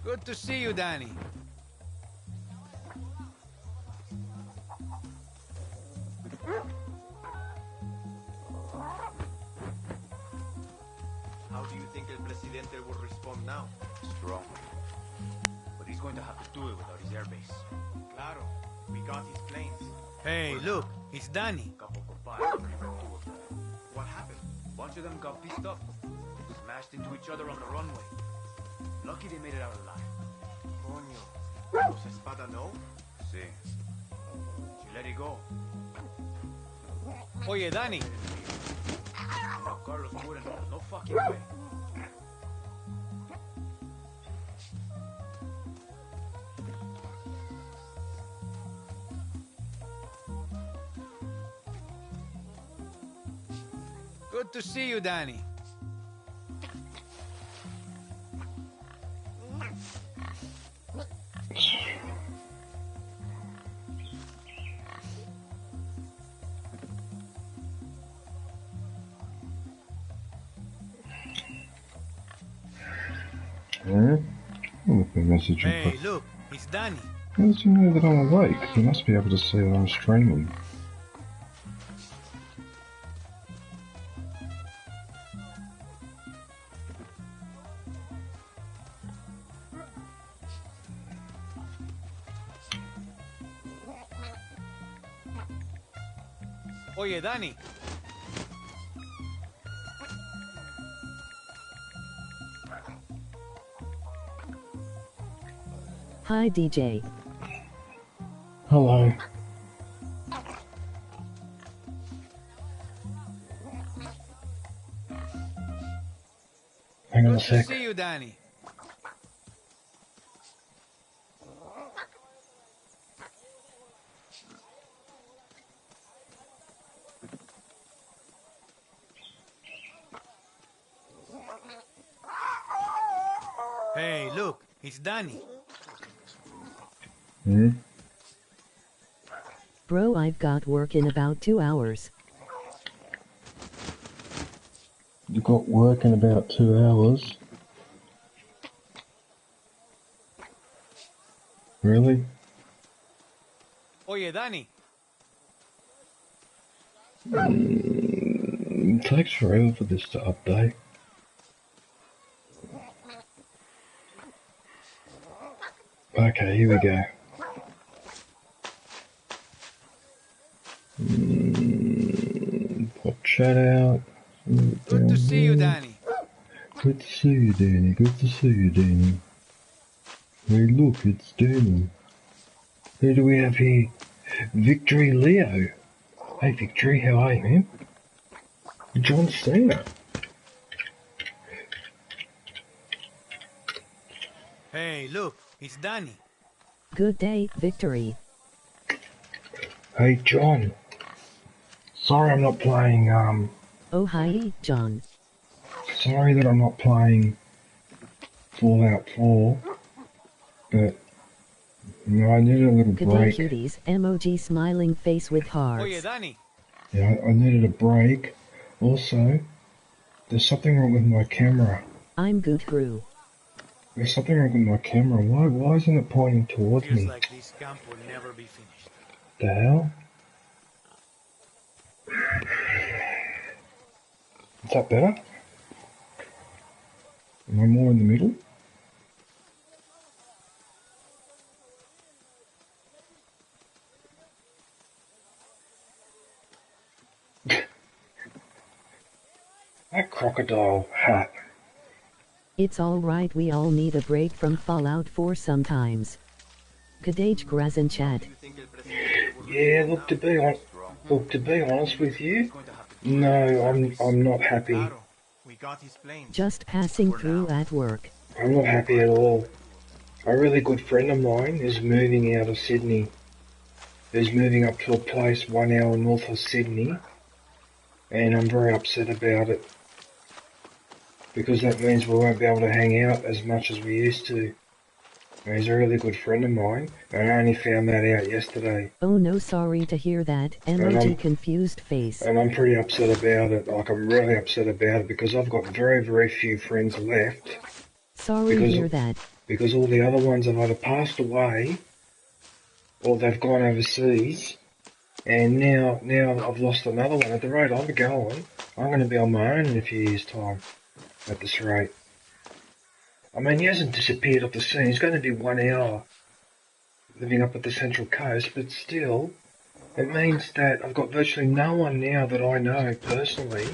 Good to see you, Danny. How do you think El Presidente will respond now? Strong. But he's going to have to do it without his airbase. Claro, we got his planes. Hey, look, it's Danny. What happened? A bunch of them got pissed up. Smashed into each other on the runway. Lucky they made it out alive. Coño. ¿Los Espada no? Sí. She let it go. Oye, Danny. No, Carlos wouldn't. No fucking way. Good to see you, Danny. Message. Hey, look, it's Danny. How does he know that I'm awake? He must be able to see that I'm streaming. Oye, Danny. Hi, DJ. Hello. Hang on a Good to sec. see you, Danny. Hey, look, it's Danny. Hmm? Bro, I've got work in about 2 hours. You got work in about 2 hours? Really? Oye, Danny. It takes forever for this to update. Okay, here we go. Pop chat out. Good to see you, Danny. Good to see you, Danny. Good to see you, Danny. Hey, look, it's Danny. Who do we have here? Victory Leo. Hey, Victory, how are you, man? John Cena. Hey, look, it's Danny. Good day, Victory. Hey, John. Sorry I'm not playing, Oh, hi, John. sorry that I'm not playing Fallout 4, but, you know, I needed a little Good day, break. cuties. Emoji smiling face with hearts. Oye, Danny. Yeah, I needed a break. Also, there's something wrong with my camera. I'm good, Gru. There's something wrong with my camera. Why isn't it pointing towards Feels me? like this camp will never be finished. The hell? Is that better? Am I more in the middle? That crocodile hat. It's alright, we all need a break from Fallout 4 sometimes. Good day, Graz in chat. Yeah, look, to be honest with you, no, I'm not happy. Claro, we got his planes. Just passing through at work. I'm not happy at all. A really good friend of mine is moving out of Sydney. He's moving up to a place 1 hour north of Sydney, and I'm very upset about it. Because that means we won't be able to hang out as much as we used to. And he's a really good friend of mine, and I only found that out yesterday. Oh no, sorry to hear that. Emoji confused face. And I'm pretty upset about it. Like, I'm really upset about it because I've got very, very few friends left. Sorry to hear that. because all the other ones have either passed away or they've gone overseas, and now I've lost another one. At the rate I'm going, I'm going to be on my own in a few years' time, at this rate. I mean, he hasn't disappeared off the scene. He's going to be 1 hour living up at the Central Coast, but still, it means that I've got virtually no one now that I know personally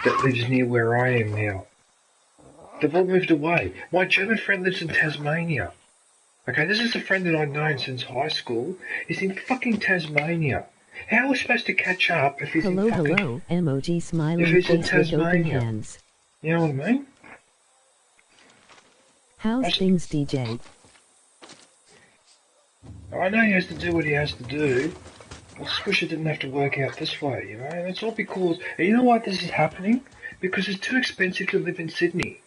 that lives near where I am now. They've all moved away. My German friend lives in Tasmania. Okay, this is a friend that I've known since high school. He's in fucking Tasmania. How are we supposed to catch up if he's in fucking... Hello, emoji smiling if he's in face with open Tasmania? hands. You know what I mean? How's things, DJ? I know he has to do what he has to do. I just wish it didn't have to work out this way, you know? And it's all because... And you know why this is happening? Because it's too expensive to live in Sydney.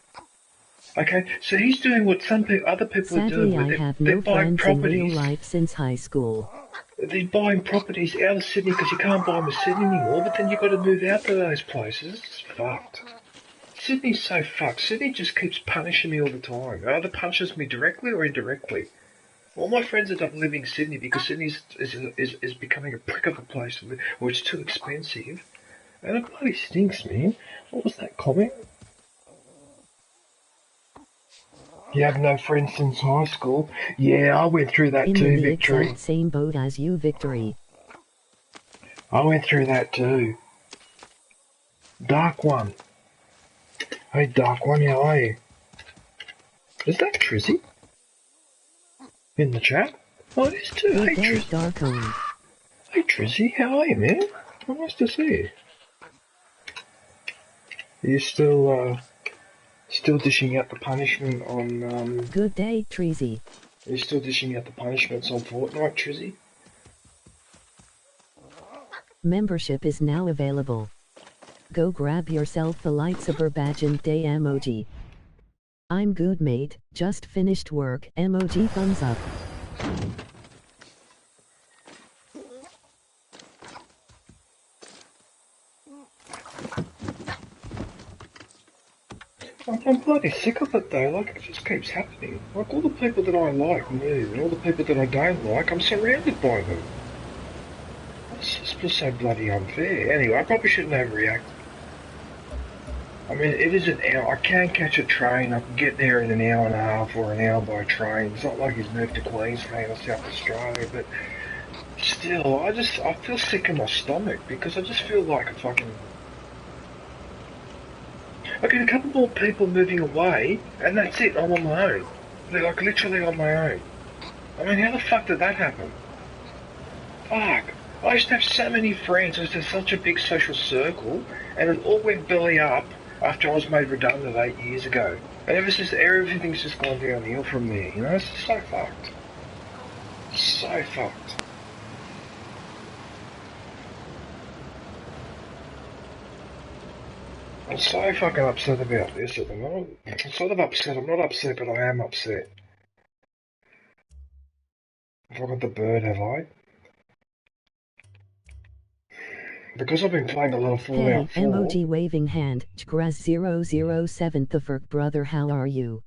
Okay, so he's doing what other people are doing. Sadly, I have no friends in real life since high school. They're buying properties out of Sydney because you can't buy them in Sydney anymore, but then you've got to move out to those places. It's fucked. Sydney's so fucked. Sydney just keeps punishing me all the time. It either punches me directly or indirectly. All my friends end up living in Sydney because Sydney is becoming a prick of a place to live, or it's too expensive. And it bloody stinks, man. What was that comment? You have no friends since high school? Yeah, I went through that too, In the Victory. exact same boat as you, Victory. I went through that too. Dark One. Hey, Dark One, how are you? Is that Trizzy? In the chat? Oh, it is too. Hey, Trizzy. Darkone. Hey, Trizzy, how are you, man? Well, nice to see you. Are you still dishing out the punishment on, Good day, Treasy. Are you still dishing out the punishments on Fortnite, Trizzy? Membership is now available. Go grab yourself the lightsaber badge and day emoji. I'm good, mate. Just finished work. Emoji thumbs up. I'm bloody sick of it though, like it just keeps happening. Like all the people that I like move, and all the people that I don't like, I'm surrounded by them. It's just so bloody unfair. Anyway, I probably shouldn't overreact. I mean, it is an hour. I can catch a train. I can get there in an hour and a half or an hour by train. It's not like he's moved to Queensland or South Australia, but still, I feel sick in my stomach because I just feel like a fucking... I get a couple more people moving away, and that's it, I'm on my own. They're like literally on my own. I mean, how the fuck did that happen? Fuck. I used to have so many friends, I used to have such a big social circle, and it all went belly up after I was made redundant 8 years ago. And ever since, everything's just gone downhill from there, you know? It's just so fucked. So fucked. I'm so fucking upset about this at the moment. I'm sort of upset. I'm not upset, but I am upset. Have I got the bird, have I? Because I've been playing a lot of Fallout 4. Hey, emoji waving hand. Chgraz007 the Verk brother, how are you?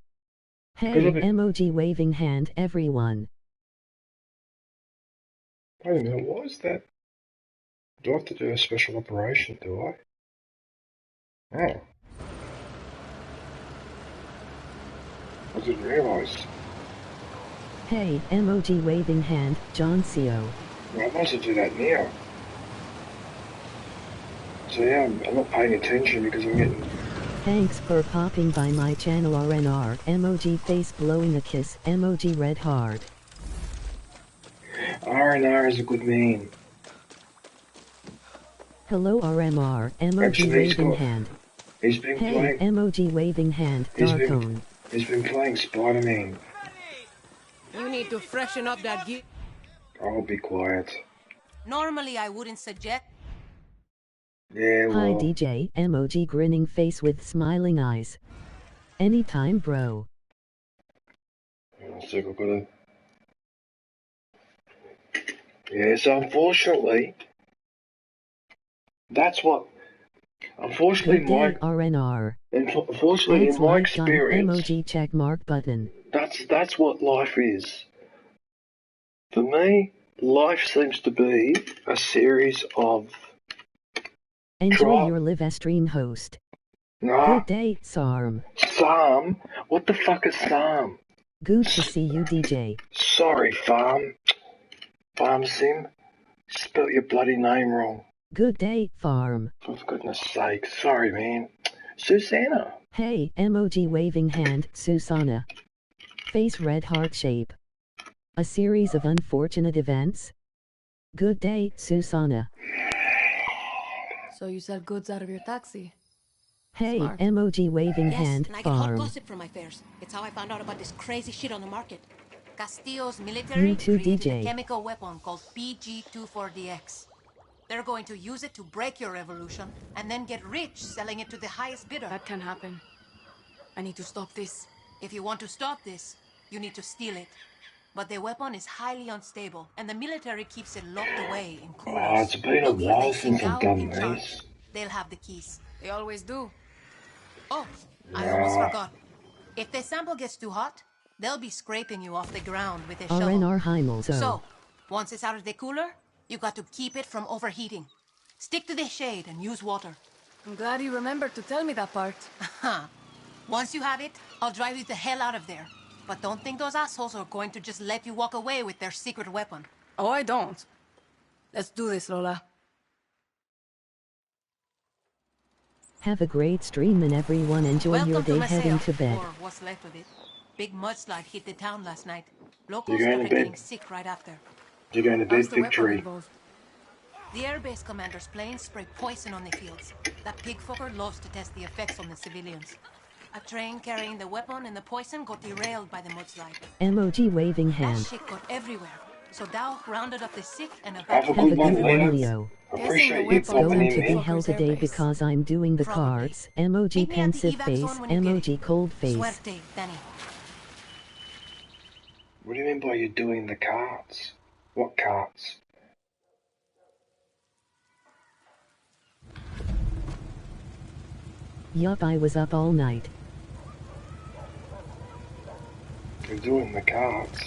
Hey, emoji waving hand, everyone. Wait a minute, what is that? Do I have to do a special operation, do I? Oh. I didn't realise. Hey, emoji waving hand, John CO. Well, I might as well do that now. So yeah, I'm not paying attention because I'm getting... Thanks for popping by my channel RNR, emoji face blowing a kiss, emoji red heart. RNR is a good meme. Hello RMR, emoji Actually, waving hand. He's been Hey, playing... emoji waving hand, Darkone. He's been playing Spider-Man. You need to freshen up that gear. I'll be quiet. Normally I wouldn't suggest. Yeah, well... Hi DJ, emoji grinning face with smiling eyes. Anytime bro. So I've got to... Yeah, so unfortunately... That's what... Unfortunately, Good day, RNR. Unfortunately, Adds in my like experience... emoji check mark button. That's what life is. For me, life seems to be a series of Enjoy your live stream host. Good day, Sarm. Psalm? What the fuck is Psalm? Good to see you, DJ. Sorry, Farm. Farm Sim. Spelt your bloody name wrong. Good day, Farm. For goodness sake. Sorry, man. Susanna. Hey, emoji waving hand, Susanna. Face red heart shape. A series of unfortunate events? Good day, Susanna. So you sell goods out of your taxi? Hey, Smart. emoji waving Yes, hand, and I get hot Farm. gossip from my fares. It's how I found out about this crazy shit on the market. Castillo's military You too, created DJ. a chemical weapon called PG-24DX. They're going to use it to break your revolution and then get rich selling it to the highest bidder. That can happen. I need to stop this. If you want to stop this, you need to steal it. But the weapon is highly unstable, and the military keeps it locked away in coolers. Oh, it's been a Look for while Lei since I've Xingao done in charge. these. They'll have the keys. They always do. Oh, I almost forgot. If the sample gets too hot, they'll be scraping you off the ground with a shovel. RNR Heimelzo. So, once it's out of the cooler, you got to keep it from overheating. Stick to the shade and use water. I'm glad you remembered to tell me that part. Once you have it, I'll drive you the hell out of there. But don't think those assholes are going to just let you walk away with their secret weapon. Oh, I don't. Let's do this, Lola. Have a great stream and everyone enjoy your Welcome day to heading Maceo, to bed. or what's left of it. Big mudslide hit the town last night. You Locals going to started bed? getting sick right after. You're going to How's bed, the weapon Victory. involved? The airbase commander's planes spray poison on the fields. That pig fucker loves to test the effects on the civilians. A train carrying the weapon and the poison got derailed by the mudslide. Emoji waving That hand. shit got everywhere. So Dow rounded up the sick and Have a evacuated Have a good good one, one, Leo. Leo. Appreciate you It's weapon popping going in, to be man. hell today because I'm doing the Probably. cards. Emoji Meet me at the pensive evac face. zone when you get Emoji it. cold face. Suerte, Danny. What do you mean by you doing the cards? What cards? Yup, I was up all night. You're doing the cards.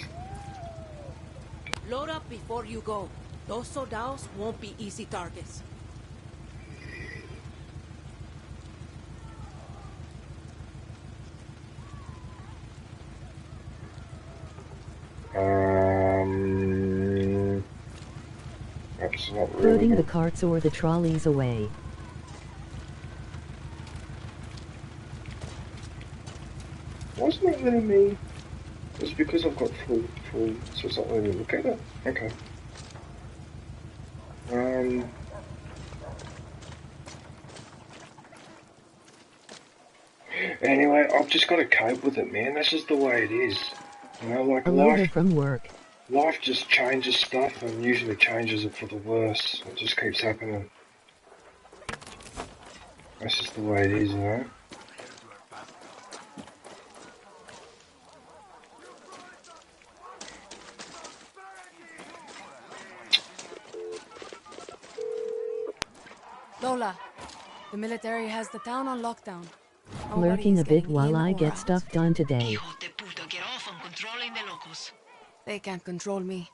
Load up before you go. Those soldados won't be easy targets. That's not really Putting the good. carts or the trolleys away. Why isn't it letting me? It's because I've got full, so it's not letting me look at it. Okay. Anyway, I've just got to cope with it, man. That's just the way it is. You know, like Aloha life, from work. life just changes stuff and usually changes it for the worse. It just keeps happening. That's just the way it is, you know. Lola, the military has the town on lockdown. Lurking Nobody a is bit getting while in I or get out. stuff done today. Hijo de puta, get off! I'm controlling the locals. They can't control me.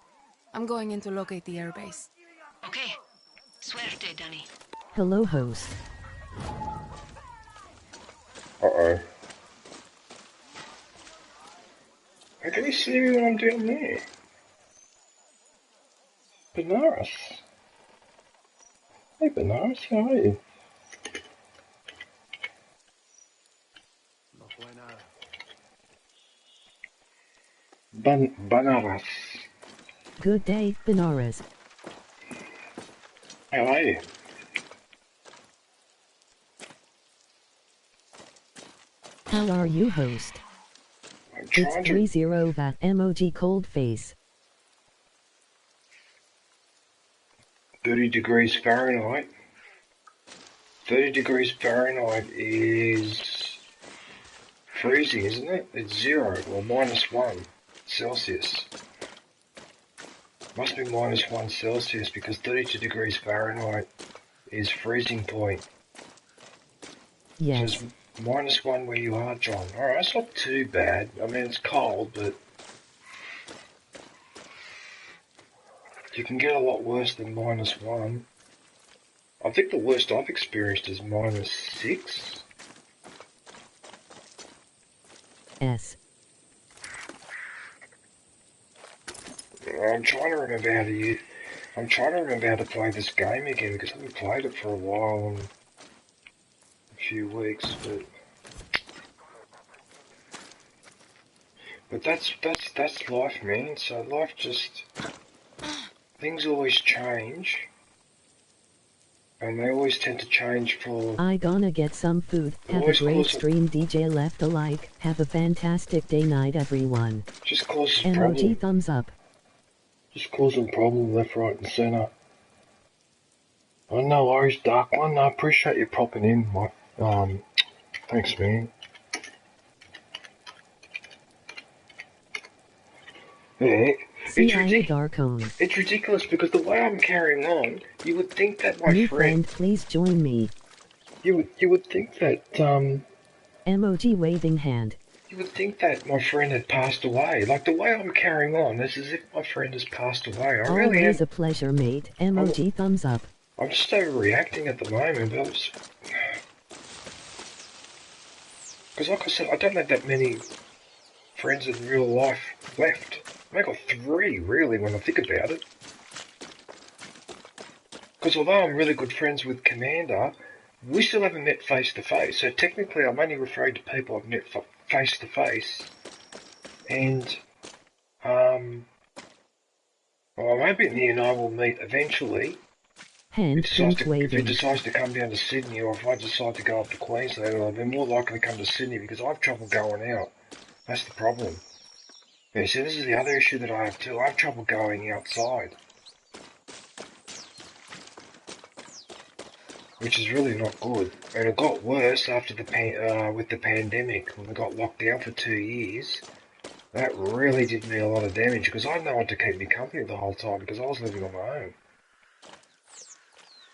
I'm going in to locate the airbase. Okay. Suerte, Danny. Hello, host. Uh-oh. How can you see me when I'm down there? Benares. Hey Benares, how are you? No fue nada. Benares. Good day, Benares. How are you? How are you, host? I'm It's trying to... 30 that emoji cold face. 30 degrees Fahrenheit. 30 degrees Fahrenheit is freezing, isn't it? It's 0 or -1 Celsius. Must be -1 Celsius because 32 degrees Fahrenheit is freezing point. Yes. So -1 where you are, John. Alright, it's not too bad. I mean, it's cold, but you can get a lot worse than -1. I think the worst I've experienced is -6. S. I'm trying to remember how to I'm trying to remember how to play this game again because I haven't played it for a while and a few weeks, but that's life, man. So life just things always change, and they always tend to change for. I gonna get some food. Have a great stream. DJ left a like. Have a fantastic day night, everyone. Just causes emoji problem. Thumbs up. Just causing problem left, right, and centre. Oh, no worries, Dark One. I appreciate you popping in. Thanks, man. Yeah, it's ridiculous because the way I'm carrying on, you would think that my New friend, please join me. You would think that emoji waving hand. You would think that my friend had passed away. Like the way I'm carrying on, it's as if my friend has passed away. I really am. Always a pleasure, mate. Emoji thumbs up. I'm just overreacting at the moment, because like I said, I don't have that many friends in real life left. I've got 3, really, when I think about it. Because although I'm really good friends with Commander, we still haven't met face to face. So technically, I'm only referring to people I've met face to face. And, well, maybe he and I will meet eventually. Hand if he decides to come down to Sydney, or if I decide to go up to Queensland, I'll be more likely to come to Sydney because I have trouble going out. That's the problem. Yeah, see, this is the other issue that I have too. I have trouble going outside. Which is really not good. And it got worse after with the pandemic, when we got locked down for 2 years. That really did me a lot of damage because I had no one to keep me company the whole time because I was living on my own.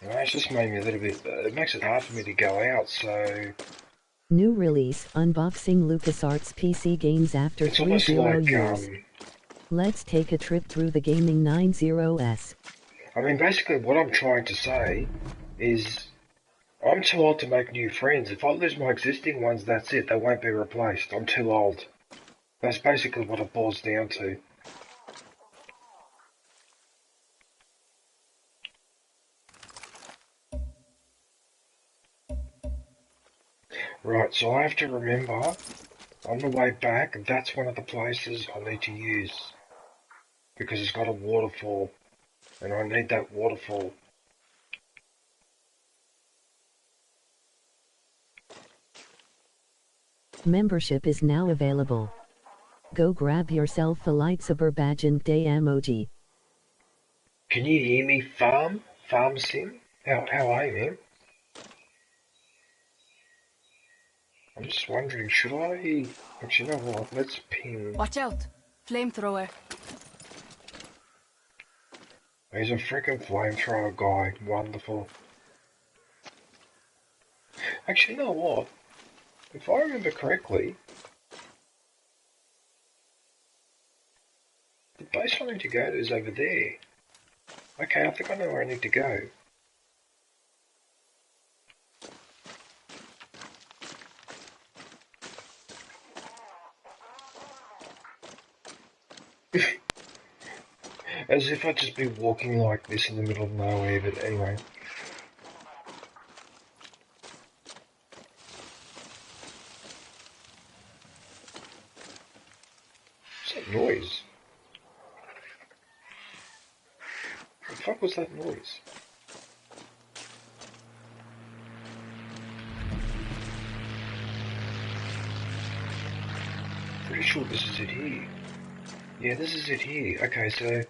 It's just made me a little bit. It makes it hard for me to go out. So. New release, unboxing LucasArts PC games after 30 years. Let's take a trip through the gaming 90s. I mean, basically what I'm trying to say is I'm too old to make new friends. If I lose my existing ones, that's it. They won't be replaced. I'm too old. That's basically what it boils down to. Right, so I have to remember, on the way back, that's one of the places I need to use. Because it's got a waterfall, and I need that waterfall. Membership is now available. Go grab yourself a lightsaber badge and day emoji. Can you hear me, Farm Sim? How are you, man? I'm just wondering, should I... Actually, you know what? Let's ping... Watch out! Flamethrower. He's a freaking flamethrower guy. Wonderful. Actually, you know what? If I remember correctly... The base I need to go to is over there. Okay, I think I know where I need to go. As if I'd just be walking like this in the middle of nowhere, but anyway. What's that noise? What the fuck was that noise? Pretty sure this is it here. Yeah, this is it here. Okay, so...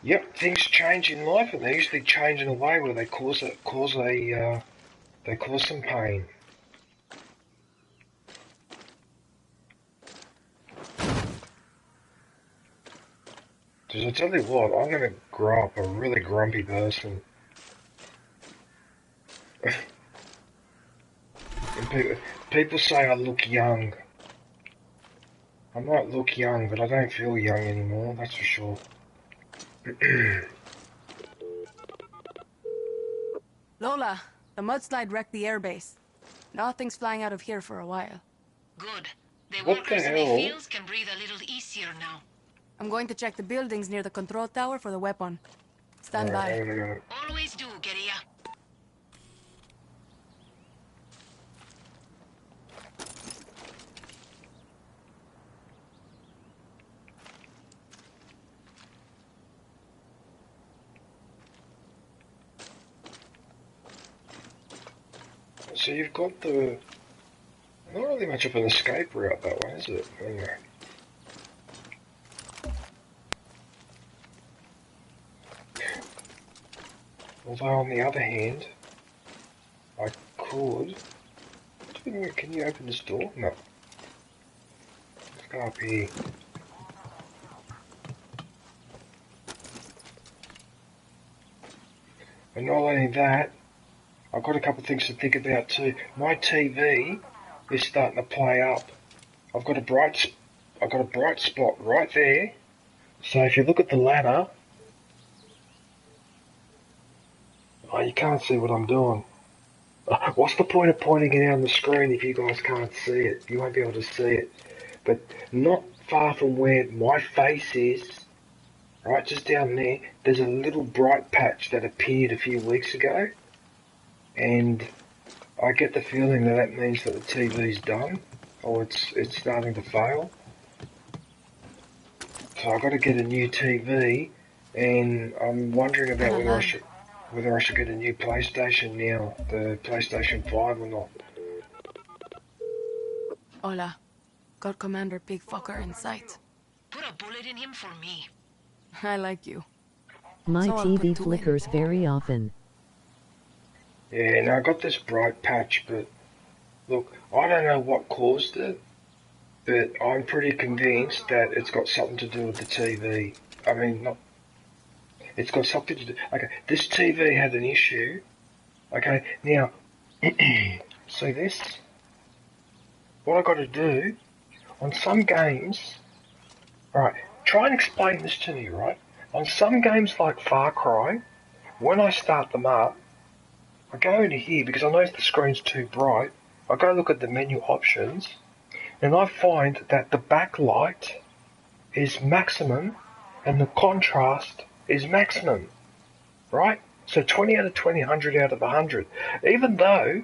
Yep, things change in life, and they usually change in a way where they cause some pain. Because I tell you what, I'm going to grow up a really grumpy person. And people say I look young. I might look young, but I don't feel young anymore, that's for sure. Lola, the mudslide wrecked the airbase. Nothing's flying out of here for a while. Good. The What the workers in the hell? fields can breathe a little easier now. I'm going to check the buildings near the control tower for the weapon. Stand by. Alright, I'm gonna go. Always do, guerrilla. So you've got the... Not really much of an escape route that way, is it? Anyway. Although on the other hand, I could... Can you open this door? No. Let's go up here. And not only that, I've got a couple of things to think about too. My TV is starting to play up. I've got a bright spot right there. So if you look at the ladder, oh, you can't see what I'm doing. What's the point of pointing it out on the screen if you guys can't see it? You won't be able to see it. But not far from where my face is, right, just down there, there's a little bright patch that appeared a few weeks ago. And I get the feeling that that means that the TV's done, or it's starting to fail. So I've got to get a new TV, and I'm wondering about whether I should get a new PlayStation now, the PlayStation 5 or not. Hola. Got Commander Big Fucker in sight. Put a bullet in him for me. I like you. My So I'll TV put two in. flickers very often. Yeah, now I got this bright patch, but look, I don't know what caused it, but I'm pretty convinced that it's got something to do with the TV. I mean, not... It's got something to do... Okay, this TV had an issue. Okay, now, see this? What I got to do, on some games... Alright, try and explain this to me, right? On some games like Farcry, when I start them up, I go into here because I notice the screen's too bright. I go look at the menu options, and I find that the backlight is maximum and the contrast is maximum, right? So 20 out of 20, 100 out of 100. Even though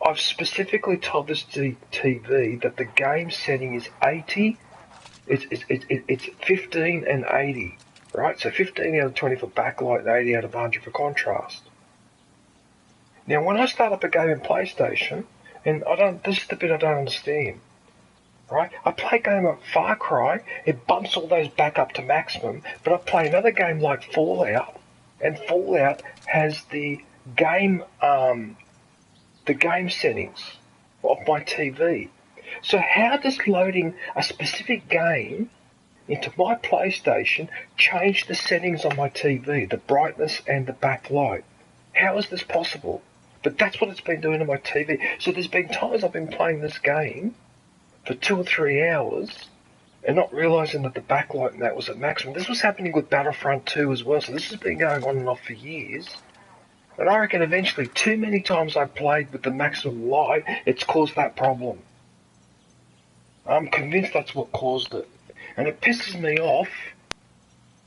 I've specifically told this TV that the game setting is 80, it's 15 and 80, right? So 15 out of 20 for backlight and 80 out of 100 for contrast. Now, when I start up a game in PlayStation, and this is the bit I don't understand, right? I play a game like Far Cry, it bumps all those back up to maximum, but I play another game like Fallout, and Fallout has the game settings of my TV. So how does loading a specific game into my PlayStation change the settings on my TV, the brightness and the backlight? How is this possible? But that's what it's been doing on my TV. So there's been times I've been playing this game for 2 or 3 hours and not realising that the backlight and that was at maximum. This was happening with Battlefront 2 as well, so this has been going on and off for years. And I reckon eventually, too many times I played with the maximum light, it's caused that problem. I'm convinced that's what caused it. And it pisses me off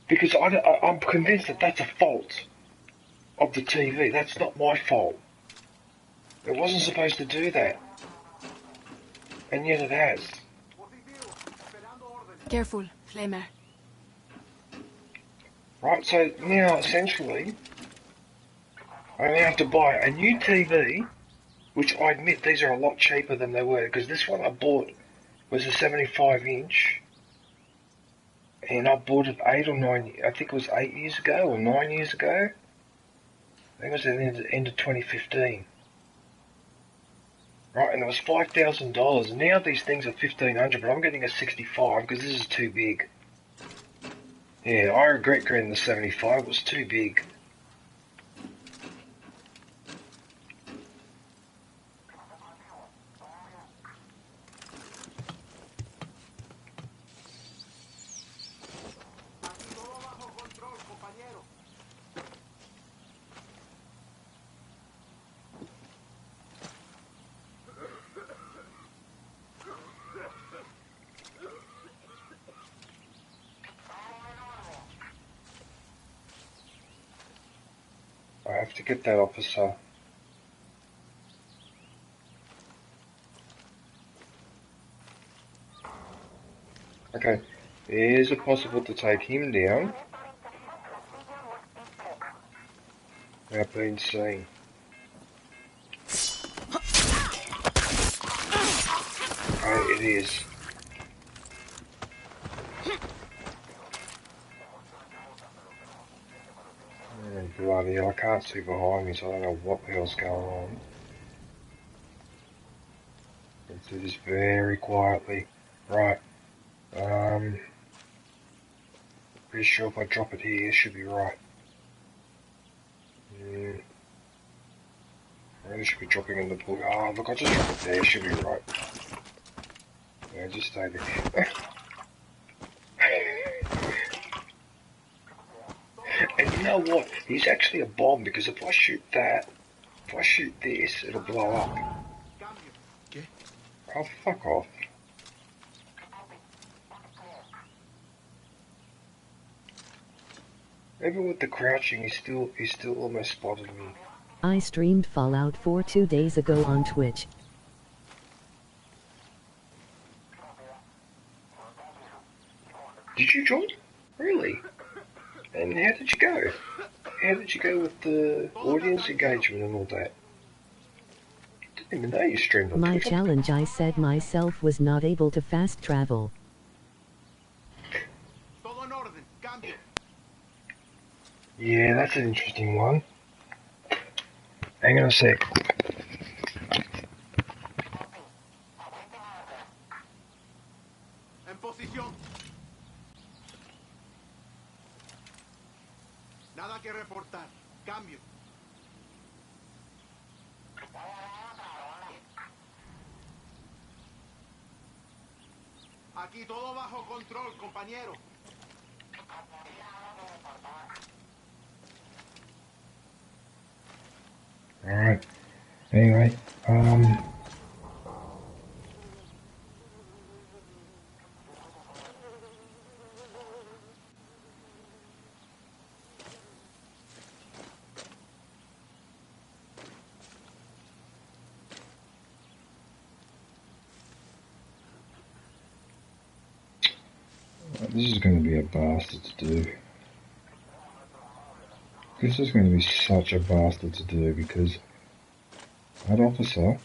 because I'm convinced that that's a fault of the TV. That's not my fault. It wasn't supposed to do that. And yet it has. Careful, Flamer. Right, so now essentially, I now have to buy a new TV, which I admit these are a lot cheaper than they were, because this one I bought was a 75-inch, and I bought it 8 or 9, I think it was 8 years ago or 9 years ago. I think it was at the end of 2015. Right, and it was $5,000. Now these things are $1,500, but I'm getting a 65 because this is too big. Yeah, I regret getting the 75. It was too big. I have to get that officer. Okay, is it possible to take him down without being seen? Okay, it is. Oh, bloody hell, I can't see behind me, so I don't know what the hell's going on. Let's do this very quietly. Right. Pretty sure if I drop it here, it should be right. I really should be dropping in the pool. Oh, look, I just dropped it there. It should be right. Yeah, just stay there. And you know what? He's actually a bomb, because if I shoot that, if I shoot this, it'll blow up. Oh, fuck off. Even with the crouching, he still almost spotted me. I streamed Fallout 4 2 days ago on Twitch. Did you join? Really? And how did you go? How did you go with the audience engagement and all that? Didn't even know you streamed on My Twitch. challenge, I said myself, was not able to fast travel. Yeah, that's an interesting one. Hang on a sec. En posición. Nada que reportar. Cambio. Aquí todo bajo control, compañero. Alright. Anyway, this is going to be a bastard to do. This is going to be such a bastard to do, because that officer...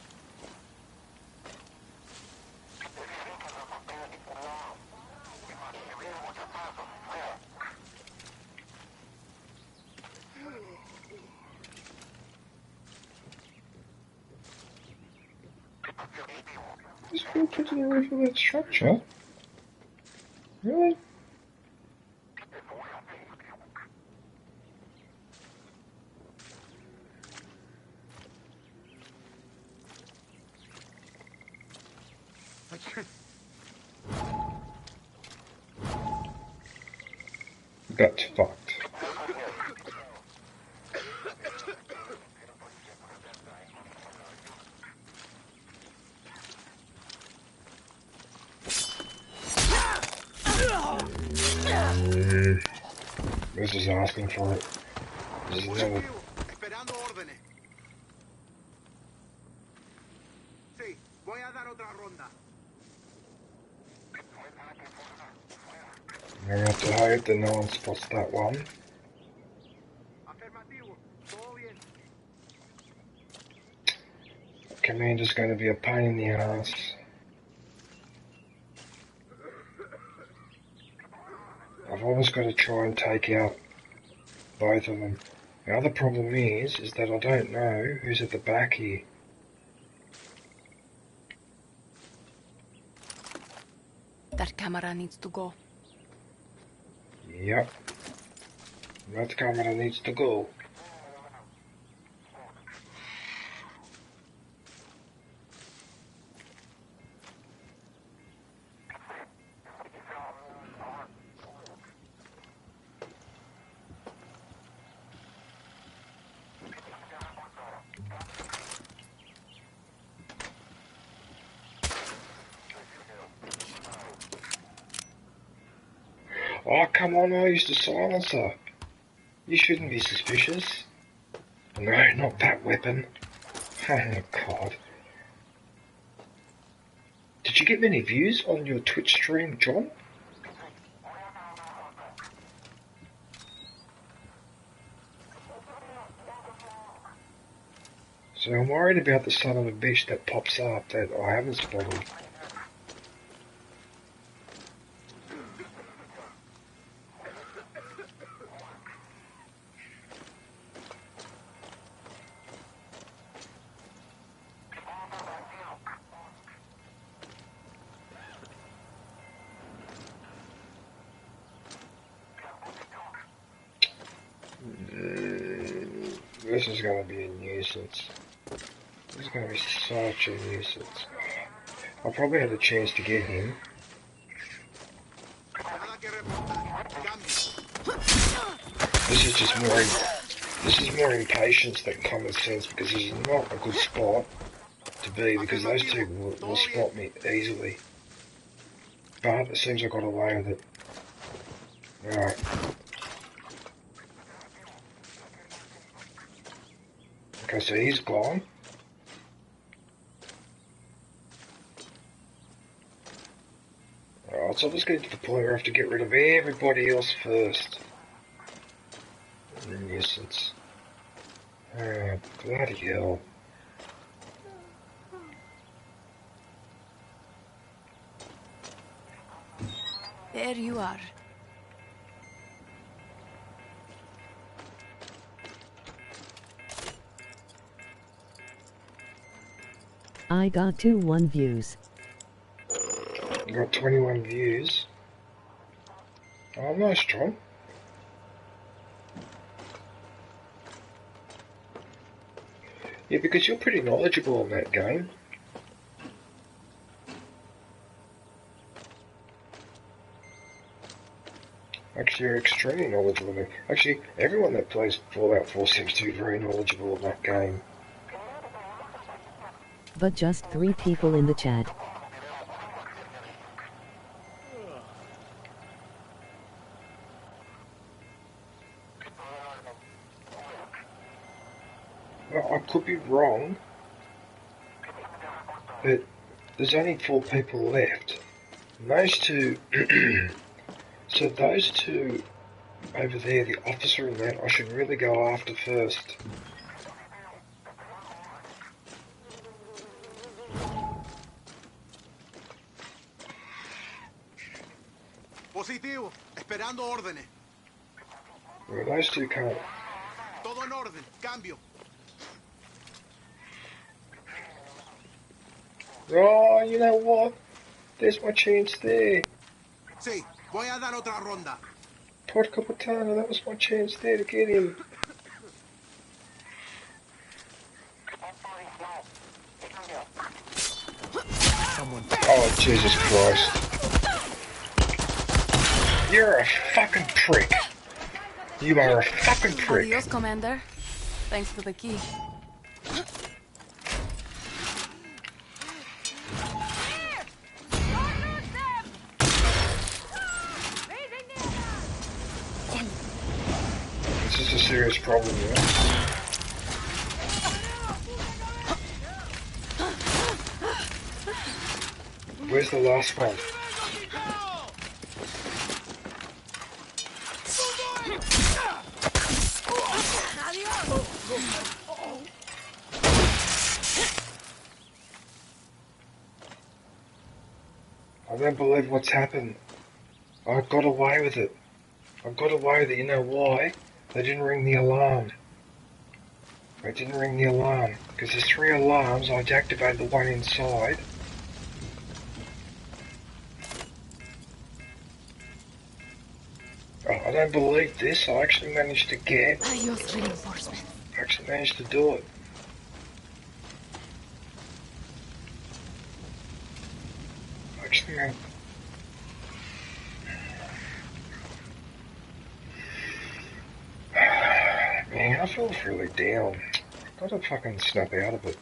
Just go to the roof of that structure? Really? That's fucked. This is asking for it. This is another... Esperando órdenes. Sí, voy a dar otra ronda. I'm going to have to hope that no one spots that one. Afirmativo. Todo bien. Commander's going to be a pain in the ass. I've always got to try and take out both of them. The other problem is that I don't know who's at the back here. That camera needs to go. Yep. That's camera needs to go. Oh, come on, I used a silencer. You shouldn't be suspicious. No, not that weapon. Oh, God. Did you get many views on your Twitch stream, John? So I'm worried about the son of a bitch that pops up that I haven't spotted. This is going to be a nuisance. This is going to be such a nuisance. I'll probably have a chance to get him. This is just more. This is more impatience than common sense because this is not a good spot to be because those two will spot me easily. But it seems I got away with it. Alright. Okay, so he's gone. Alright, so let's get to the point where I have to get rid of everybody else first. Nuisance. Oh, bloody hell. There you are. I got 21 views. You got 21 views. Oh, nice, John. Yeah, because you're pretty knowledgeable on that game. Actually, you're extremely knowledgeable. Actually, everyone that plays Fallout 4 seems to be very knowledgeable on that game. But just 3 people in the chat. Well, I could be wrong, but there's only 4 people left. And those two, so those two over there, the officer and that, I should really go after first. Positivo, esperando órdenes. Well, those two can't. Todo en orden, cambio. Oh, you know what? There's my chance there. Sí, voy a dar otra ronda. Porca Potana, that was my chance there to get him. Oh, Jesus Christ. You're a fucking prick. You are a fucking prick. Adios, Commander. Thanks for the key. This is a serious problem, yeah? Where's the last one? I don't believe what's happened. I got away with it. I got away with it. You know why? They didn't ring the alarm. They didn't ring the alarm. Because there's 3 alarms. I deactivated the one inside. Oh, I don't believe this. I actually managed to get... Adios, reinforcement. I actually managed to do it. Actually, man. Man, I feel really down. I've got to fucking snap out of it.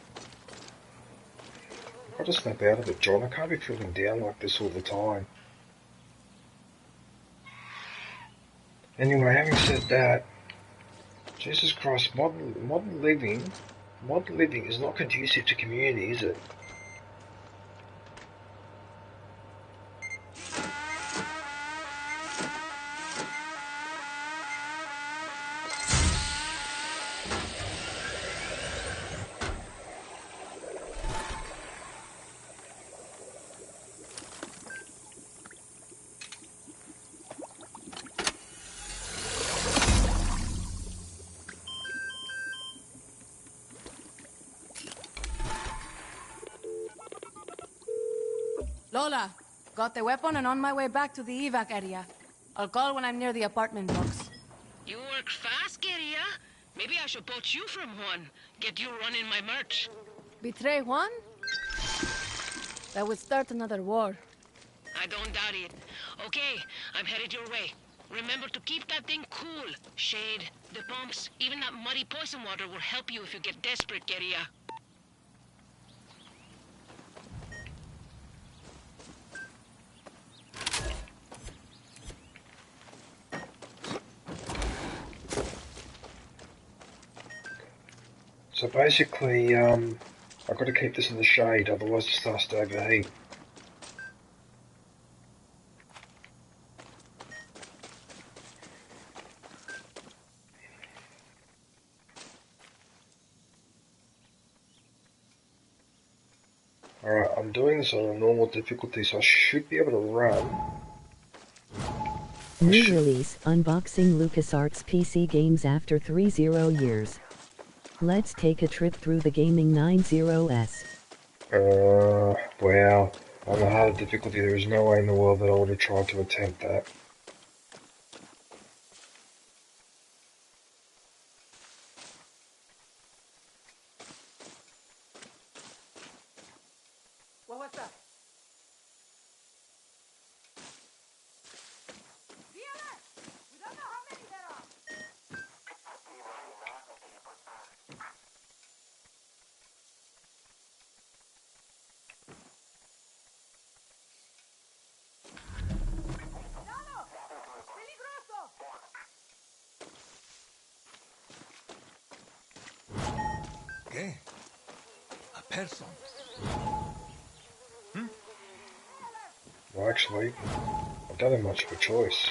I've got to snap out of it, John. I can't be feeling down like this all the time. Anyway, having said that, Jesus Christ, modern living is not conducive to community, is it? Lola, got the weapon and on my way back to the evac area. I'll call when I'm near the apartment blocks. You work fast, Guerrilla. Maybe I should poach you from Juan. Get you running my merch. Betray Juan? That would start another war. I don't doubt it. Okay, I'm headed your way. Remember to keep that thing cool. Shade, the pumps, even that muddy poison water will help you if you get desperate, Guerrilla. So basically, I've got to keep this in the shade, otherwise it starts to overheat. Alright, I'm doing this on a normal difficulty, so I should be able to run. New release, unboxing LucasArts PC games after 30 years. Let's take a trip through the gaming 90s. Wow. On the harder difficulty, there is no way in the world that I would have tried to attempt that. What's up? We don't know how many there are. ¿Qué? A person. Well, actually, I don't have much of a choice.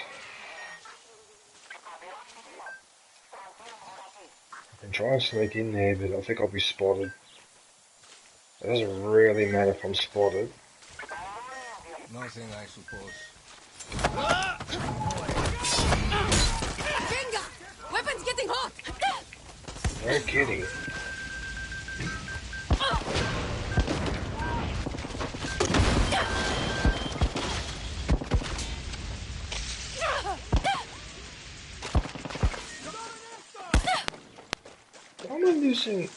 I can try and sneak in there, but I think I'll be spotted. It doesn't really matter if I'm spotted. Nothing, I suppose. Venga! Weapons getting hot! No kidding. Why am I losing?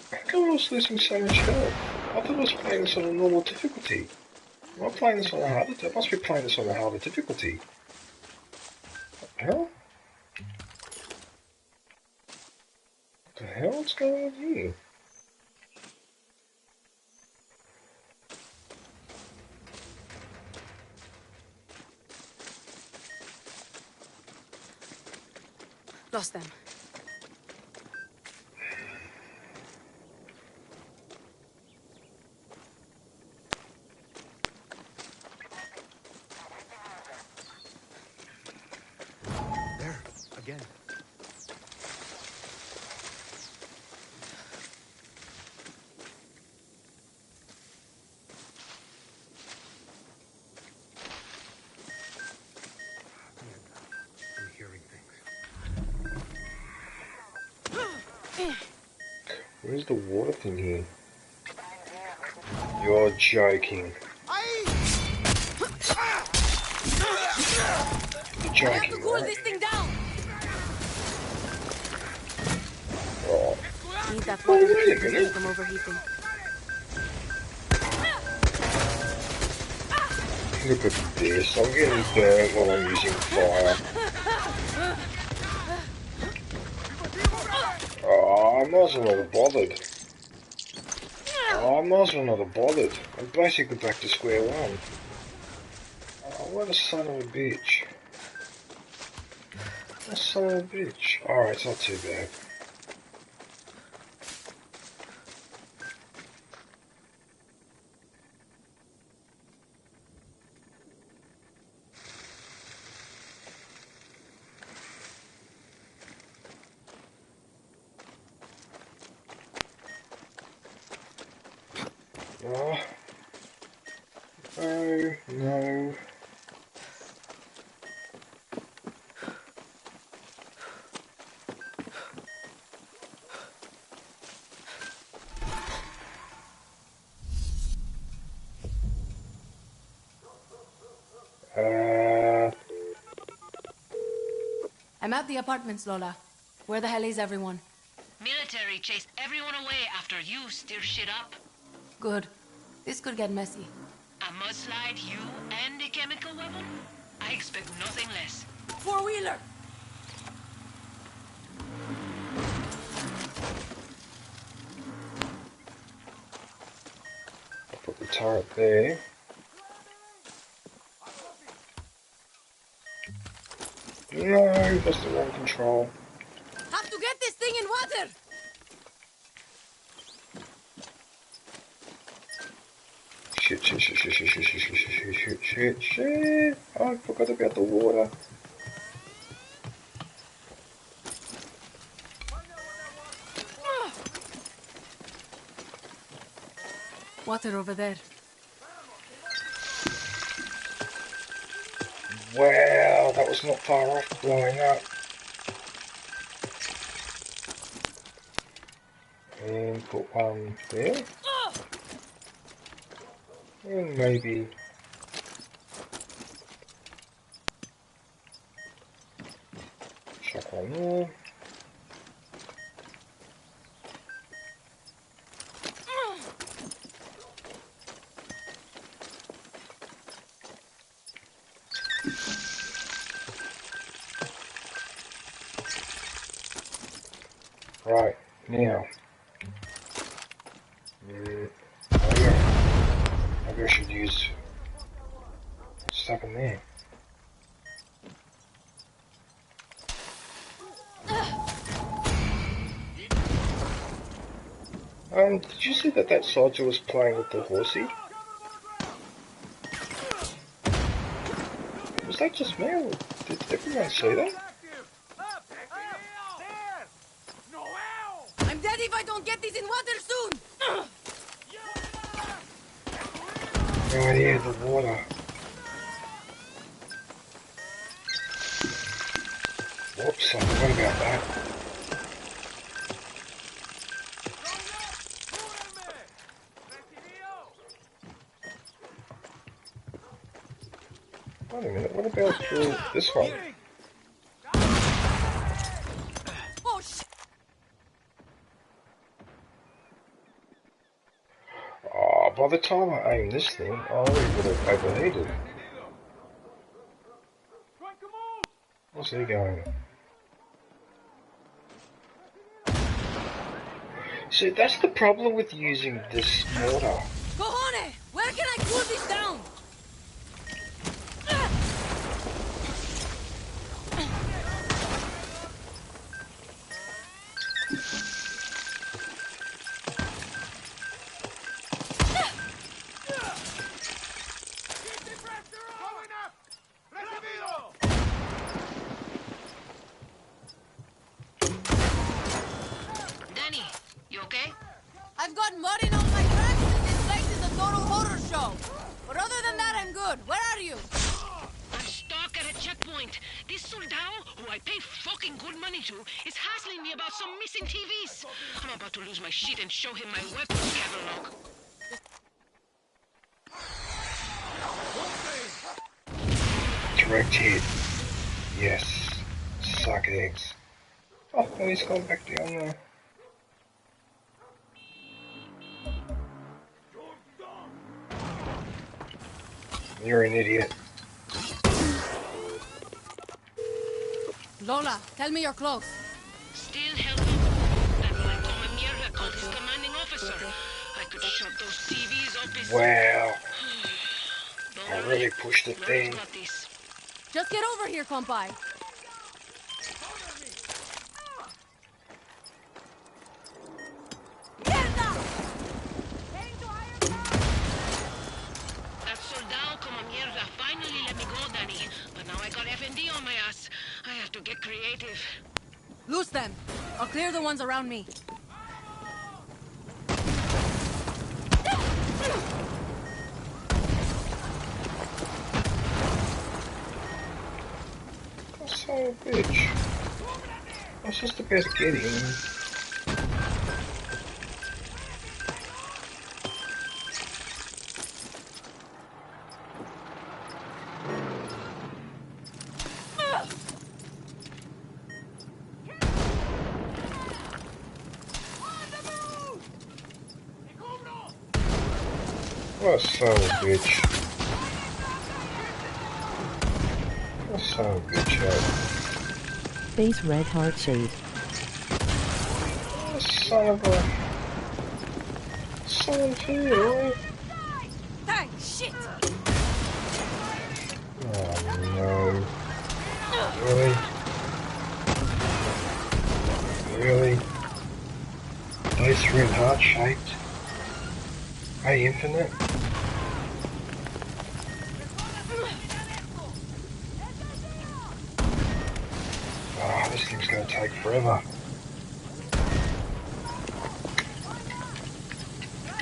How come I was losing so much health? I thought I was playing this on a normal difficulty. Am I playing this on a harder? I must be playing this on a harder difficulty. What the hell? What the hell? What's going on here? Lost them. There, again. I'm hearing things. Where's the water thing here? You're joking. junkie, I have to cool right? this thing down. Oh, Need that oh, water wait a to keep minute. from overheating. Look at this. I'm getting burnt while I'm using fire. Oh, I might as well not have bothered. Oh, I might as well not have bothered. I'm basically back to square one. Oh, what a son of a bitch. What a son of a bitch. Alright, it's not too bad. Oh. Oh, no. I'm at the apartments, Lola. Where the hell is everyone? Military chased everyone away after you stir shit up. Good. This could get messy. A mudslide, you, and a chemical weapon? I expect nothing less. Four-wheeler! Put the turret there. No, that's the wrong control. Have to get this thing in water! Shit. Oh, I forgot about the water. Water over there. Wow, that was not far off blowing up. And put one there. And maybe... chuck one there. Right, now. Maybe I should use stuff in there. Did you see that soldier was playing with the horsey? Was that just me, or did everyone see that? I'm dead if I don't get this in water soon! Right here, the water. Whoops, I forgot about that. Wait a minute, what about through this one? Oh, shit! Oh, by the time I aim this thing, I would have overheated. What's he going? See, that's the problem with using this mortar. Cojones! Where can I cool this down? Danny, you okay? I've got mud in all my tracks and this place is a total horror show. But other than that, I'm good. Where are you? I'm stuck at a checkpoint. This soldado, who I pay fucking good money to, is hassling me about some missing TVs. I'm about to lose my shit and show him my weapons catalog. Direct hit. Yes. Suck eggs. Oh, well, he's gone back down there. You're an idiot. Lola, tell me you're close. Still helping. That my Commander called his commanding officer. I could shut those TVs up his... Wow. Don't I worry. really pushed it Lore's then. got this. Just get over here, compai. That soldado Commander finally let me go, Danny. But now I got FND on my ass. I have to get creative. Loose them. I'll clear the ones around me. Son of a bitch. I was just about to get him. What a son of a bitch. What a son of a bitch, Face red heart shade. What a son of a... Son of a... Dang, shit! Oh no. Really? Really? Face red heart shaped? Hey, Infinite? Oh, this thing's gonna take forever.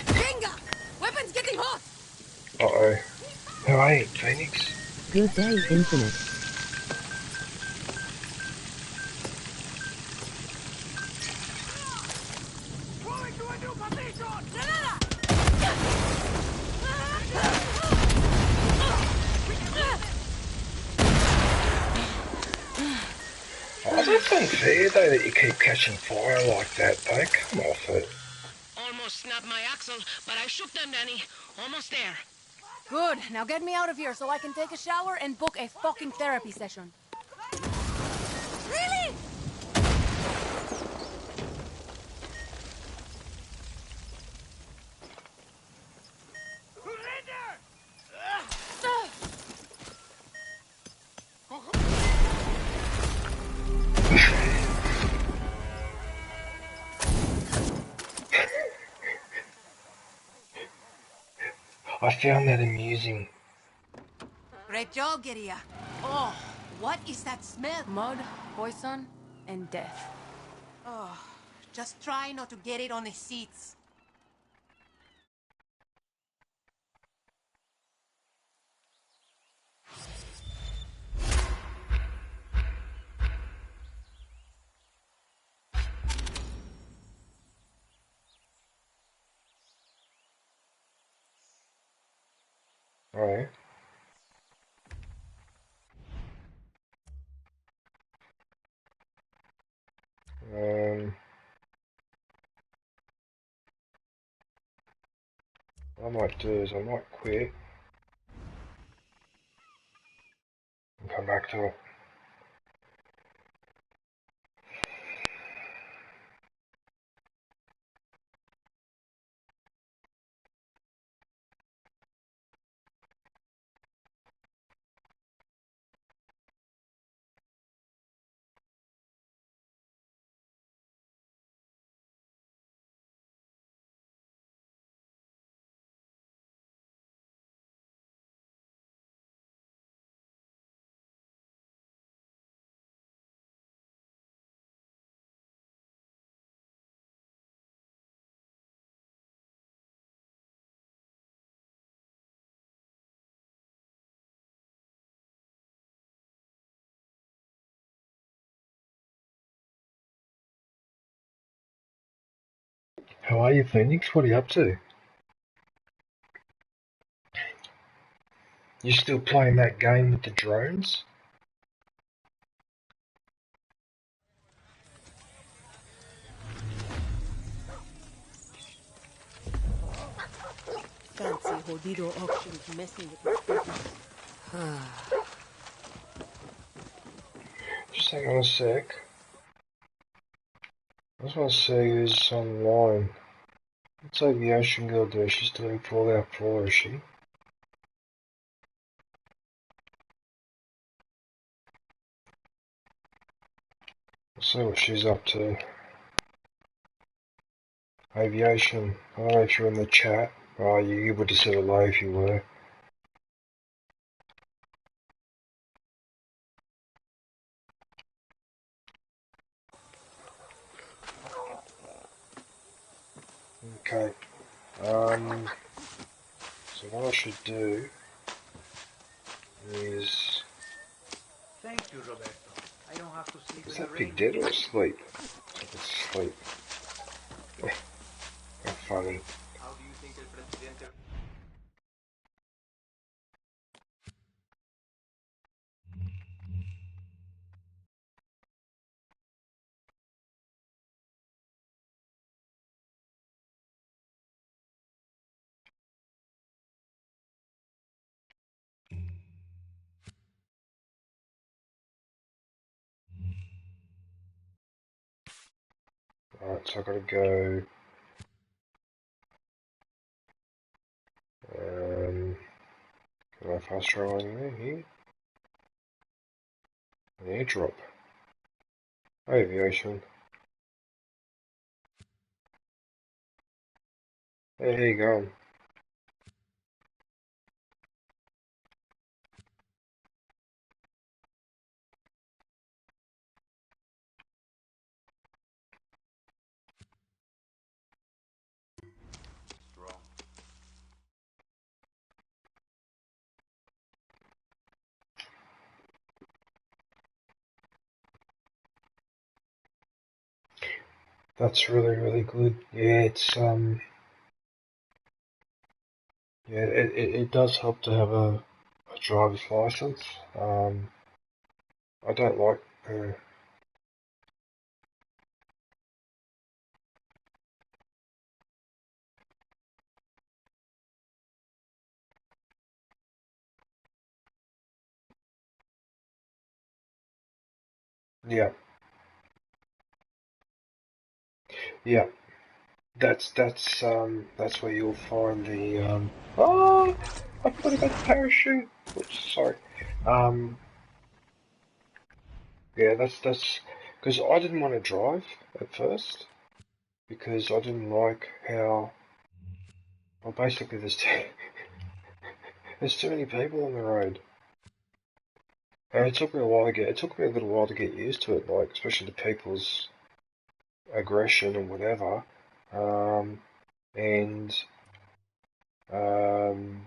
Bingo! Weapons getting hot! Uh-oh. Who are you, Phoenix? Good day, Infinite. Oh, that's unfair though that you keep catching fire like that though. Come off it. Almost snapped my axle, but I shook them, Danny. Almost there. Good. Now get me out of here so I can take a shower and book a fucking therapy session. Really? I found that amusing. Great job, Giria. Oh, what is that smell? Mud, poison, and death. Oh, just try not to get it on the seats. Alright. What I might do is I might quit and come back to it. How are you, Phoenix? What are you up to? You still playing that game with the drones? jodido auction's messing with my focus. Just hang on a sec. I just want to see who's online. What's Aviation Girl do? She's doing Fallout 4, is she? Let's see what she's up to. Aviation. I don't know if you're in the chat. Oh, you would have said hello if you were. Okay. So what I should do is... Thank you, Roberto. I don't have to sleep Is in the that rain. pig dead or asleep? I think it's asleep. How funny. How do you think El Presidente... Alright, so I've got to go... Can I fast travel anywhere here? An airdrop. Aviation. Hey, how you going? Strong. That's really, really good. Yeah, it's, yeah, it does help to have a driver's license. I don't like, yeah, yeah. That's where you'll find the, oh, I forgot about the parachute. Oops, sorry. Yeah, that's, because I didn't want to drive at first, because I didn't like how, well, basically there's too many people on the road. And it took me a little while to get used to it, like, especially the people's aggression and whatever. And, um,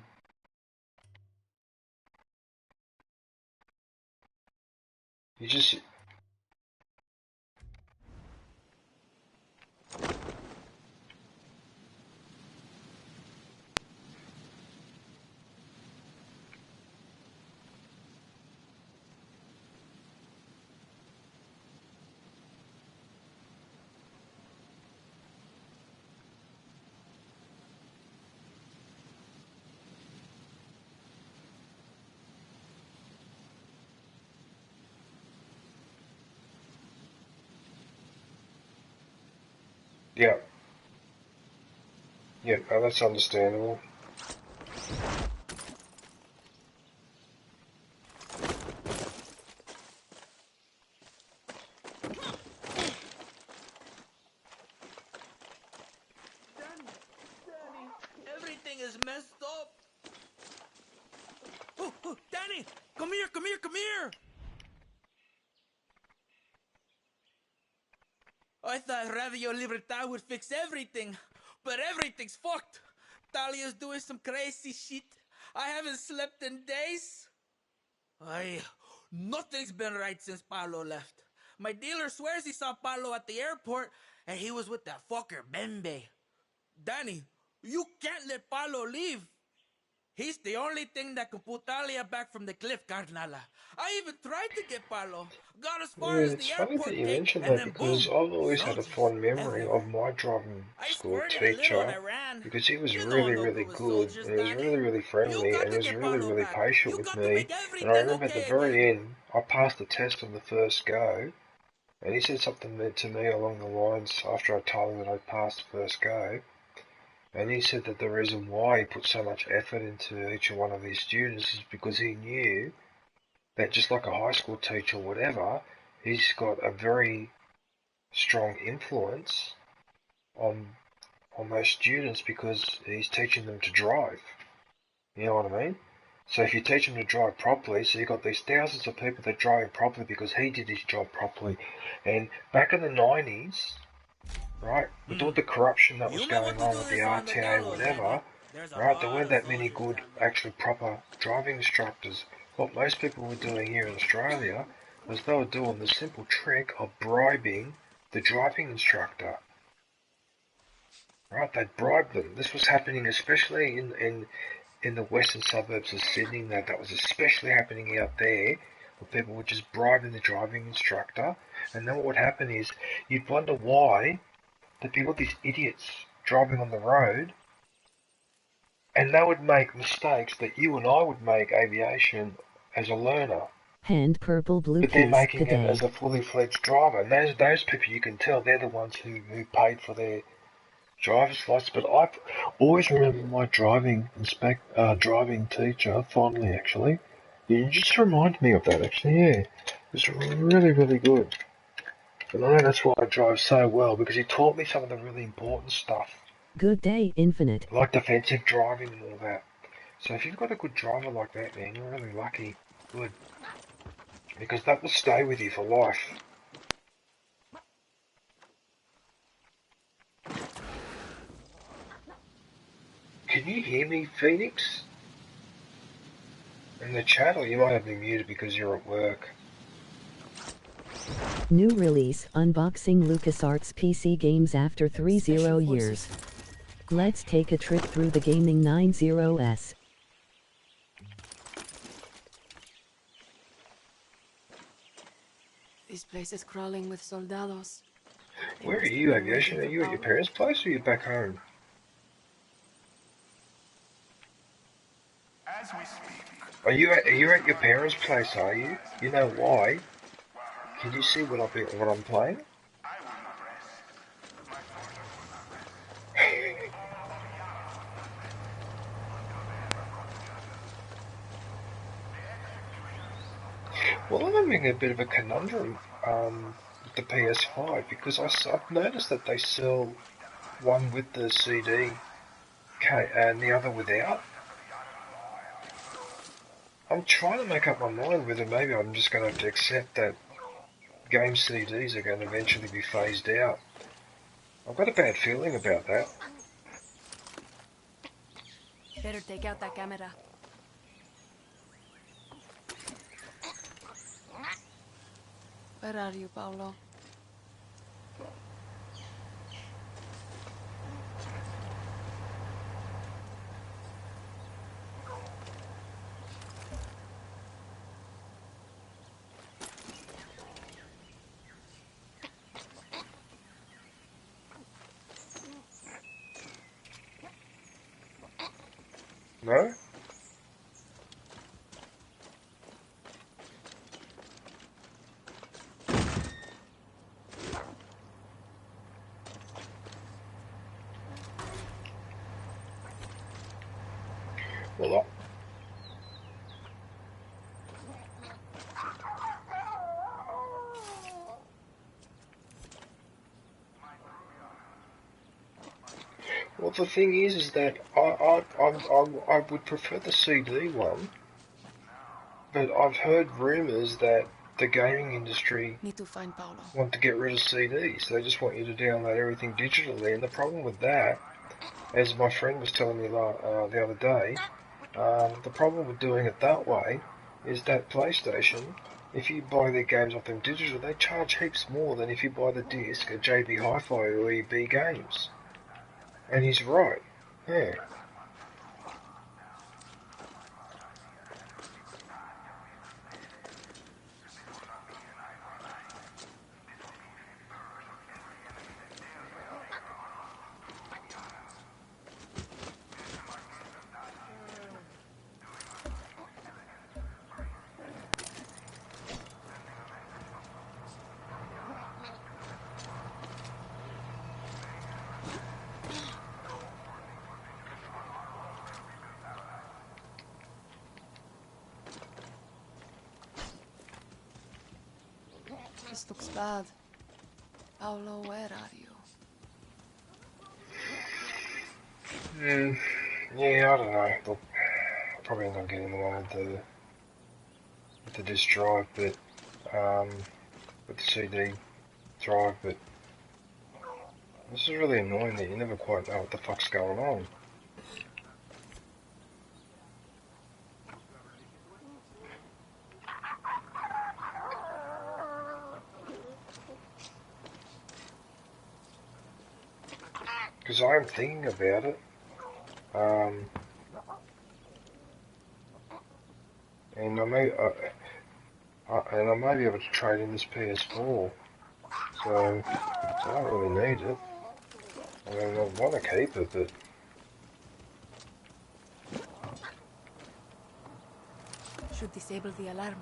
you just, yeah, yeah, no, that's understandable. Danny, everything is messed up. Oh, Danny, come here, come here, come here. I thought Radio Libertad would fix everything, but everything's fucked. Talia's doing some crazy shit. I haven't slept in days. Nothing's been right since Paulo left. My dealer swears he saw Paulo at the airport, and he was with that fucker Bembe. Danny, you can't let Paulo leave. He's the only thing that can put Talia back from the cliff, Carnala. I even tried to get Paolo. Got as far Yeah, as it's the funny that airport you gate, mentioned and that then because boom! I've always had a Soldiers fond memory everywhere. of my driving I school squirted a little and I teacher ran. because he was You know really, I'm really local with good soldiers, and he was Danny. really, really You friendly got and to he was get really, Paolo really back. patient You with got to me. make And I everything remember at the okay again. very end, I passed the test on the first go and he said something to me along the lines after I told him that I'd passed the first go. And he said that the reason why he put so much effort into each one of these students is because he knew that just like a high school teacher or whatever, he's got a very strong influence on those students because he's teaching them to drive. You know what I mean? So if you teach them to drive properly, so you've got these thousands of people that drive properly because he did his job properly. And back in the 90s, right, with all the corruption that was You may want going to on do with the this on the RTA or download, whatever, Danny. There's a right, there lot weren't of that many soldiers good, down there. actually proper driving instructors. What most people were doing here in Australia was they were doing the simple trick of bribing the driving instructor. Right, they'd bribe them. This was happening especially in the western suburbs of Sydney. That was especially happening out there, where people were just bribing the driving instructor. And then what would happen is you'd wonder why there'd be all these idiots driving on the road, and they would make mistakes that you and I would make aviation as a learner. Hand purple blue But they're piece making it today. as a fully fledged driver. And those people, you can tell they're the ones who paid for their driver's license. But I always remember my driving teacher fondly, actually. You just remind me of that, actually, yeah. It was really, really good. And I know that's why I drive so well, because he taught me some of the really important stuff, Good day, Infinite. like defensive driving and all that. So if you've got a good driver like that, man, you're really lucky. Good. Because that will stay with you for life. Can you hear me, Phoenix? In the chat, or you might have me muted because you're at work. New release, unboxing LucasArts PC games after 30 years. Let's take a trip through the gaming 90s. This place is crawling with soldados. Where are you, Aviation? Are you at your parents' place or are you back home? Are you at your parents' place, are you? You know why? Can you see what I'm playing? Well, I'm having a bit of a conundrum with the PS5 because I've noticed that they sell one with the CD and the other without. I'm trying to make up my mind whether maybe I'm just going to have to accept that game CDs are going to eventually be phased out. I've got a bad feeling about that. Better take out that camera. Where are you, Paolo? No? Well, the thing is that I would prefer the CD one, but I've heard rumours that the gaming industry Need to find Paolo. want to get rid of CDs. They just want you to download everything digitally, and the problem with that, as my friend was telling me the other day, the problem with doing it that way is that PlayStation, if you buy their games off them digital, they charge heaps more than if you buy the disc at JB Hi-Fi or EB Games. And he's right. Yeah. This looks bad. Paolo, where are you? Yeah, I don't know. Look, I'm probably not getting the one with the disk drive, but with the CD drive, but this is really annoying that you never quite know what the fuck's going on. Because I'm thinking about it, and I may be able to trade in this PS4, so I don't really need it. I mean, I want to keep it, but Should disable the alarm.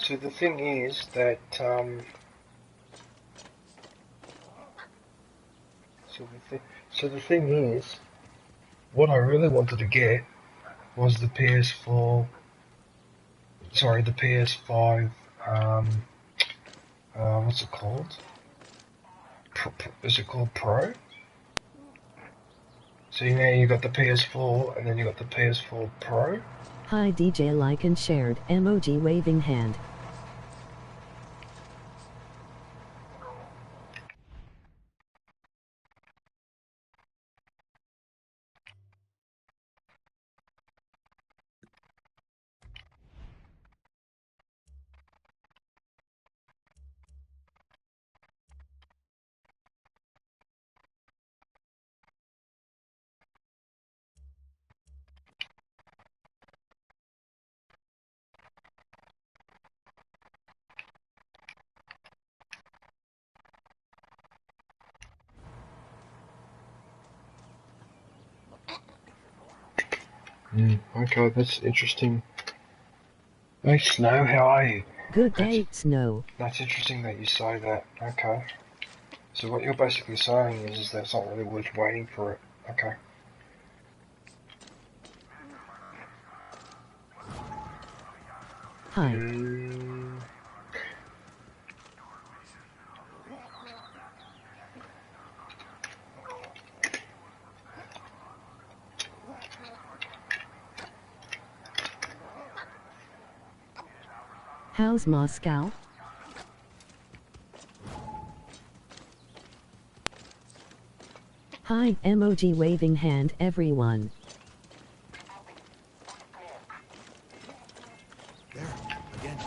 so the thing is that so the thing is, what I really wanted to get was the PS4. Sorry, the PS5. What's it called? Is it called Pro? So now you got the PS4, and then you got the PS4 Pro. Hi DJ, like and shared, emoji waving hand. Okay, that's interesting. Hey, Snow, how are you? Good day, Snow. That's interesting that you say that. Okay. So what you're basically saying is that it's not really worth waiting for it. Okay. Hi. How's Moscow? Hi, emoji waving hand everyone. There, again.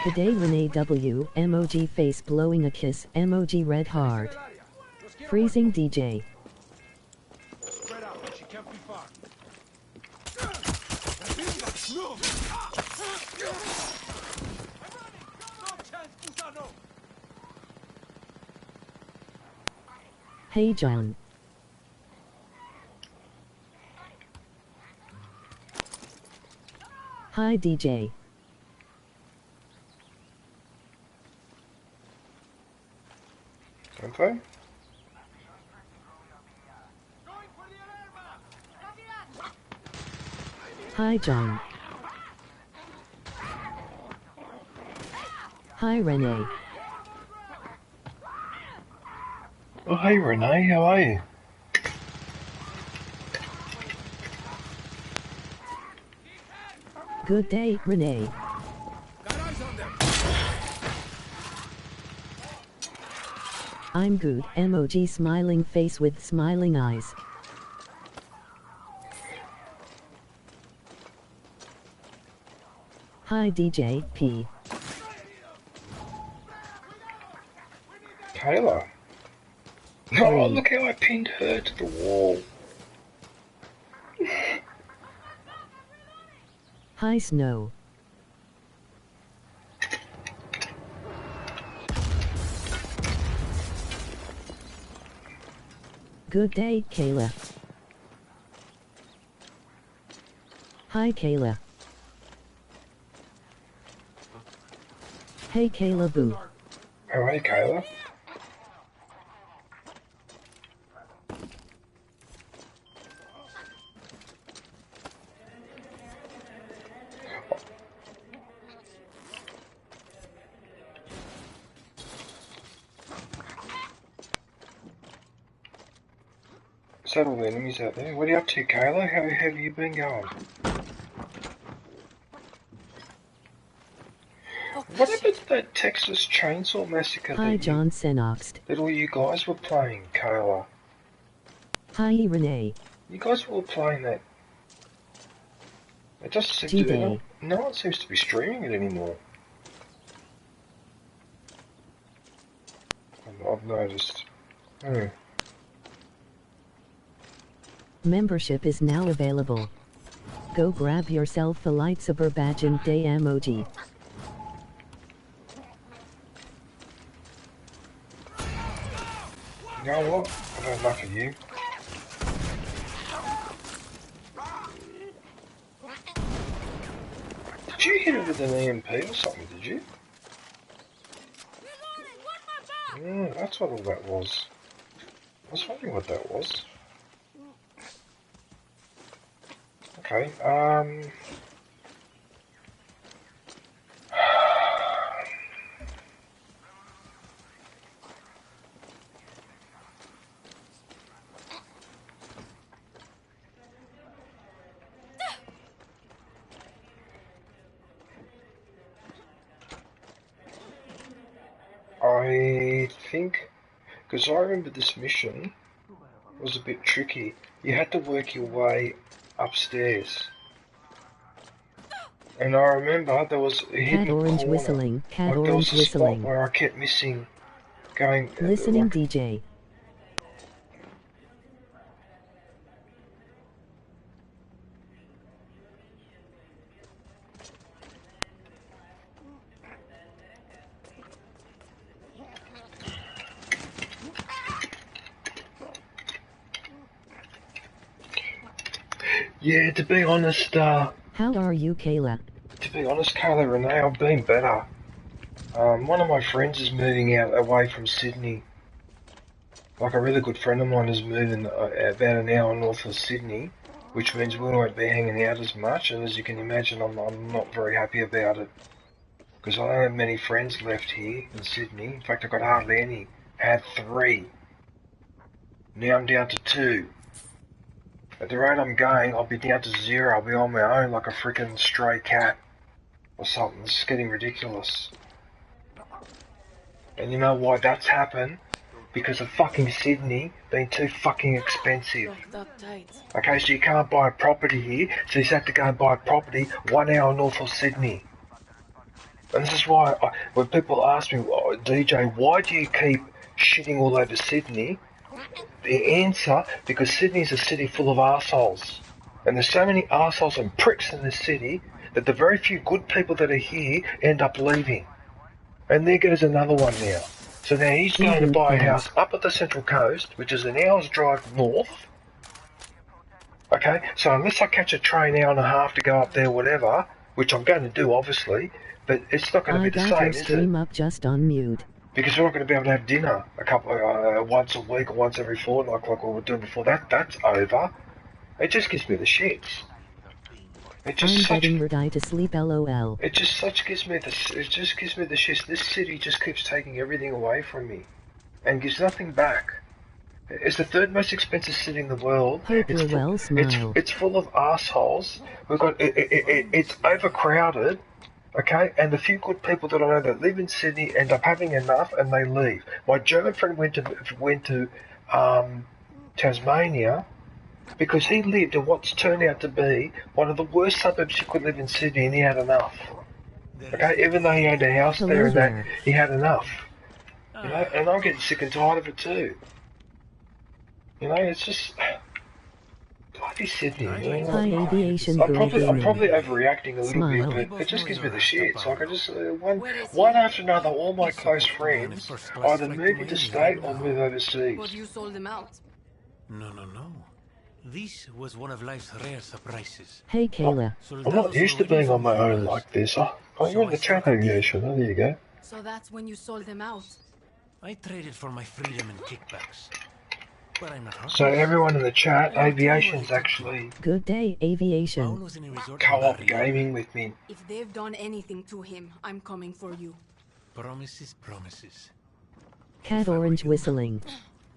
Today Renee W, emoji face blowing a kiss, emoji red heart. Freezing DJ. Spread out, she can't be far. Hey John. Hi DJ. Okay. Hi John. Hi Renee. Oh, hey Renee, how are you? Good day, Renee. Got eyes on them. I'm good. Emoji smiling face with smiling eyes. Hi DJ P. Kayla. Oh, look how I pinned her to the wall. Hi Snow. Good day, Kayla. Hi Kayla. Hey Kayla boo. How are you, Kayla? Is that all the enemies out there? What are you up to, Kayla? How have you been going? What happened to that Texas Chainsaw Massacre Hi John Senoxt. that all you guys were playing, Kayla? Hi Renee. You guys were all playing that. It doesn't seem to be. No one seems to be streaming it anymore. I've noticed. Membership is now available. Go grab yourself a lightsaber badge and day emoji. You know what? I don't like you. Did you hit it with an EMP or something, did you? Yeah, that's what all that was. I was wondering what that was. Okay, I think, because I remember this mission was a bit tricky. You had to work your way upstairs. And I remember there was a hidden Cat orange corner. whistling. Cat Like there was orange a whistling. spot where I kept missing, going. Listening like, DJ. Yeah, to be honest, How are you, Kayla? to be honest, Kayla Renee, I've been better. One of my friends is moving out away from Sydney. Like a really good friend of mine is moving about an hour north of Sydney, which means we won't be hanging out as much. And as you can imagine, I'm not very happy about it because I don't have many friends left here in Sydney. In fact, I've got hardly any. I had 3. Now I'm down to 2. At the rate I'm going, I'll be down to 0. I'll be on my own like a freaking stray cat or something. It's getting ridiculous. And you know why that's happened? Because of fucking Sydney being too fucking expensive. Okay, so you can't buy a property here, so you have to go and buy a property 1 hour north of Sydney. And this is why, when people ask me, oh, DJ, why do you keep shitting all over Sydney? The answer, because Sydney's a city full of arseholes. And there's so many arseholes and pricks in the city that the very few good people that are here end up leaving. And there goes another one now. So now he's going to buy a house up at the Central Coast, which is an hour's drive north. Okay, so unless I catch a train hour and a half to go up there, whatever, which I'm going to do, obviously, but it's not going to be the same, is stream it? up just on mute. Because we're not going to be able to have dinner once a week or once every fortnight like we were doing before. That's over. It just gives me the shits. It just I'm getting ready to sleep, lol. It just gives me the shits. This city just keeps taking everything away from me, and gives nothing back. It's the third most expensive city in the world. Hope you're well, smile. It's full of assholes. It's overcrowded. Okay, and the few good people that I know that live in Sydney end up having enough and they leave. My German friend went to Tasmania because he lived in what's turned out to be one of the worst suburbs you could live in Sydney, and he had enough. Okay, even though he owned a house there and that, he had enough. You know, and I'm getting sick and tired of it too. You know, it's just bloody Sydney. You know? High aviation I'm girl probably gaming. overreacting a little Smile. bit, but it just gives me the shit. So I can just one after another, all my close friends either move interstate or move But overseas. you sold them out. No. This was one of life's rare surprises. Hey Kayla. I'm not used to being on my own like this. Oh, you're in the chat, aviation. Oh, there you go. So that's when you sold them out. I traded for my freedom and kickbacks. But I'm not hungry. So everyone in the chat, aviation's actually Good day, aviation. Paulo's in a resort in co-op Barrio. gaming with me. If they've done anything to him, I'm coming for you. Promises. Cat orange whistling.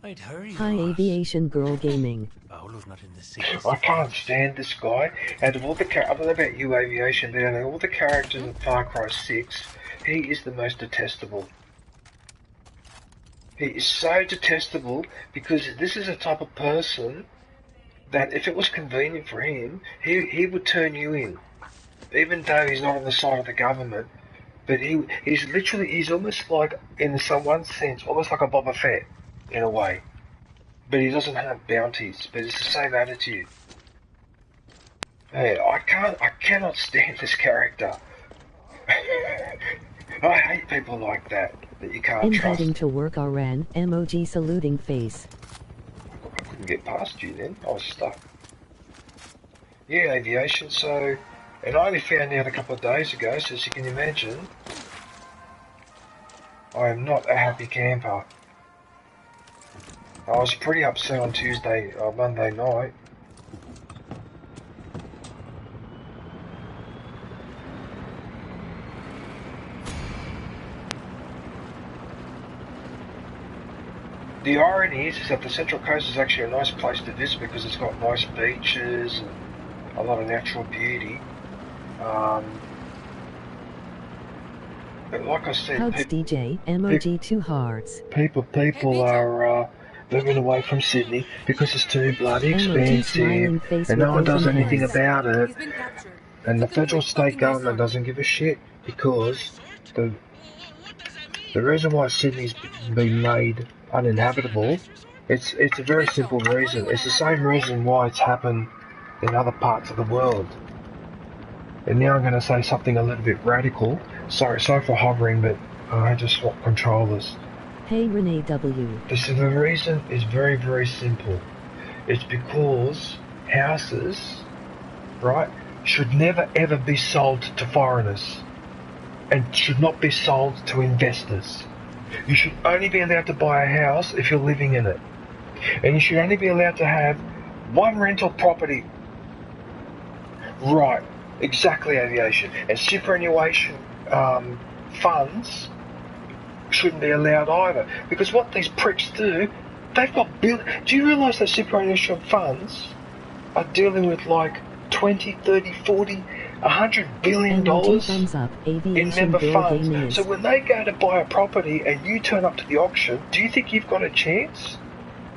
I'd hurry. High aviation girl gaming. Paulo's not in the city. I can't stand this guy. Out of all the I don't know about you, aviation, but out of all the characters in Far Cry 6, he is the most detestable. He is so detestable because this is a type of person that if it was convenient for him, he would turn you in. Even though he's not on the side of the government. But he's almost like, in some one sense, almost like a Boba Fett, in a way. But he doesn't have bounties, but it's the same attitude. Hey, I cannot stand this character. I hate people like that you can't trust. Inviting to work RN, emoji saluting face. I couldn't get past you then, I was stuck. Yeah, aviation, so... And I only found out a couple of days ago, so as you can imagine, I am not a happy camper. I was pretty upset on Monday night. The irony is that the Central Coast is actually a nice place to visit because it's got nice beaches and a lot of natural beauty. But like I said, Hugs DJ, emoji 2 hearts. People are moving away from Sydney because it's too bloody Emoji smiling expensive, face and no one with does open anything hands. about it. He's been captured. And the federal state government doesn't give a shit because the reason why Sydney's been made uninhabitable, it's a very simple reason. It's the same reason why it's happened in other parts of the world. And now I'm going to say something a little bit radical. Sorry for hovering, but I just swap controllers. Hey Renee W. The reason is very, very simple. It's because houses, right, should never ever be sold to foreigners and should not be sold to investors. You should only be allowed to buy a house if you're living in it. And you should only be allowed to have one rental property. Right, exactly, aviation. And superannuation funds shouldn't be allowed either. Because what these pricks do, they've got do you realise that superannuation funds are dealing with like 20, 30, 40, $100 billion Thumbs up, in aviation member girl gaming funds. is. So when they go to buy a property and you turn up to the auction, do you think you've got a chance?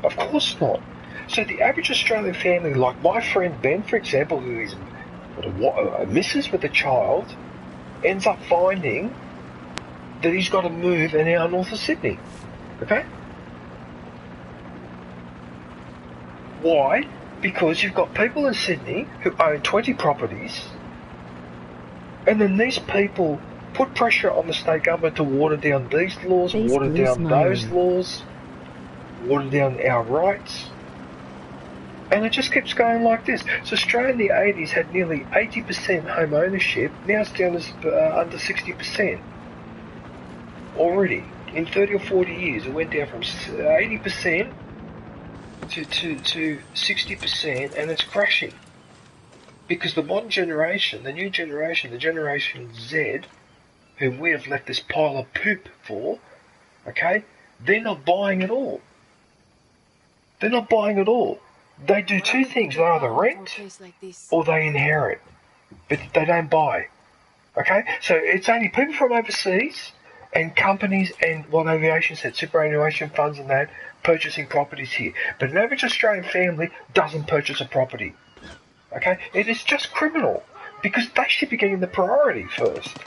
Of course not. So the average Australian family, like my friend Ben, for example, who is a missus with a child, ends up finding that he's got to move an hour north of Sydney. Okay? Why? Because you've got people in Sydney who own 20 properties, and then these people put pressure on the state government to water down these laws, Face water blue down smiling. those laws, water down our rights, and it just keeps going like this. So Australia in the 80s had nearly 80% home ownership, now it's down to under 60%. Already, in 30 or 40 years, it went down from 80% to 60%, and it's crashing. Because the modern generation, the new generation, the Generation Z, whom we have left this pile of poop for, okay, they're not buying at all. They're not buying at all. They do two things. They either rent or they inherit. But they don't buy. Okay? So it's only people from overseas and companies and what aviation said, superannuation funds and that, purchasing properties here. But an average Australian family doesn't purchase a property. Okay? It is just criminal. Because they should be getting the priority first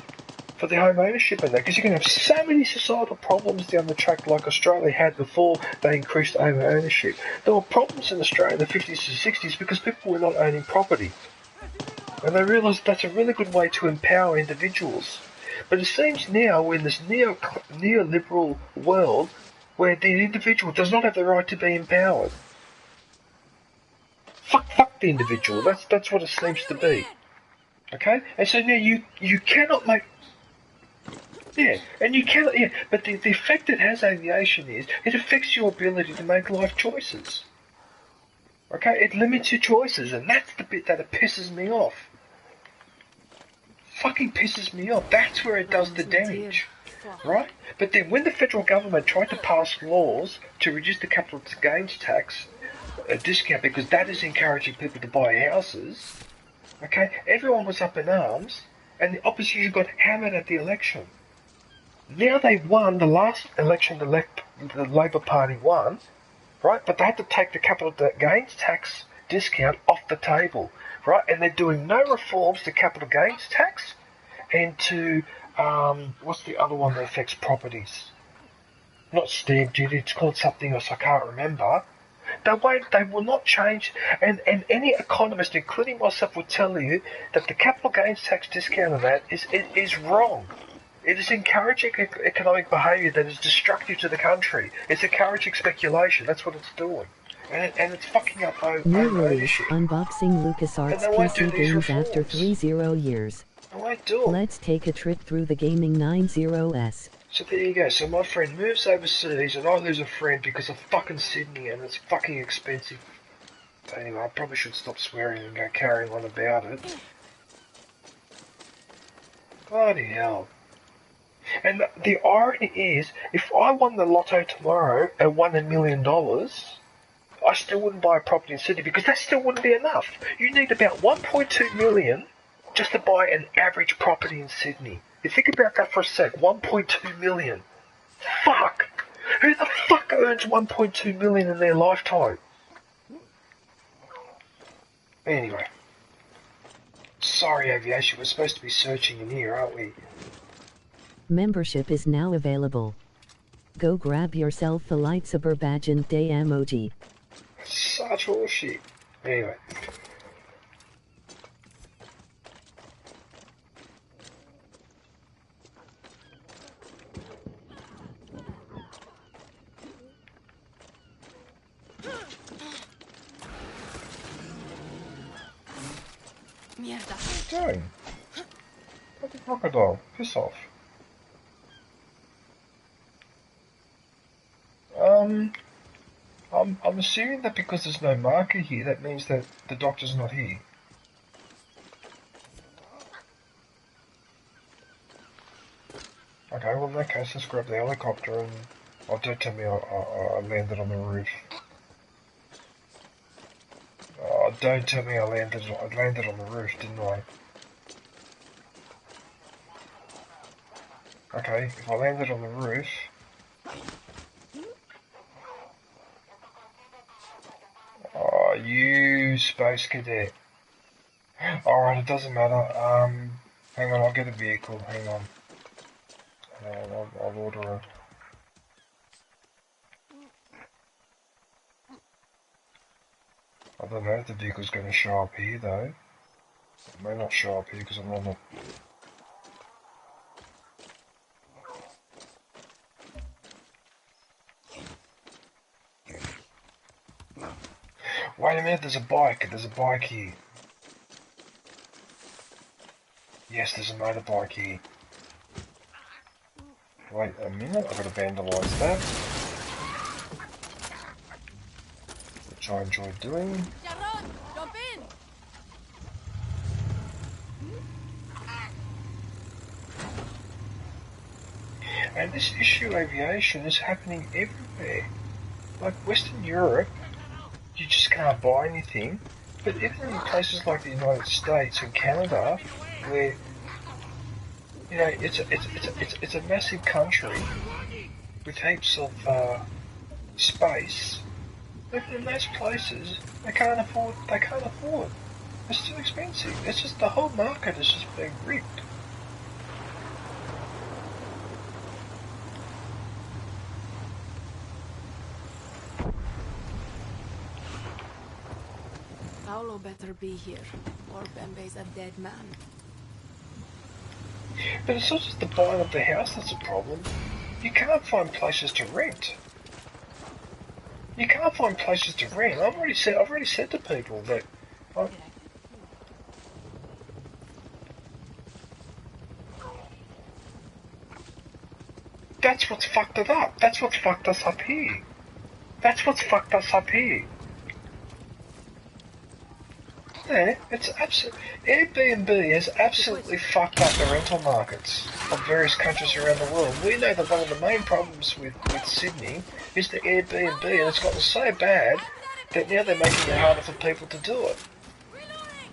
for the home ownership and that. Because you're going to have so many societal problems down the track like Australia had before they increased home ownership. There were problems in Australia in the 50s to 60s because people were not owning property. And they realised that's a really good way to empower individuals. But it seems now we're in this neoliberal world where the individual does not have the right to be empowered. Fuck the individual. That's what it seems to be. Okay? And so now you cannot make... Yeah, and you cannot... Yeah, but the effect it has aviation is it affects your ability to make life choices. Okay? It limits your choices, and that's the bit that it pisses me off. Fucking pisses me off. That's where it does the damage. Right? But then when the federal government tried to pass laws to reduce the capital gains tax discount because that is encouraging people to buy houses... Okay, everyone was up in arms, and the opposition got hammered at the election. Now they won the last election, the Labor Party won, right? But they had to take the capital gains tax discount off the table, right? And they're doing no reforms to capital gains tax and to, what's the other one that affects properties? Not stamp duty, it's called something else, I can't remember. They will not change, and any economist, including myself, will tell you that the capital gains tax discount of that is wrong. It is encouraging economic behaviour that is destructive to the country. It's encouraging speculation. That's what it's doing, and it's fucking up New release, unboxing LucasArts PC games after 30 years. I won't do it. Let's take a trip through the gaming 90s. So there you go. So my friend moves overseas and I lose a friend because of fucking Sydney and it's fucking expensive. Anyway, I probably should stop swearing and go carrying on about it. Bloody hell. And the irony is, if I won the lotto tomorrow and won $1 million, I still wouldn't buy a property in Sydney because that still wouldn't be enough. You need about 1.2 million just to buy an average property in Sydney. You think about that for a sec, 1.2 million. Fuck! Who the fuck earns 1.2 million in their lifetime? Anyway. Sorry, aviation, we're supposed to be searching in here, aren't we? Membership is now available. Go grab yourself a lightsaber badge and day emoji. Such horseshit. Anyway. What are you doing? Fucking crocodile. Piss off. I'm assuming that because there's no marker here, that means that the doctor's not here. Okay, well in that case, let's grab the helicopter and... Oh, don't tell me I landed on the roof. Oh, don't tell me I landed on the roof, didn't I? Okay, if I landed on the roof... Oh, you space cadet. Alright, it doesn't matter. Hang on, I'll get a vehicle. Hang on. I'll order a... I don't know if the vehicle's going to show up here though. It may not show up here because I'm on the... Wait a minute, there's a bike here. Yes, there's a motorbike here. Wait a minute, I've got to vandalise that. Which I enjoy doing. Jarrett, jump in! And this issue aviation is happening everywhere. Like Western Europe, you just can't buy anything. But even in places like the United States and Canada, where you know it's a massive country with heaps of space, even in those places they can't afford. It's too expensive. It's just the whole market is just being ripped. Paolo better be here, or Bembe's a dead man. But it's not just the buying of the house that's a problem. You can't find places to rent. You can't find places to rent. I've already said to people that. That's what's fucked it up. That's what's fucked us up here. That's what's fucked us up here. Yeah, it's absolutely. Airbnb has absolutely fucked up the rental markets of various countries around the world. We know that one of the main problems with Sydney is the Airbnb, and it's gotten so bad that now they're making it harder for people to do it.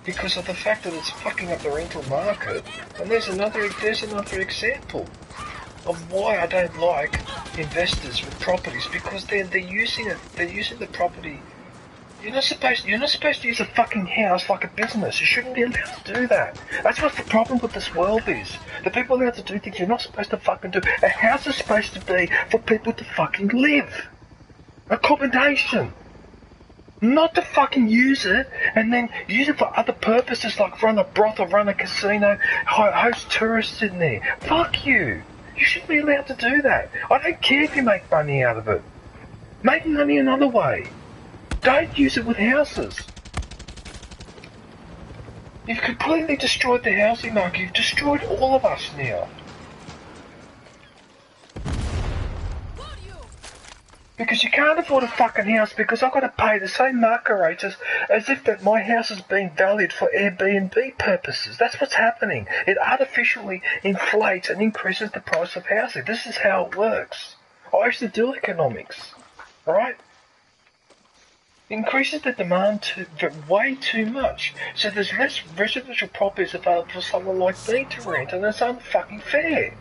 Because of the fact that it's fucking up the rental market. And there's another example of why I don't like investors with properties, because they're using the property. You're not supposed to use a fucking house like a business. You shouldn't be allowed to do that. That's what the problem with this world is. The people allowed to do things you're not supposed to fucking do. A house is supposed to be for people to fucking live. Accommodation. Not to fucking use it and then use it for other purposes like run a brothel, run a casino, host tourists in there. Fuck you. You shouldn't be allowed to do that. I don't care if you make money out of it. Make money another way. Don't use it with houses. You've completely destroyed the housing market. You've destroyed all of us now. Because you can't afford a fucking house because I've got to pay the same market rates as if that my house is being valued for Airbnb purposes. That's what's happening. It artificially inflates and increases the price of housing. This is how it works. I used to do economics, right? Increases the demand way too much. So there's less residential properties available for someone like me to rent, and it's unfucking fair.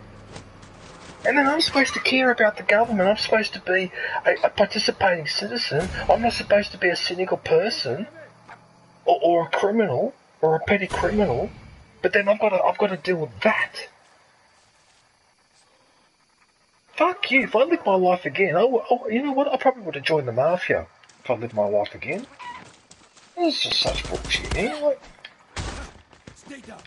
And then I'm supposed to care about the government. I'm supposed to be a participating citizen. I'm not supposed to be a cynical person, or a criminal, or a petty criminal. But then I've got to deal with that. Fuck you. If I lived my life again, you know what? I probably would have joined the mafia. If I lived my life again. This is just such bullshit, anyway. Stay down.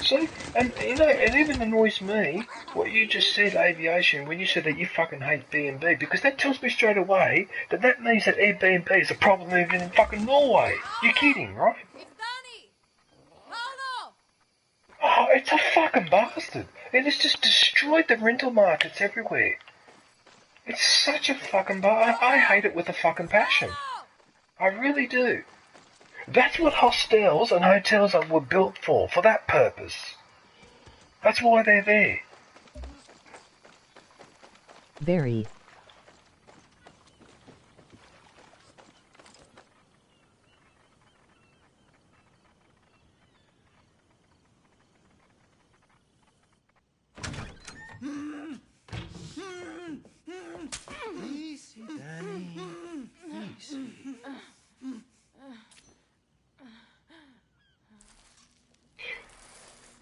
See, and you know, it even annoys me what you just said, aviation, when you said that you fucking hate B&B, because that tells me straight away that means that Airbnb is a problem even in fucking Norway. You're kidding, right? It's Danny! Paolo! Oh, it's a fucking bastard. And it's just destroyed the rental markets everywhere. It's such a fucking I hate it with a fucking passion. I really do. That's what hostels and hotels were built for that purpose. That's why they're there. Very. Easy, Danny. Easy.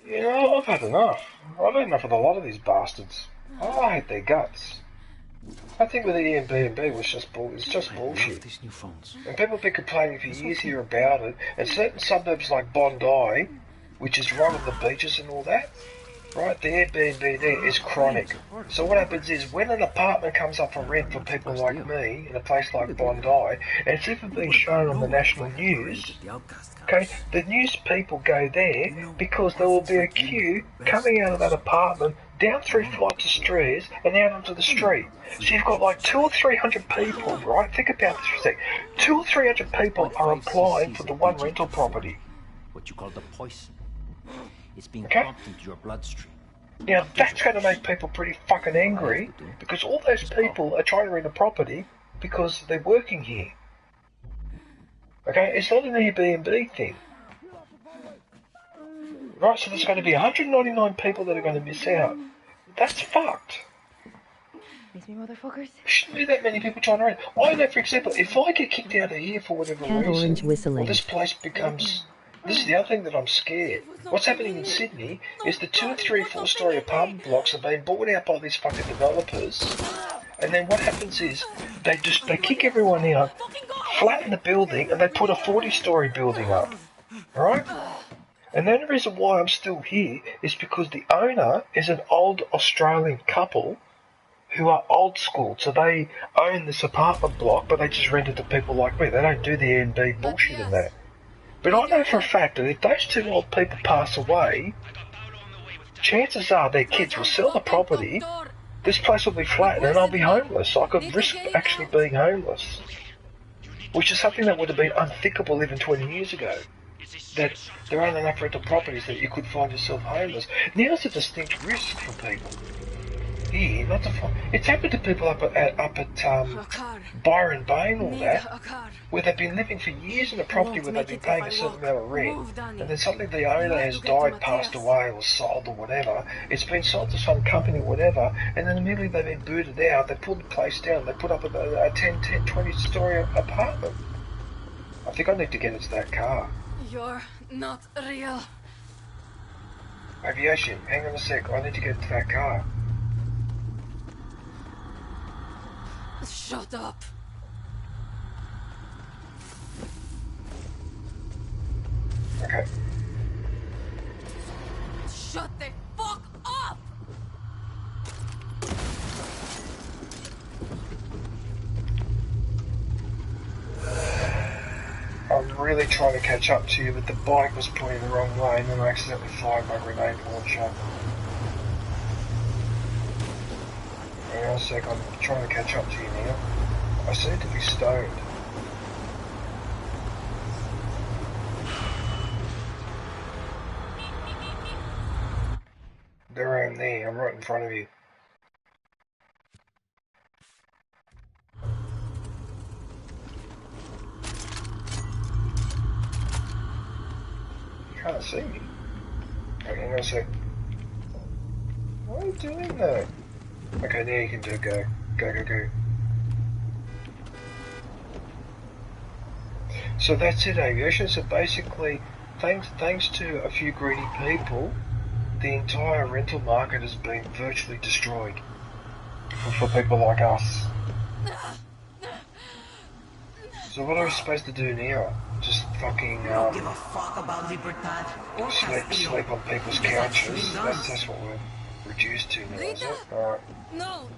You know, I've had enough. I've had enough of a lot of these bastards. I hate their guts. I think with the Airbnb it's just bullshit. These new phones. And people have been complaining for years here about it. And certain suburbs like Bondi, which is right on the beaches and all that, right, the Airbnb there is chronic. So what happens is when an apartment comes up for rent for people like me in a place like Bondi, and it's even been shown on the national news, okay, the news people go there because there will be a queue coming out of that apartment down 3 flights of stairs and out onto the street. So you've got like 200 or 300 people, right? Think about this for a sec. 200 or 300 people are applying for the one rental property. What you call the poison. It's being Okay. pumped into your bloodstream. Now that's going to make people pretty fucking angry because all those people are trying to rent a property because they're working here. Okay, it's not an Airbnb thing. Right, so there's going to be 199 people that are going to miss out. That's fucked. Miss me, motherfuckers? Shouldn't be that many people trying to rent. I know, for example, if I get kicked out of here for whatever Cat reason, orange whistling. or this place becomes... This is the other thing that I'm scared. What's happening in Sydney is the 2, 3, 4-story apartment blocks are being bought out by these fucking developers, and then what happens is they kick everyone out, flatten the building, and they put a 40-story building up, right? And the only reason why I'm still here is because the owner is an old Australian couple who are old school, so they own this apartment block, but they just rent it to people like me. They don't do the Airbnb bullshit and that. But I know for a fact that if those two old people pass away, chances are their kids will sell the property, this place will be flattened, and I'll be homeless. I could risk actually being homeless. Which is something that would have been unthinkable even 20 years ago. That there aren't enough rental properties that you could find yourself homeless. Now it's a distinct risk for people. Here, not to find... It's happened to people up at Byron Bay and all that, where they've been living for years in a property where they've been paying a certain amount of rent, and then suddenly the owner has died, passed away, or sold or whatever. It's been sold to some company or whatever, and then immediately they've been booted out. They pulled the place down. They put up a 10, 20-story apartment. I think I need to get into that car. You're not real. Aviation, hang on a sec. I need to get into that car. Shut up. Okay. Shut the fuck up! I'm really trying to catch up to you, but the bike was pointing the wrong way and then I accidentally fired my grenade launcher. Hang on a sec, I'm trying to catch up to you now. I seem to be stoned. There I am there, I'm right in front of you. You can't see me. Okay, hang on a sec. What are you doing though? Okay, now you can do go. Go. So that's it, aviation. So basically, thanks to a few greedy people, the entire rental market has been virtually destroyed for people like us. So what are we supposed to do now? Just fucking don't give a fuck about Libertad or sleep on people's couches. That's what we're reduced to now, is it? Alright. No,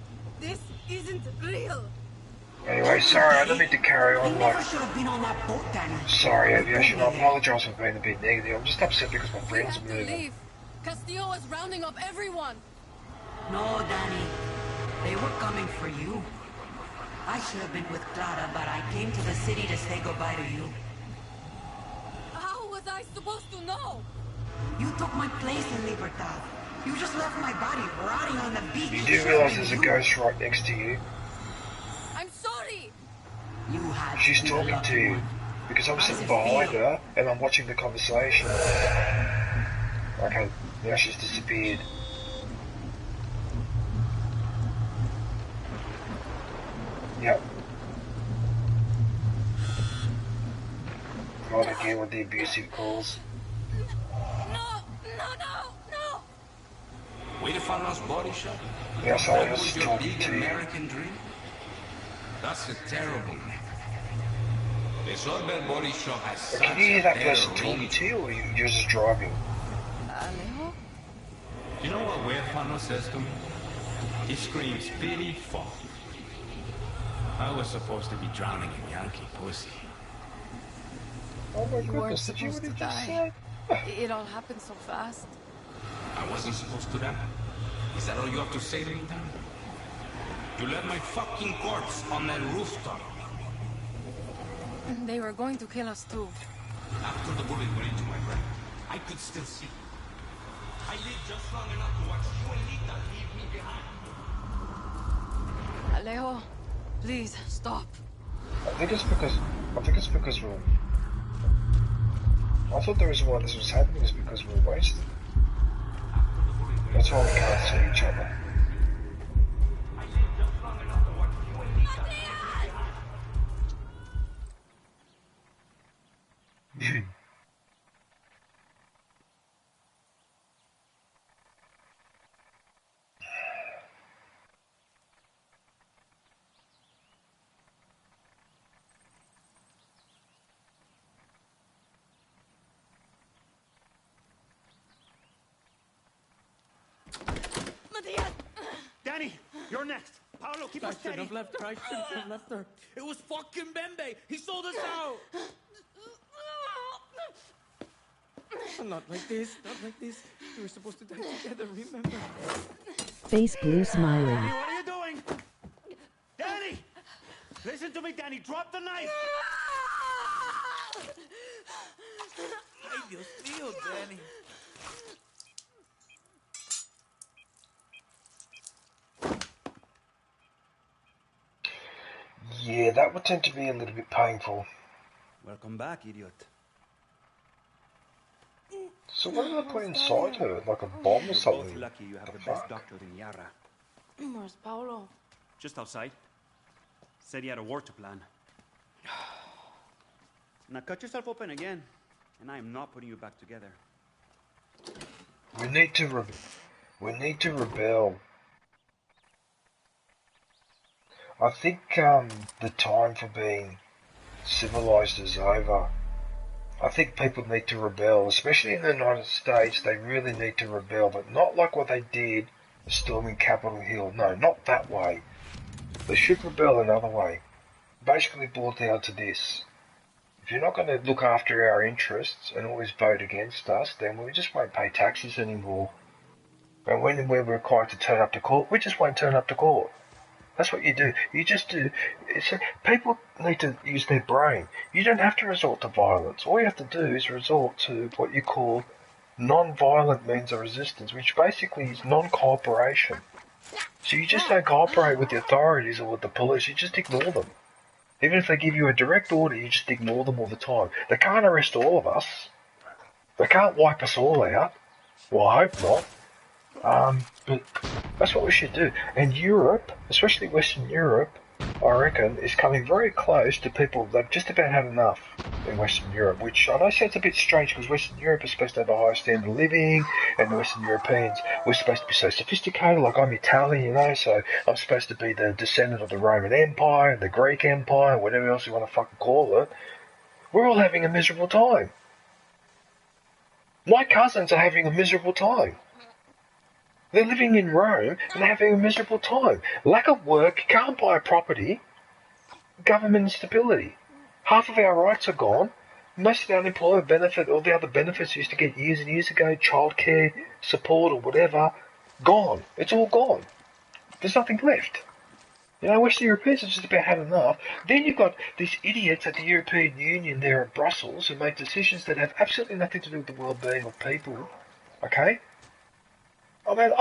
this isn't real. Anyway, sorry, I don't mean to carry on like... should have been on that boat, Danny. Sorry, aviation, I apologise for being a bit negative. I'm just upset because my friends are We have moving. to leave. Castillo is rounding up everyone. No, Danny. They were coming for you. I should have been with Clara, but I came to the city to say goodbye to you. How was I supposed to know? You took my place in Libertad. You just left my body rotting on the beach. You do realise there's a ghost right next to you? I'm sorry. You had She's talking to you. Because I'm sitting behind her and I'm watching the conversation. Okay, now she's disappeared. Yep. Right again with the abusive calls. No. Wait for Lost Body Shop? Now someone That else was is your talking big to you. American dream? That's a terrible name. The Sorbet Body Shop has But such can you hear that a person better talking ring. to you, or you're just driving? Alejo? You know what Huérfano says to me? He screams, pity, fuck. I was supposed to be drowning in Yankee pussy. Oh my You weren't goodness, did you supposed what to you just die. said? It all happened so fast. I wasn't supposed to die. Is that all you have to say to me, Dan? You left my fucking corpse on that rooftop. They were going to kill us too. After the bullet went into my brain, I could still see. I lived just long enough to watch you and Nita leave me behind. Alejo, please stop. I think it's because we're... I thought the reason why this was happening is because we're wasted. That's why we can't see each other. Danny, you're next. Paolo, keep her steady. I shouldn't have left her. I shouldn't have left her. It was fucking Bembe. He sold us out. Not like this. Not like this. We were supposed to die together, remember? Face blue smiling. Danny, what are you doing? Danny! Listen to me, Danny. Drop the knife. Ay, Dios mío, Danny. Yeah, that would tend to be a little bit painful. Welcome back, idiot. So what did I put inside her? Like a bomb or something? Both lucky you have the best doctor in Yara. Where's Paolo? Just outside. Said he had a war to plan. Now cut yourself open again, and I am not putting you back together. We need to rebel. I think the time for being civilized is over. I think people need to rebel, especially in the United States. They really need to rebel, but not like what they did storming Capitol Hill. No, not that way. They should rebel another way. Basically boiled down to this. If you're not going to look after our interests and always vote against us, then we just won't pay taxes anymore. And when we're required to turn up to court, we just won't turn up to court. That's what you do. You just do. People need to use their brain. You don't have to resort to violence. All you have to do is resort to what you call non-violent means of resistance, which basically is non-cooperation. So you just don't cooperate with the authorities or with the police. You just ignore them. Even if they give you a direct order, you just ignore them all the time. They can't arrest all of us. They can't wipe us all out. Well, I hope not. But that's what we should do. And Europe, especially Western Europe, I reckon, is coming very close to people that just about had enough in Western Europe, which I know sounds a bit strange because Western Europe is supposed to have a higher standard of living, and the Western Europeans, we're supposed to be so sophisticated, like I'm Italian, you know, so I'm supposed to be the descendant of the Roman Empire, the Greek Empire, whatever else you want to fucking call it. We're all having a miserable time. My cousins are having a miserable time. They're living in Rome and they're having a miserable time. Lack of work, can't buy a property, government instability. Half of our rights are gone. Most of the unemployment benefit, all the other benefits you used to get years and years ago, childcare, support or whatever, gone. It's all gone. There's nothing left. You know, Western Europeans have just about had enough. Then you've got these idiots at the European Union there at Brussels who make decisions that have absolutely nothing to do with the well-being of people. Okay? I mean,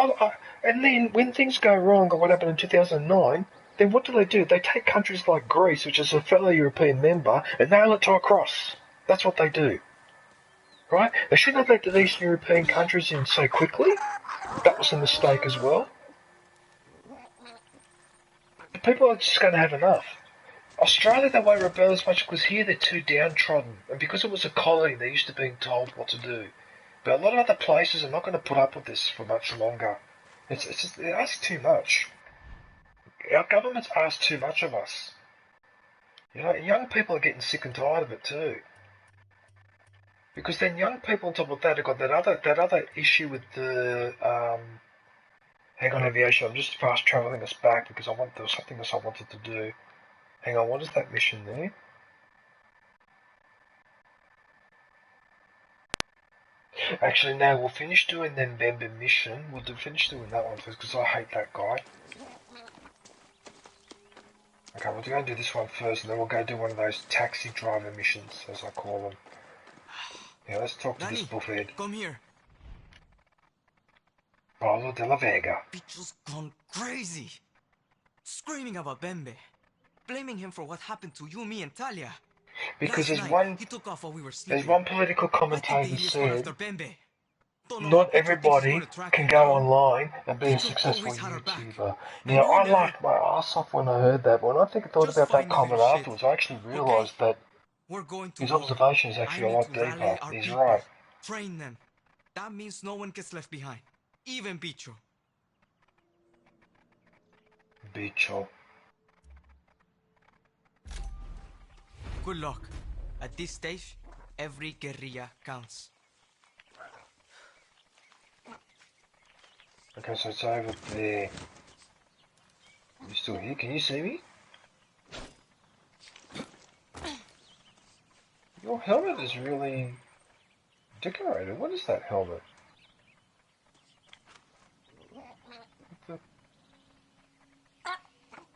and then when things go wrong, or what happened in 2009, then what do? They take countries like Greece, which is a fellow European member, and nail it to a cross. That's what they do. Right? They shouldn't have let the Eastern European countries in so quickly. That was a mistake as well. People are just going to have enough. Australia, they won't rebel as much because here they're too downtrodden. And because it was a colony, they're used to being told what to do. But a lot of other places are not going to put up with this for much longer. It's just, they ask too much. Our governments ask too much of us. You know, young people are getting sick and tired of it too. Because then young people on top of that have got that other issue with the, hang on aviation, I'm just fast travelling us back because there was something else I wanted to do. Hang on, what is that mission there? Actually, no, we'll finish doing the Mbembe mission. We'll finish doing that one first, because I hate that guy. Okay, we'll go and do this one first, and then we'll go do one of those taxi driver missions, as I call them. Yeah, let's talk to this buffhead. Come here. Paolo della Vega. Bicho's gone crazy. Screaming about Bembe. Blaming him for what happened to you, me, and Talia. Because Last night, he took off while we were sleeping. as one political I commentator think the idiots went said, after Bembe. Don't know not how Bicho thinks he's everybody gonna track can him go down. online and be a Bicho successful always had our back. YouTuber. And Now, you I never- laughed my ass off when I heard that, but when I thought Just about that find me comment their shit, afterwards, I actually realised that We're going to his war. observation is actually I a need lot to rally deeper. our He's people. right. Train them. That means no one gets left behind. Even Bicho. Bicho. Good luck. At this stage, every guerrilla counts. Okay, so it's over there. You still here? Can you see me? Your helmet is really decorated. What is that helmet?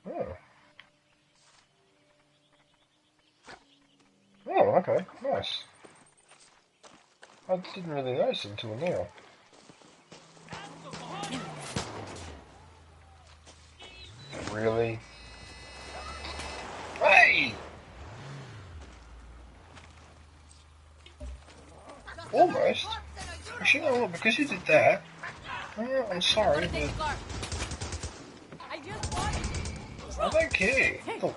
Oh. Oh, okay, nice. I didn't really notice it until now. Really? Hey! Almost. Actually, you know what? Because you did that, I'm sorry, but I don't care. Look,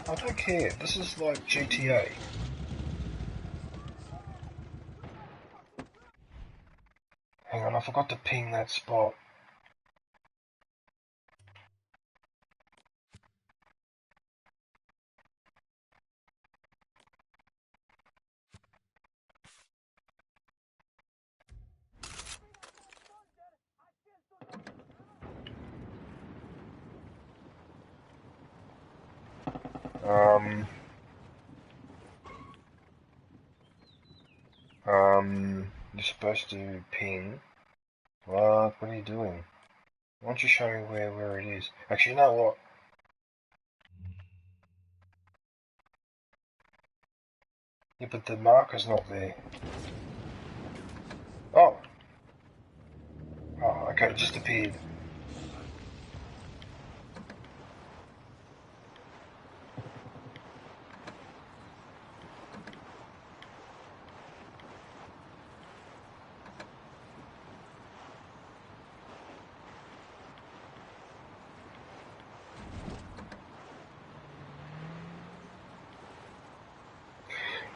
I don't care. This is like GTA. Hang on, I forgot to ping that spot. You're supposed to ping. What are you doing? Why don't you show me where it is? Actually, you know what? Yeah, but the marker's not there. Oh! Oh, okay, it just appeared.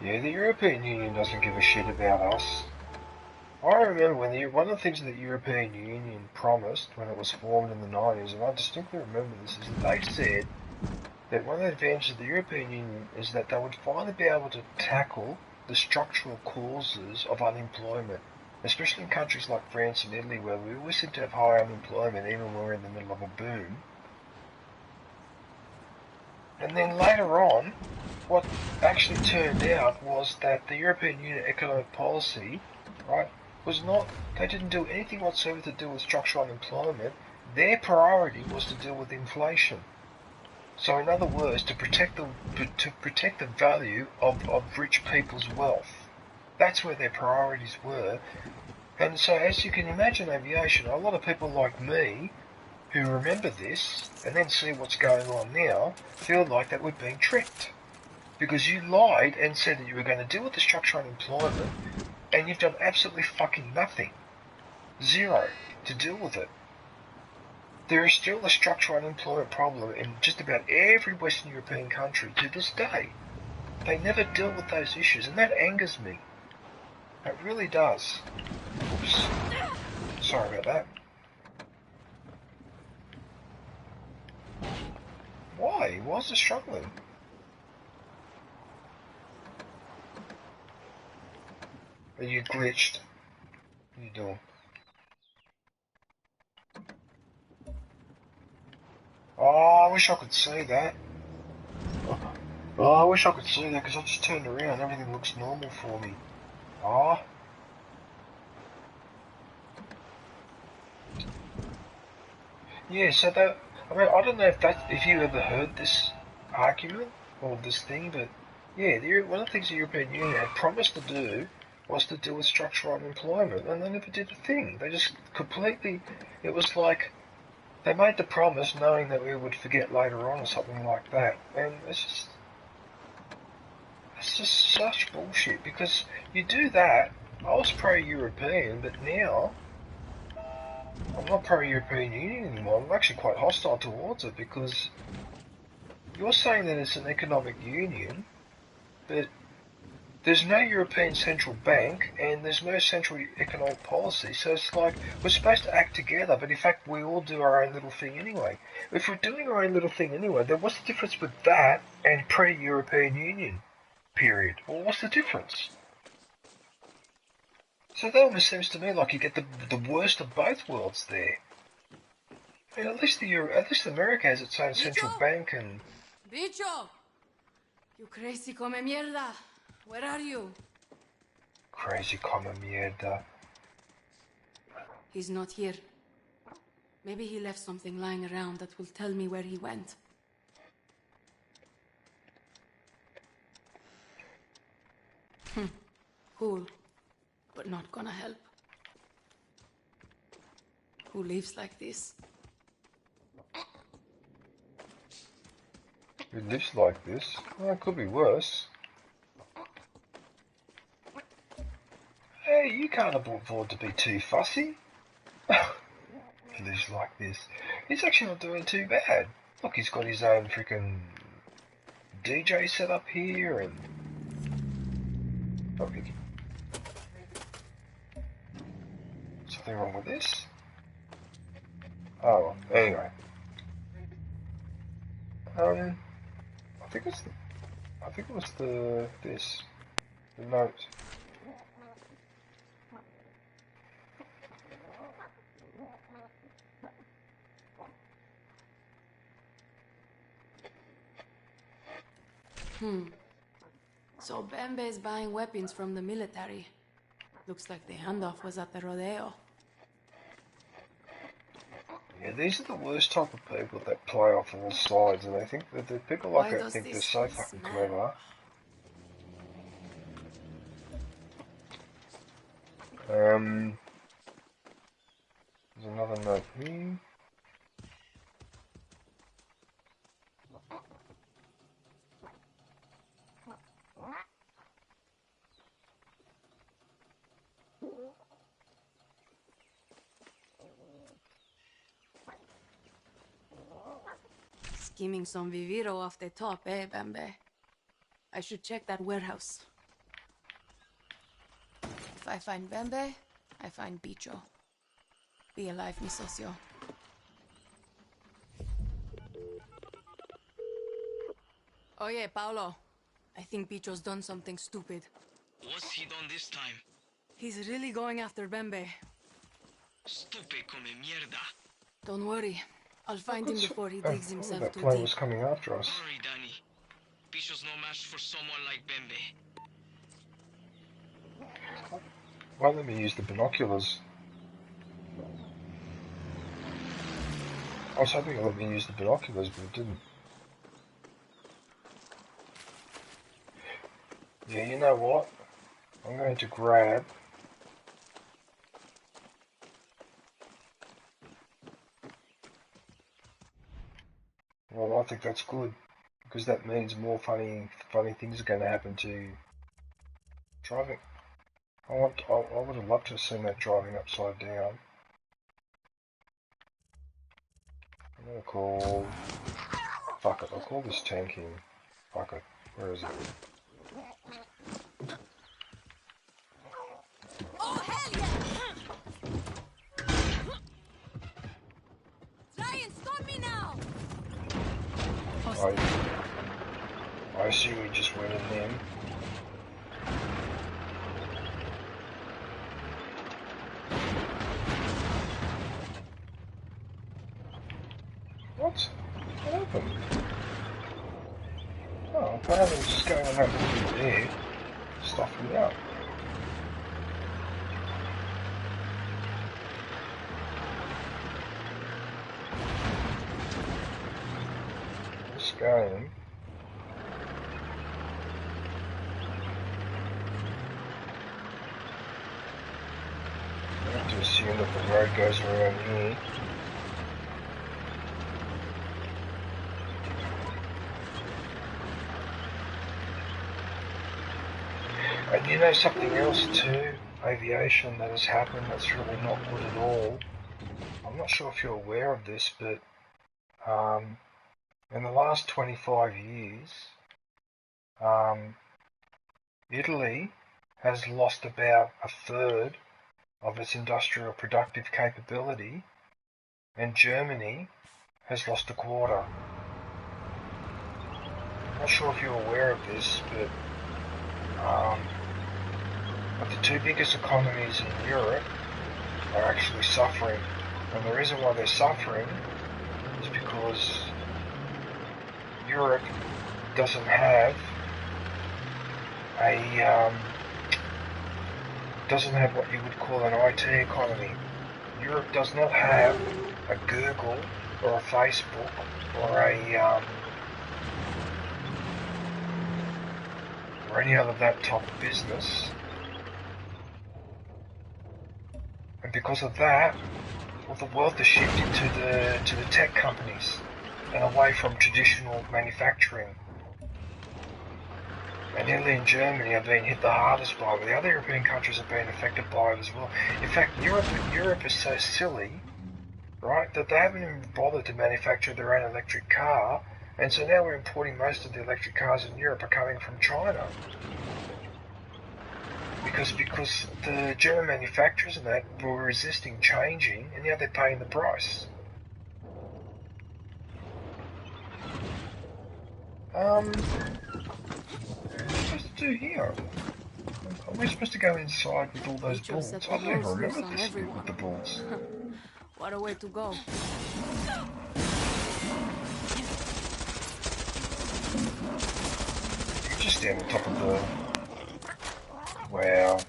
Yeah, the European Union doesn't give a shit about us. I remember when one of the things that the European Union promised when it was formed in the 90s, and I distinctly remember this, is that they said that one of the advantages of the European Union is that they would finally be able to tackle the structural causes of unemployment, especially in countries like France and Italy, where we always seem to have high unemployment even when we're in the middle of a boom. And then later on, what actually turned out was that the European Union economic policy, right, was not, they didn't do anything whatsoever to deal with structural unemployment. Their priority was to deal with inflation. So in other words, to protect the value of rich people's wealth. That's where their priorities were. And so as you can imagine, aviation, a lot of people like me, who remember this, and then see what's going on now, feel like that we're being tricked. Because you lied and said that you were going to deal with the structural unemployment, and you've done absolutely fucking nothing. Zero to deal with it. There is still a structural unemployment problem in just about every Western European country to this day. They never deal with those issues, and that angers me. It really does. Oops. Sorry about that. Why? Why is it struggling? Are you glitched? What are you doing? Oh, I wish I could see that. Oh, I wish I could see that because I just turned around and everything looks normal for me. Ah. Yeah, so that, I mean, I don't know if you ever heard this argument or this thing, but yeah, one of the things the European Union had promised to do was to do with structural unemployment, and they never did a thing. They just completely, it was like, they made the promise knowing that we would forget later on or something like that, and it's just such bullshit, because you do that. I was pro-European, but now I'm not pro-European Union anymore. I'm actually quite hostile towards it, because you're saying that it's an economic union, but there's no European Central Bank and there's no central economic policy, so it's like we're supposed to act together, but in fact we all do our own little thing anyway. If we're doing our own little thing anyway, then what's the difference with that and pre-European Union period? Well, what's the difference? So that almost seems to me like you get the worst of both worlds there. I mean, at least America has its own central bank and... Bicho! You crazy come mierda! Where are you? Crazy come mierda. He's not here. Maybe he left something lying around that will tell me where he went. Cool. But not gonna help. Who lives like this? Who lives like this? Well, it could be worse. Hey, you can't afford to be too fussy. He lives like this. He's actually not doing too bad. Look, he's got his own freaking DJ set up here and... Oh, something wrong with this? Oh, anyway. I think it was the note. So Bembe is buying weapons from the military. Looks like the handoff was at the rodeo. Yeah, these are the worst type of people that play off all sides, and they think that the people like that think they're so fucking clever. There's another note here. Skimming some Viviro off the top, eh, Bembe? I should check that warehouse. If I find Bembe, I find Bicho. Be alive, mi socio. Oye, Paolo. I think Bicho's done something stupid. What's he done this time? He's really going after Bembe. Stupid come mierda. Don't worry. I'll find him before he digs himself that too plane deep. was coming after us. Sorry, Danny. Bicho's no match for someone like Bembe. Why let me use the binoculars? I was hoping it let me use the binoculars, but it didn't. Yeah, you know what? I'm going to grab... Well, I think that's good, because that means more funny things are going to happen to driving. I would have loved to have seen that driving upside down. I'm gonna call... Fuck it, I'll call this tanking. Fuck it, where is it? Oh, hell yeah! Try and stop me now! I assume we just went in there. What? What happened? Oh, apparently it's just going on that little there, stuffing me up. This game. assuming that the road goes around here. And you know something else too, aviation, that has happened that's really not good at all. I'm not sure if you're aware of this, but in the last 25 years, Italy has lost about a third of its industrial productive capability, and Germany has lost a quarter. I'm not sure if you're aware of this, but the two biggest economies in Europe are actually suffering. And the reason why they're suffering is because Europe doesn't have what you would call an IT economy. Europe does not have a Google or a Facebook or any other that type of business. And because of that, all the wealth is shifted to the tech companies and away from traditional manufacturing. And Italy and Germany are being hit the hardest by it, but the other European countries are being affected by it as well. In fact, Europe is so silly, right, that they haven't even bothered to manufacture their own electric car, and so now we're importing most of the electric cars in Europe are coming from China. Because the German manufacturers and that were resisting changing, and now they're paying the price. What am I supposed to do here? Are we supposed to go inside with all those balls? I don't even remember this bit with the balls. What a way to go. You just stand on top of the... Wow.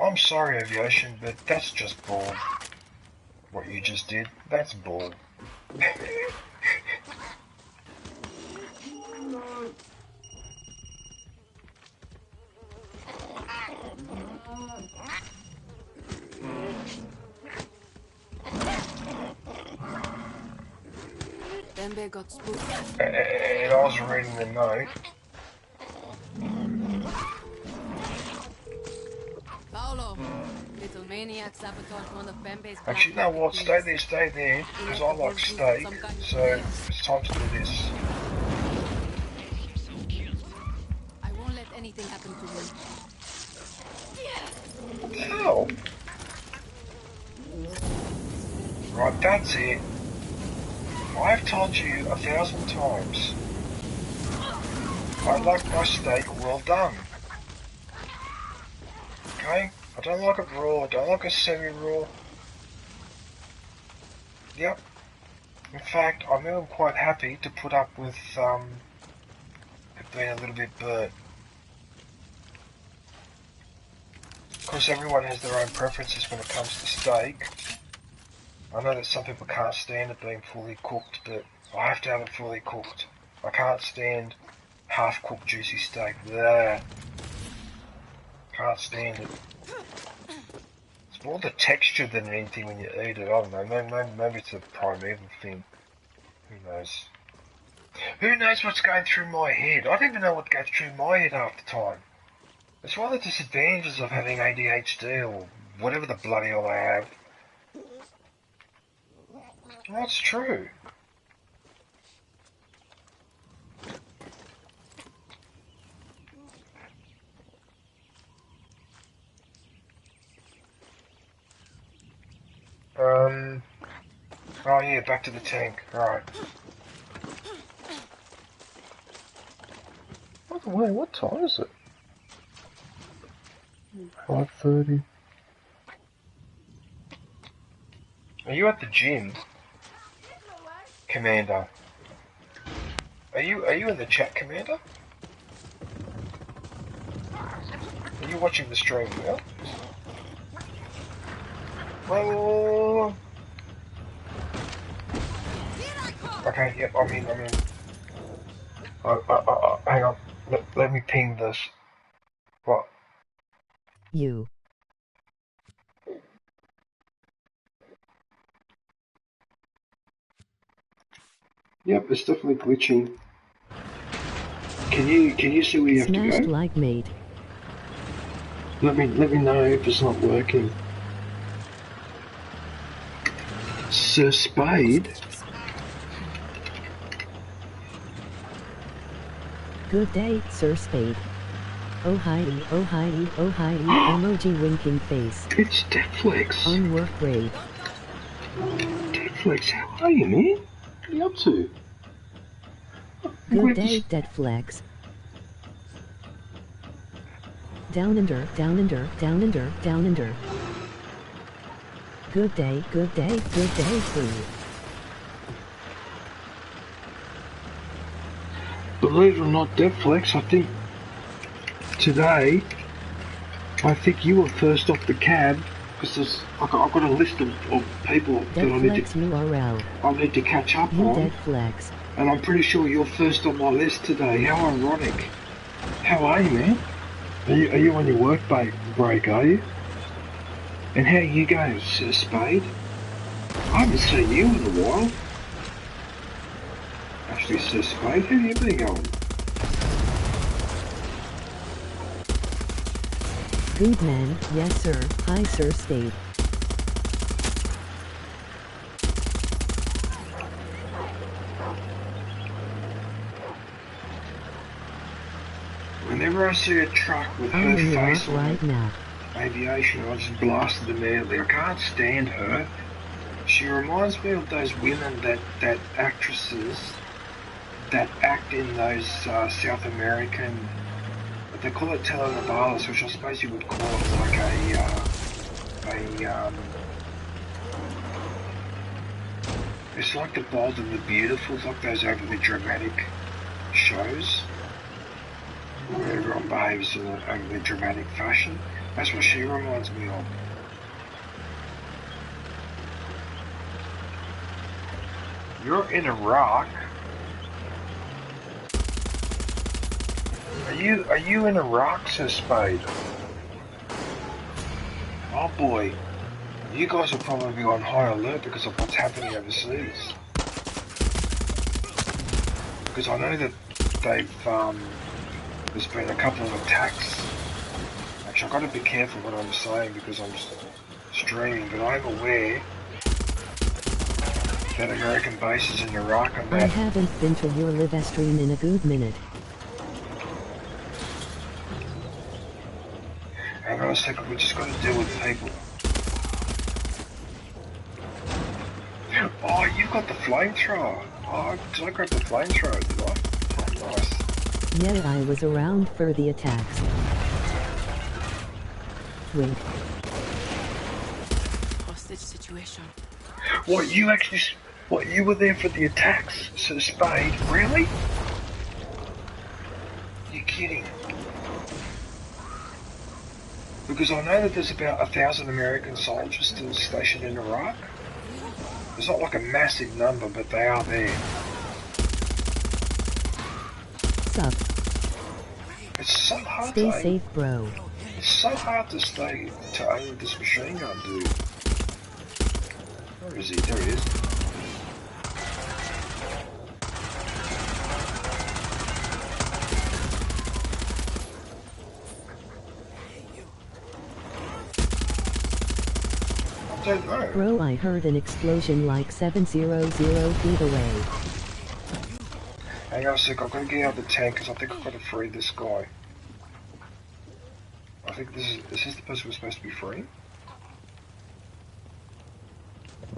I'm sorry, aviation, but that's just bull. What you just did, that's bull. Bembe got spooked. And I was reading the note. Paolo, little maniac sabotaged one of Bembe's. Actually, you know what? Stay there, because I like steak, so it's time to do this. I won't let anything happen to him. How? Right, that's it. I've told you 1,000 times. I like my steak well done. Okay? I don't like it raw, I don't like it semi-raw. Yep. In fact, I'm even quite happy to put up with it being a little bit burnt. Of course, everyone has their own preferences when it comes to steak. I know that some people can't stand it being fully cooked, but I have to have it fully cooked. I can't stand half-cooked juicy steak. Blah. Can't stand it. It's more the texture than anything when you eat it. I don't know. Maybe it's a primeval thing. Who knows? Who knows what's going through my head? I don't even know what goes through my head half the time. It's one of the disadvantages of having ADHD or whatever the bloody hell I have. That's true. Oh yeah, back to the tank. Right. By the way, what time is it? 5:30. Are you at the gym, Commander? Are you in the chat, Commander? Are you watching the stream now? Well, okay, yep, I'm in. Hang on, let me ping this. What? You. Yep, it's definitely glitching. Can you see where you have to Smashed go? like mate. Let me know if it's not working. Sir Spade? Good day, Sir Spade. Oh hi, oh hi, oh hi, emoji winking face. It's Deathflex. On work raid. Deathflex, how are you, man? What are you up to? Good day, Deathflex. Down under, down under, down under, down under. Good day, good day, good day for you. Believe it or not, Deathflex, I think today, I think you were first off the cab, because I've got a list of people that I need to catch up on. Deathflex. And I'm pretty sure you're first on my list today. How ironic. How are you, man? Are you on your work break, are you? And how you going, Sir Spade? I haven't seen you in a while. Actually, Sir Spade, how you been going? Good man, yes sir. Hi Sir Spade. Whenever I see a truck with her face on right now. Aviation, I just blasted immediately. I can't stand her. She reminds me of those women that actresses that act in those South American, they call it telenovelas, which I suppose you would call it like it's like The Bold and the Beautiful, like those overly dramatic shows where everyone behaves in an overly dramatic fashion. That's what she reminds me of. You're in Iraq. Are you in Iraq, Sir Spade? Oh boy, you guys will probably be on high alert because of what's happening overseas. Because I know that there's been a couple of attacks. Actually, I've got to be careful what I'm saying because I'm streaming, but I'm aware that American bases in Iraq and that... I haven't been to your live stream in a good minute. Hang on a second, we just got to deal with people. Oh, you got the flamethrower. Oh, did I grab the flamethrower, did I? Oh, nice. Yeah, I was around for the attacks. Wink. Hostage situation. What, you were there for the attacks, Sir Spade? Really? You're kidding. Because I know that there's about 1,000 American soldiers still stationed in Iraq. It's not like a massive number, but they are there. Sup? It's so hard Stay to safe, bro. It's so hard to aim with this machine gun, dude. Where is he? There he is. I don't know. Bro, I heard an explosion like 700 feet away. Hang on a sec, I've got to get out of the tank because I think I've got to free this guy. I think is this the person we're supposed to be freeing?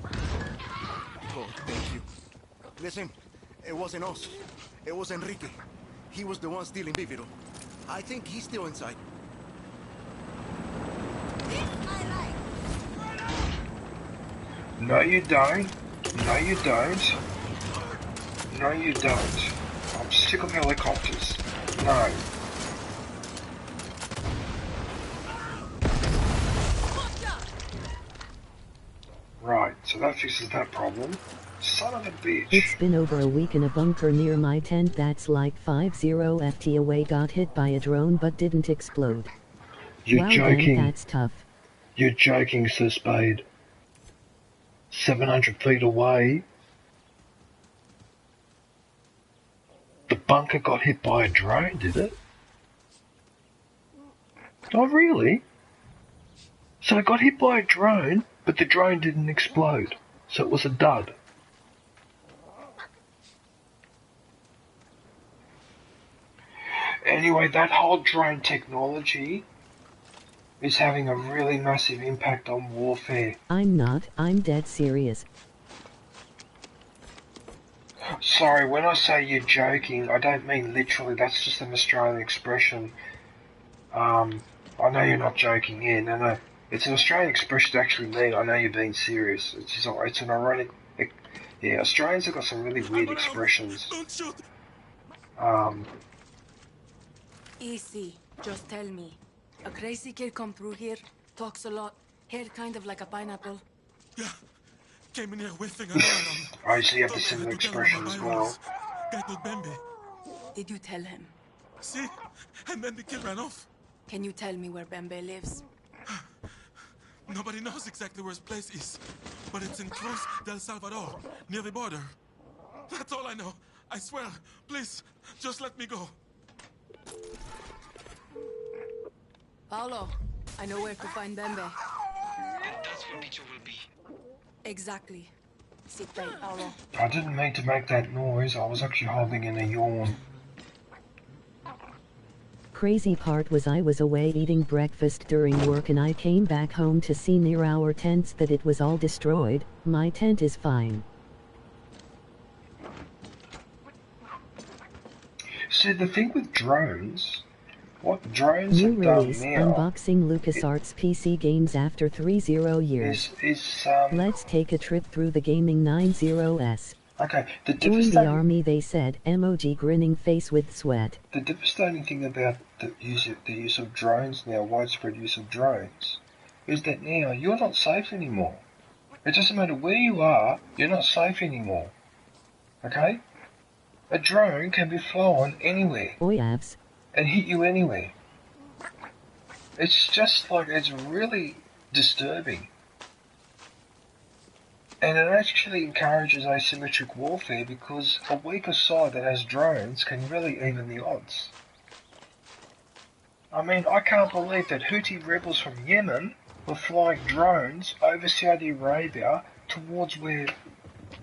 Oh, thank you. Listen, it wasn't us. It was Enrique. He was the one stealing Viviro. I think he's still inside. No you don't. No you don't. No you don't. I'm sick of helicopters. No. Right, so that fixes that problem. Son of a bitch. It's been over a week in a bunker near my tent that's like 50 FT away, got hit by a drone but didn't explode. You're wow, joking. Ben, that's tough. You're joking, Sir Spade. 700 feet away. The bunker got hit by a drone, did it? Oh, really? So it got hit by a drone, but the drone didn't explode. So it was a dud. Anyway, that whole drone technology is having a really massive impact on warfare. I'm dead serious. Sorry, when I say you're joking, I don't mean literally, that's just an Australian expression. I know you're not joking, yeah, no. It's an Australian expression to actually mean, I know you're being serious. It's an ironic, yeah, Australians have got some really weird expressions. Easy, just tell me. A crazy kid come through here, talks a lot, hair kind of like a pineapple. Yeah, came in here whiffing around. I usually have the similar expression as well. Did you tell him? See? And then the kid ran off. Can you tell me where Bembe lives? Nobody knows exactly where his place is, but it's in Cruz del Salvador, near the border. That's all I know. I swear. Please, just let me go. Paolo, I know where to find Bembe. And that's where Bicho will be. Exactly. Sit tight, Paolo. I didn't mean to make that noise, I was actually holding in a yawn. Crazy part was I was away eating breakfast during work and I came back home to see near our tents that it was all destroyed. My tent is fine. See, the thing with drones, what drones New have done release, now... unboxing LucasArts PC games after 30 years. Let's take a trip through the gaming 90s. Okay, the Join the army, they said, emoji grinning face with sweat. The devastating thing about the use of drones now, widespread use of drones, is that now you're not safe anymore. It doesn't matter where you are, you're not safe anymore. Okay? A drone can be flown anywhere. Oyavs. And hit you anywhere. It's just like, it's really disturbing. And it actually encourages asymmetric warfare because a weaker side that has drones can really even the odds. I mean, I can't believe that Houthi rebels from Yemen were flying drones over Saudi Arabia towards where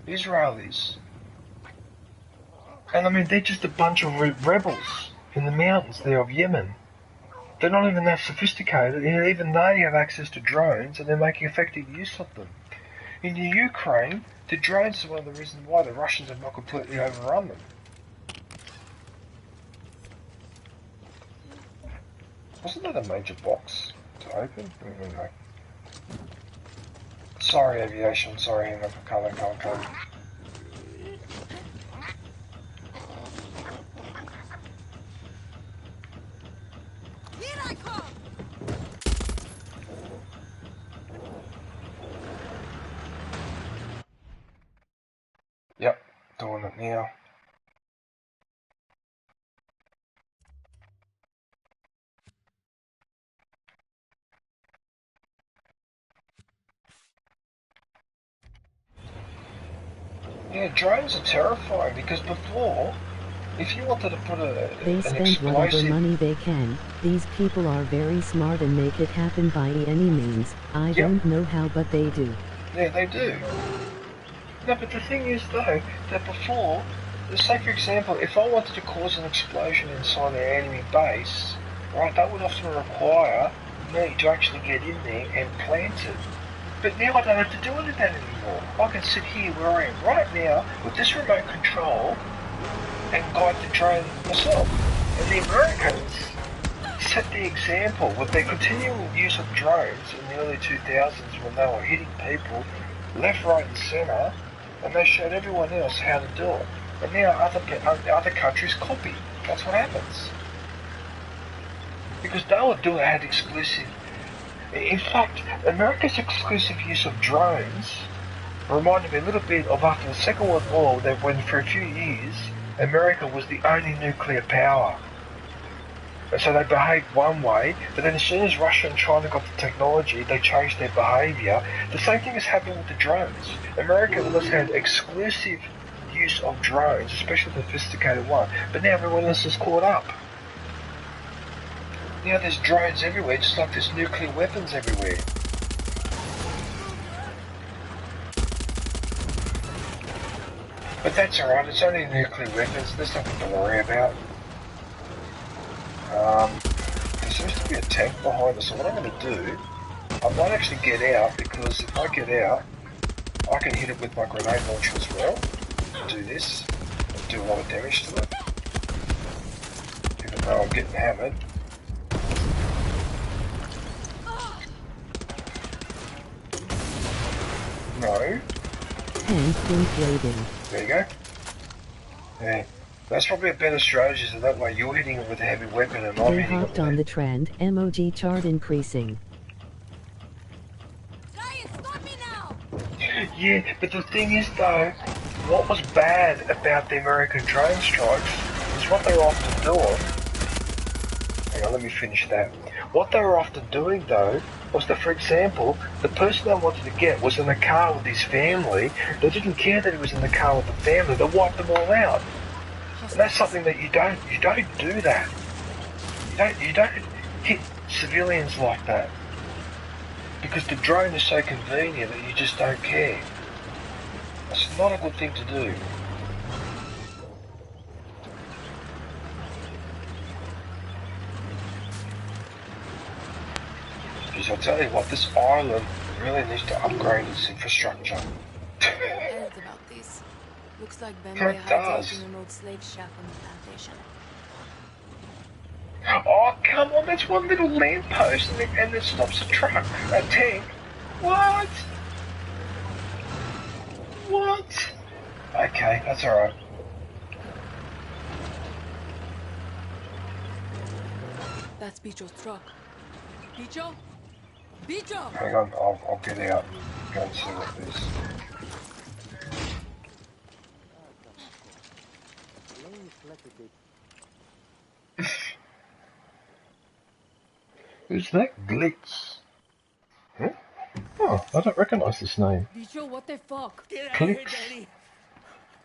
Israel is. And I mean, they're just a bunch of rebels in the mountains there of Yemen. They're not even that sophisticated, and even they have access to drones and they're making effective use of them. In the Ukraine, the drones are one of the reasons why the Russians have not completely overrun them. Wasn't that a major box to open? No. Sorry, aviation. Sorry, hang on. Can't. Here I come! Yep, doing it now. Yeah, drones are terrifying because before, if you wanted to put they spend whatever money they can. These people are very smart and make it happen by any means. I don't know how, but they do. Yeah, they do. No, but the thing is though, that before, say for example, if I wanted to cause an explosion inside an enemy base, right, that would often require me to actually get in there and plant it. But now I don't have to do any of that anymore. I can sit here where I am right now with this remote control and guide the drone myself. And the Americans set the example with their continual use of drones in the early 2000s when they were hitting people left, right and centre, and they showed everyone else how to do it. And now other countries copy. That's what happens. Because they were doing had exclusive. In fact, America's exclusive use of drones reminded me a little bit of after the Second World War, that when for a few years America was the only nuclear power. And so they behaved one way, but then as soon as Russia and China got the technology, they changed their behaviour. The same thing has happened with the drones. America always had exclusive use of drones, especially the sophisticated one, but now everyone else is caught up. Now there's drones everywhere, just like there's nuclear weapons everywhere. But that's alright, it's only nuclear weapons, there's nothing to worry about. There seems to be a tank behind us, so what I'm going to do, I might actually get out, because if I get out, I can hit it with my grenade launcher as well. Do this, do a lot of damage to it. Even though I'm getting hammered. No. Tank inflating. There you go. Yeah. That's probably a better strategy, so that way you're hitting it with a heavy weapon and I'm They hitting it hopped with on the trend, MOG chart increasing. Yeah, but the thing is though, what was bad about the American drone strikes is what they were often doing. Hang on, let me finish that. What they were often doing though was that, for example, the person they wanted to get was in the car with his family. They didn't care that he was in the car with the family. They wiped them all out. And that's something that you don't do that. You don't hit civilians like that. Because the drone is so convenient that you just don't care. That's not a good thing to do. Because I'll tell you what, this island really needs to upgrade its infrastructure. I heard about this. Looks like Ben It does. hides an old slave shack on the plantation. Oh, come on, that's one little lamppost and it stops a truck, a tank. What? What? Okay, that's alright. That's Bicho's truck. Bicho? Bicho! Hang on, I'll get out. Go and see what it is. Who's that? Glitz? Huh? Oh, I don't recognise this name. Bicho, what the fuck? Get out of here, Clicks. Daddy.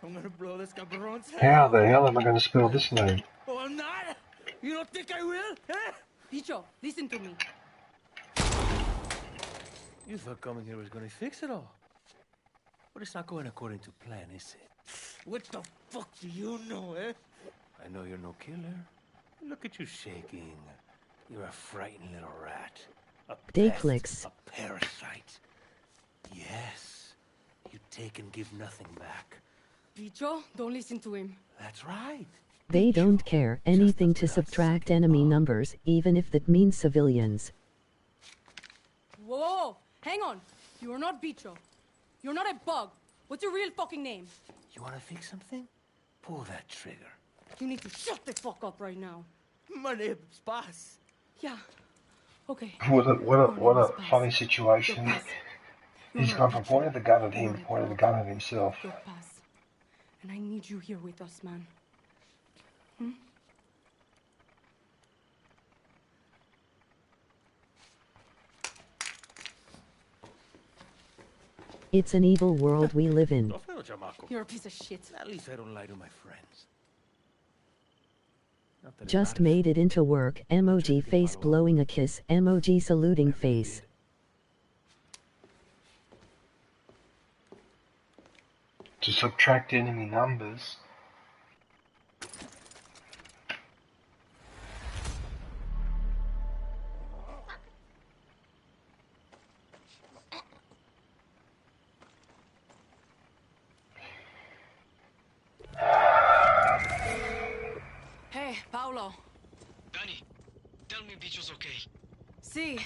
I'm gonna blow this cabron's head. How the hell am I going to spell this name? Oh, I'm not? You don't think I will? Huh? Bicho, listen to me. You thought coming here was gonna fix it all. But it's not going according to plan, is it? What the fuck do you know, eh? I know you're no killer. Look at you shaking. You're a frightened little rat. A Dayclicks. a parasite. Yes. You take and give nothing back. Bicho, don't listen to him. That's right. They don't care anything to subtract enemy numbers, even if that means civilians. Whoa, whoa, whoa, hang on. You are not Bicho. You're not a bug. What's your real fucking name? You wanna fix something? Pull that trigger. You need to shut the fuck up right now. My name's Boss. Yeah. Okay. What a funny situation. He's gone from pointing the gun at him to pointing the gun at himself. Your pass. And I need you here with us, man. Hmm? It's an evil world we live in. You're a piece of shit. At least I don't lie to my friends. Just made it into work, MOG face blowing a kiss, MOG saluting face. To subtract enemy numbers. Hey, Paolo. Danny, tell me Bicho's okay. See,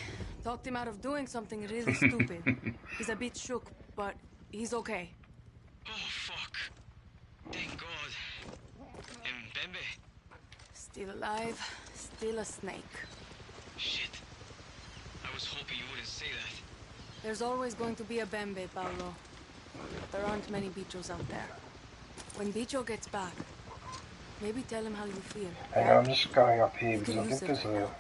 talked him out of doing something really stupid. He's a bit shook, but he's okay. Oh, fuck. Thank God. And Bembe? Still alive, still a snake. Shit. I was hoping you wouldn't say that. There's always going to be a Bembe, Paolo. There aren't many Bichos out there. When Bicho gets back, Maybe tell him how you feel. Hang on, I'm just going up here because I use think there's a... I will.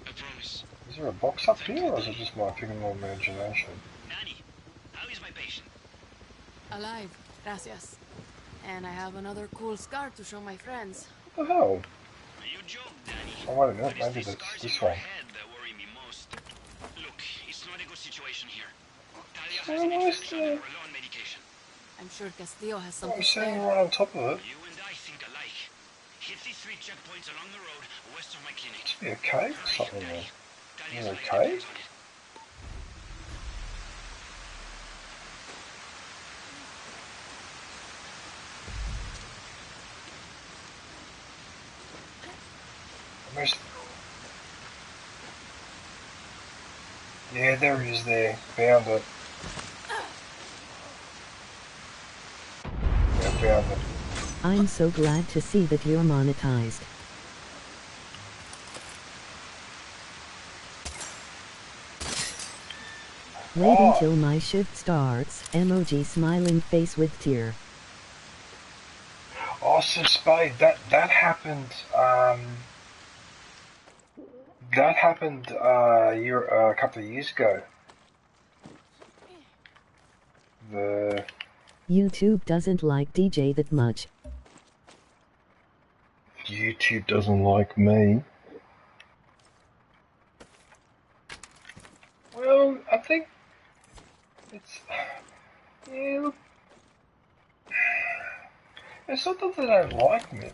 I promise. Is there a box up here, or is it just my picking my imagination? Nanny, how is my patient? Alive, gracias. And I have another cool scar to show my friends. What the hell? You joke, Danny. Oh, wait a minute, maybe that's this one. That worry me most. Look, it's not a good situation here. Talia Oh, has an nice exception there. for alone medication. I'm sure Castillo has I'm something sitting spare. right on top of it. You and I think alike. Hit these 3 checkpoints along the road west of my clinic. Must be a cave or something there. Is there a cave? Yeah, there he is there. Found it. Yeah, found it. I'm so glad to see that you're monetized. Wait until my shift starts. Emoji smiling face with tear. Oh, so Spade, that happened, a couple of years ago. YouTube doesn't like DJ that much. YouTube doesn't like me. Well, I think it's... Yeah, look... It's not that they don't like me.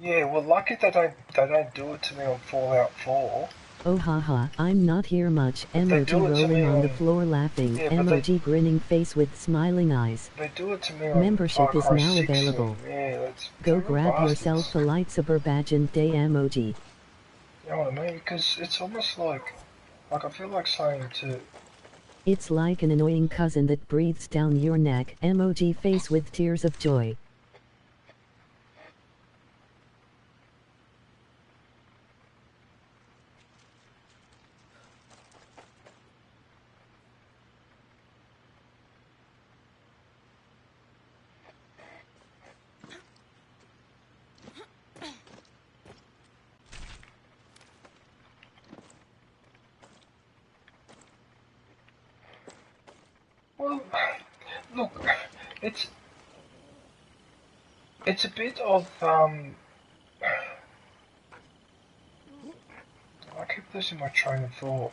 Yeah, well, lucky they don't do it to me on Fallout 4. Oh haha, I'm not here much. Emoji rolling on the floor laughing. Yeah, Emoji grinning face with smiling eyes. They do it to me on Membership is Far Cry now 6 available. Yeah, that's Go real grab bastards. yourself a lightsaber badge and day emoji. You know what I mean? Because it's almost like I feel like saying to... It's like an annoying cousin that breathes down your neck. Emoji face with tears of joy. Well, look, it's a bit of, I keep losing my train of thought.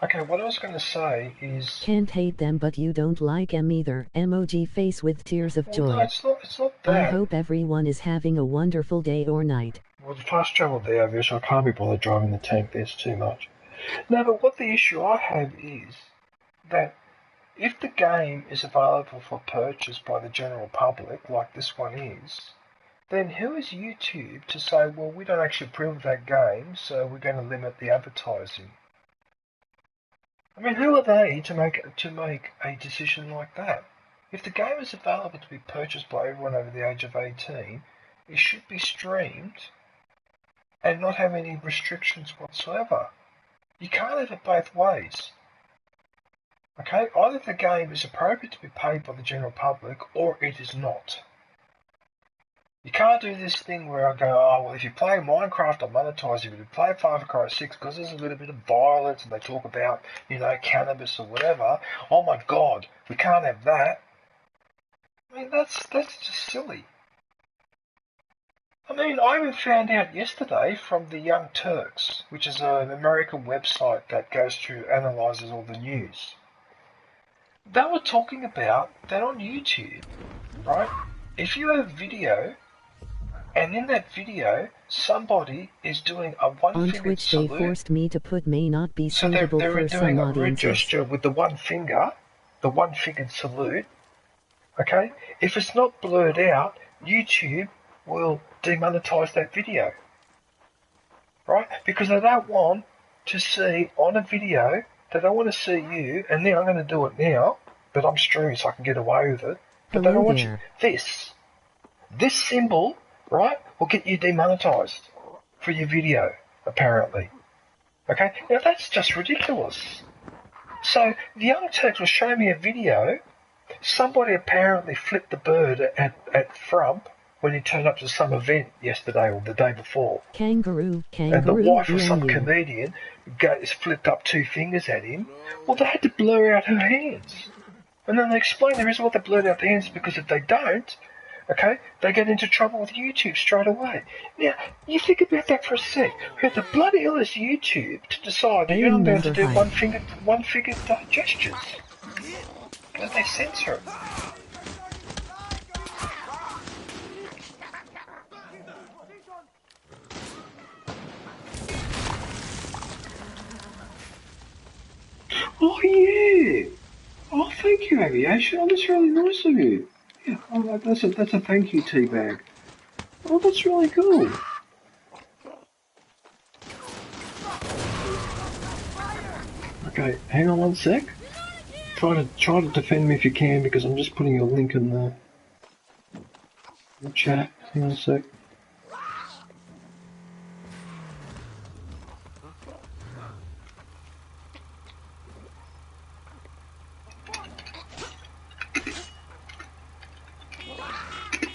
Okay, what I was going to say is... Can't hate them but you don't like them either. Emoji face with tears of joy. No, it's not that. I hope everyone is having a wonderful day or night. Well, the fast travel there, Vish, I can't be bothered driving the tank, there's too much. No, but what the issue I have is that if the game is available for purchase by the general public, like this one is, then who is YouTube to say, well, we don't actually approve of that game, so we're going to limit the advertising? I mean, who are they to make a decision like that? If the game is available to be purchased by everyone over the age of 18, it should be streamed and not have any restrictions whatsoever. You can't have it both ways. Okay, either the game is appropriate to be played by the general public, or it is not. You can't do this thing where I go, oh, well, if you play Minecraft, I'll monetize you, but if you play Far Cry 6, because there's a little bit of violence, and they talk about, cannabis or whatever, oh my god, we can't have that. I mean, that's just silly. I mean, I even found out yesterday from the Young Turks, which is an American website that goes through, analyses all the news. They were talking about that on YouTube, right? If you have video, and in that video, somebody is doing a one-fingered On Twitch salute. they forced me to put may not be So suitable they're for doing some a rude audiences. gesture with the one finger, the one-fingered salute, okay? If it's not blurred out, YouTube will demonetize that video, right? Because they don't want to see on a video, they don't want to see you, and now I'm going to do it now, but I'm streaming so I can get away with it, but they Hello don't want there. you. This symbol, right, will get you demonetized for your video, apparently. Okay, now that's just ridiculous. So the young Turks will show me a video. Somebody apparently flipped the bird at Frump when he turned up to some event yesterday or the day before. Kangaroo, And the wife of some EMU. comedian flipped up 2 fingers at him. Well, they had to blur out her hands. And then they explain the reason why they blurred out the hands is because if they don't, okay, they get into trouble with YouTube straight away. Now, you think about that for a sec. Who the bloody hell is YouTube to decide that you're not allowed to do one-fingered gestures? Because they censor it. Oh, yeah. Oh, thank you, Aviation. Oh, that's really nice of you. Yeah, oh, that's a thank you tea bag. Oh, that's really cool. Okay, hang on one sec. Try to defend me if you can, because I'm just putting a link in the chat. Hang on a sec.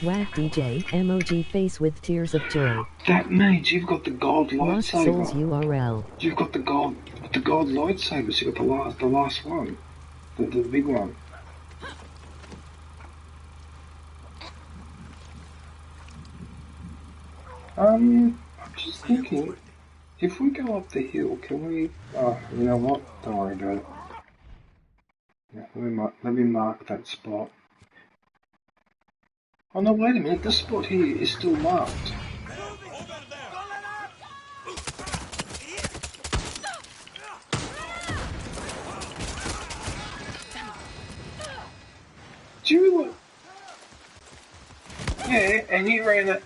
Whack DJ, emoji face with tears of joy. That means you've got the gold Lost lightsaber. Souls URL. You've got the gold lightsabers. You've got the last one, the big one. I'm just thinking, if we go up the hill, can we? Oh, you know what? Don't worry about it. Yeah, let me mark that spot. Oh no, wait a minute, this spot here is still marked. Do you know what? Yeah, and he ran it.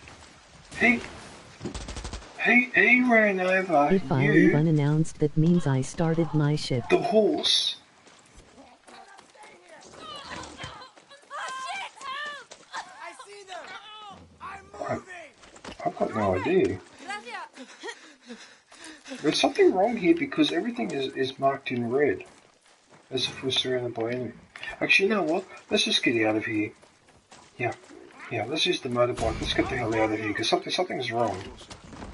He ran over If I leave unannounced, that means I started my ship. The horse. I've got no idea. There's something wrong here because everything is marked in red. As if we're surrounded by enemy. Actually, you know what? Let's just get out of here. Yeah, let's use the motorbike. Let's get the hell out of here because something's wrong.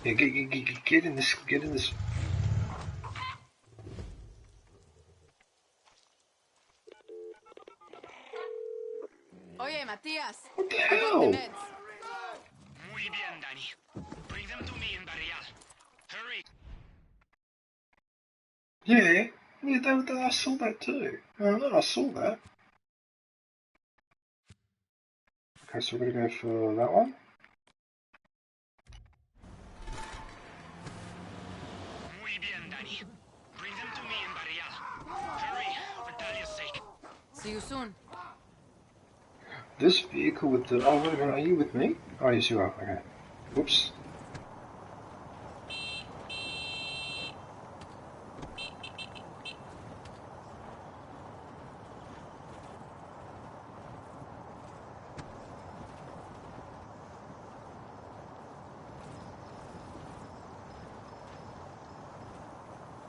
Yeah, get in this. Oye, Matías. What the I got hell? the meds. Muy bien, Danny. Bring them to me in Barrial. Hurry. Yeah, I saw that too. No, I saw that. Okay, so we're gonna go for that one. Muy bien, Danny. Bring them to me in Barrial. Hurry, for Talia's sake. See you soon. This vehicle with the... Oh, wait a minute, are you with me? Oh, yes, you are. Okay. Whoops.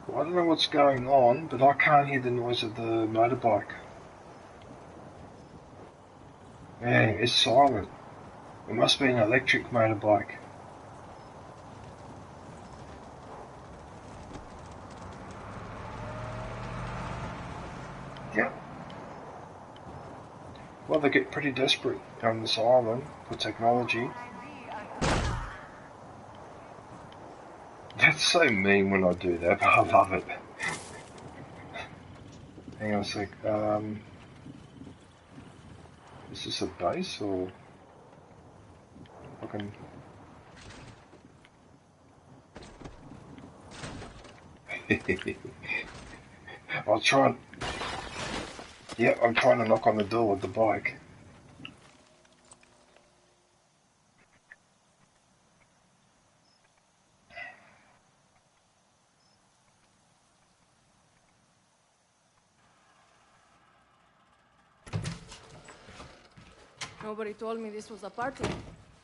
Well, I don't know what's going on, but I can't hear the noise of the motorbike. Man, it's silent. It must be an electric motorbike. Yep. Well, they get pretty desperate on this island for technology. That's so mean when I do that, but I love it. Hang on a sec. Is this a base or fucking? I'll try and... Yeah, I'm trying to knock on the door with the bike. Nobody told me this was a party.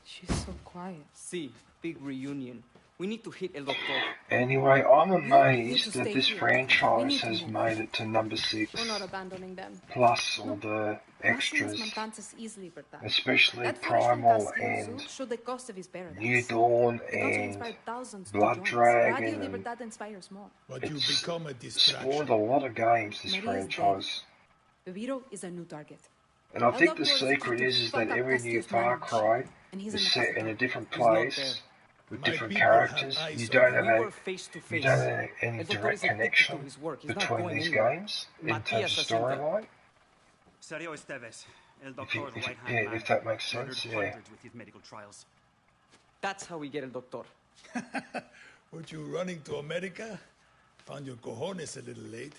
She's so quiet. See, big reunion. We need to hit El Doctor. Anyway, I'm You need amazed to that stay this here. We franchise need to has move. made it to number 6, We're not abandoning them. plus all the extras, especially Primal and showed the cost of his paradise. New Dawn The council and inspired thousands to Blood join. Dragon, Radio and Libertad inspires more. But you it's become a spawned distraction. a lot of games, this Maria is dead. franchise. Viviro is a new target. And I think El the Doctor secret to is fuck that up every new Castillo's Far marriage. Cry And he's is in the set in a Pacific. different He's not place there. with My different people have characters. eyes You on don't you. We have were face to you face. don't have any El Doctor direct is addicted connection to his work. He's not between going these anywhere. games in terms Matias of Jacinto. storyline. Sergio Esteves, El If, Doctor's if, right-hand yeah, man. if that makes Murdered sense, yeah. hundreds with his medical trials. That's how we get El Doctor. Were you running to America? Found your cojones a little late.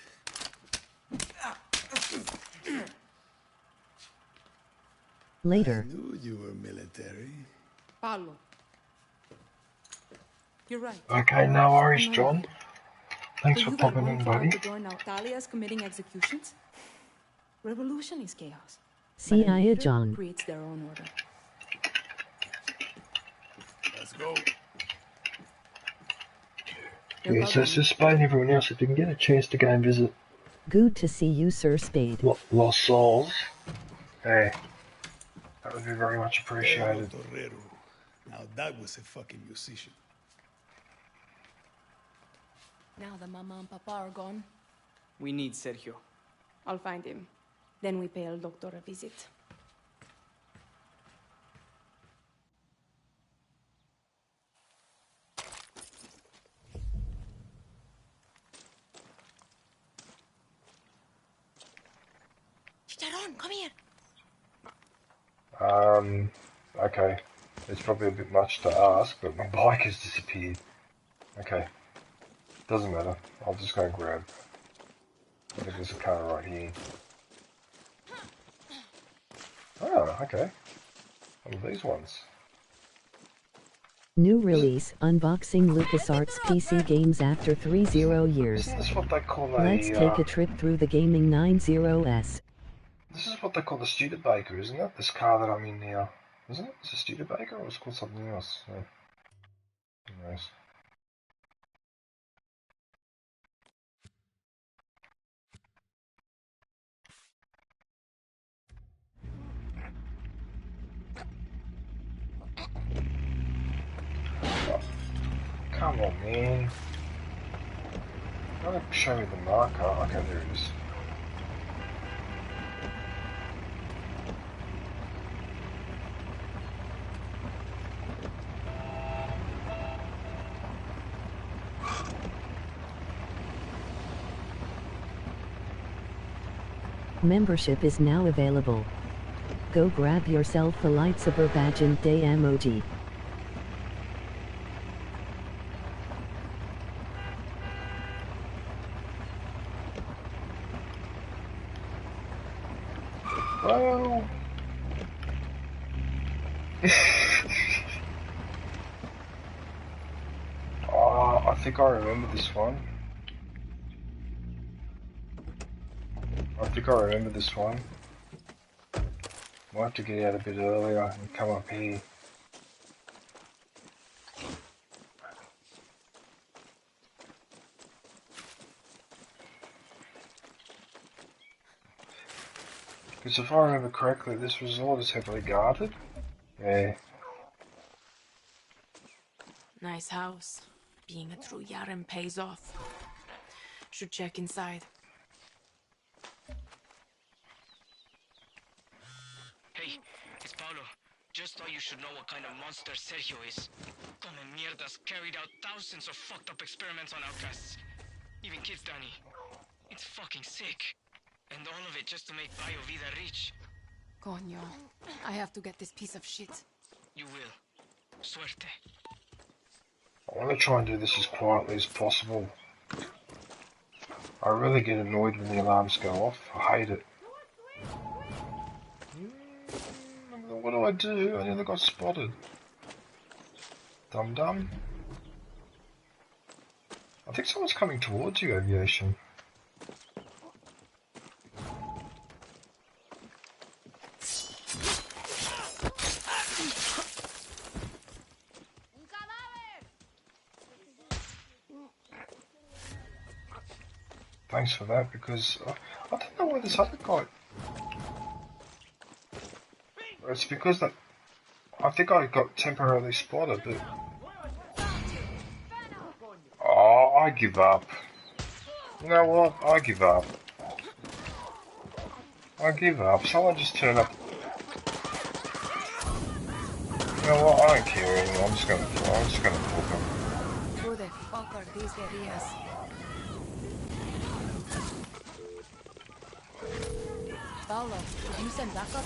Later. I knew you were military. Pablo. You're right. Okay, no worries, John. Thanks So for you got popping one in, far buddy. to join now Talia's committing executions? Revolution is chaos. See But a ya, leader John. creates their own order. Let's go. Yeah, so it's just Spade and everyone else, if you can get a chance to go and visit Good to see you, Sir Spade. Lost Souls, hey, that would be very much appreciated. Torero. Now that was a fucking musician. Now that Mama and Papa are gone, We need Sergio. I'll find him. Then we pay El Doctor a visit. Chicharron, come here. Okay, it's probably a bit much to ask, but my bike has disappeared. Okay, doesn't matter, I'll just go and grab. I think there's a car right here. Oh, okay. One of these ones. New release, unboxing LucasArts PC games after 30 years. Isn't this what they call a, Let's take a trip through the gaming 90s. This is what they call the Studebaker, isn't it? This car that I'm in now. Isn't it? Is it Studebaker or it's called something else? Yeah. Anyways. Oh, come on, man. Gotta show me the marker. Okay, there it is. Membership is now available. Go grab yourself a lightsaber badge and day emoji. Well... oh, I think I remember this one. Might have to get out a bit earlier and come up here. Because if I remember correctly, this resort is heavily guarded. Yeah. Nice house. Being a true Yaren pays off. Should check inside. Hey, it's Paulo. Just thought you should know what kind of monster Sergio is. Come mierdas carried out thousands of fucked up experiments on outcasts. Even kids, Danny. It's fucking sick. And all of it just to make Bio Vida rich. Coño, I have to get this piece of shit. You will. Suerte. I want to try and do this as quietly as possible. I really get annoyed when the alarms go off. I hate it. What do? I nearly got spotted. Dum-dum. I think someone's coming towards you, Aviation. Thanks for that, because I don't know why this other guy... It's because that... I think I got temporarily spotted, but... Oh, I give up. You know what? I give up. I give up. Someone just turn up. You know what? I don't care anymore. I'm just gonna book them. Who the fuck are these guerrillas? Paolo, did you send backup?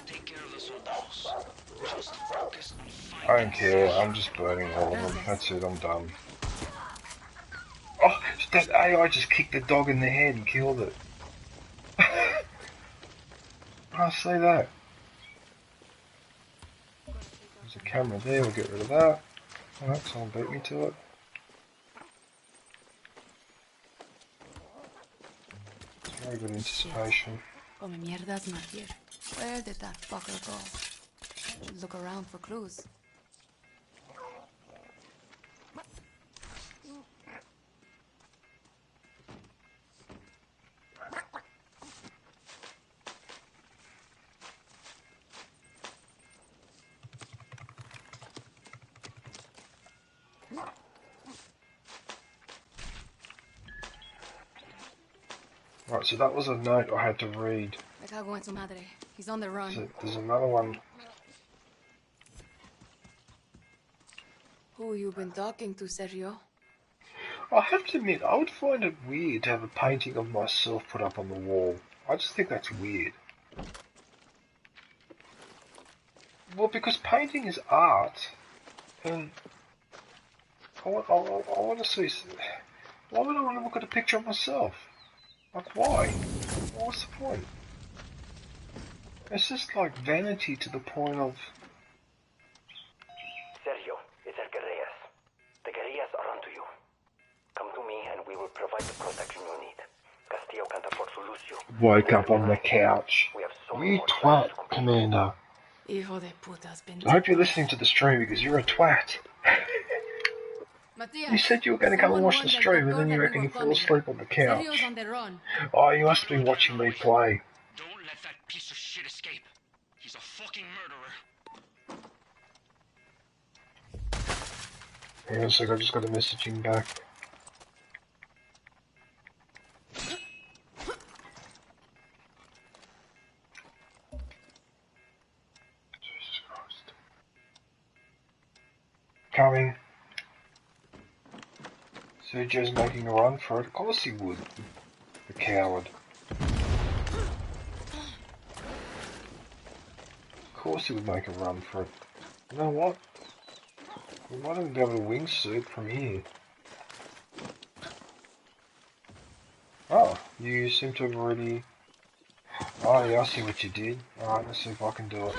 Take care of the soldados. Just focus on fighting. I don't care. I'm just burning all of them. That's it. I'm done. Oh, that AI just kicked the dog in the head and killed it. I see that. There's a camera there. We'll get rid of that. Alright, someone beat me to it. It's very good anticipation. Come mierda's not here. Where did that fucker go? Should look around for clues. Right, so that was a note I had to read. Me cago en su madre. He's on the run. So there's another one. Who you been talking to, Sergio? I have to admit, I would find it weird to have a painting of myself put up on the wall. I just think that's weird. Well, because painting is art, and I want to see... Why would I want to look at a picture of myself? Like, why? What's the point? It's just like vanity to the point of... Sergio, it's el guerrillas. The guerrillas are onto you. Come to me and we will provide the protection you need. Castillo canta por su Lucio. Woke up on the couch. You twat, Commander. Hijo de puta's been... I hope you're listening to the stream because you're a twat. You said you were going to come and watch the stream and then you reckon you fall asleep on the couch. On the run. Oh, you must be watching me play. Don't let that piece of shit escape. He's a fucking murderer. Hang on a sec, I just got a messaging back. Jesus Christ. Coming. Sergio's making a run for it. Of course he would. The coward. Of course he would make a run for it. You know what? We might even be able to wingsuit from here. Oh, you seem to have already... Oh yeah, I see what you did. Alright, let's see if I can do it.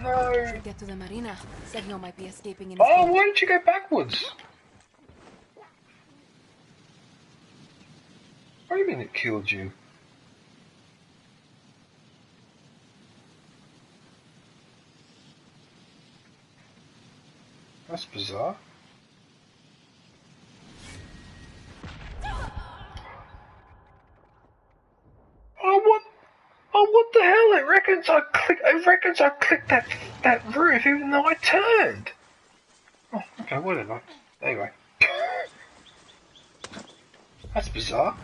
No! Should get to the marina. Sergio might be escaping in his Oh, boat. why did you go backwards? What do you mean it killed you? That's bizarre. Oh, what the hell? It reckons I clicked that roof even though I turned. Oh, okay, whatever. Anyway. That's bizarre.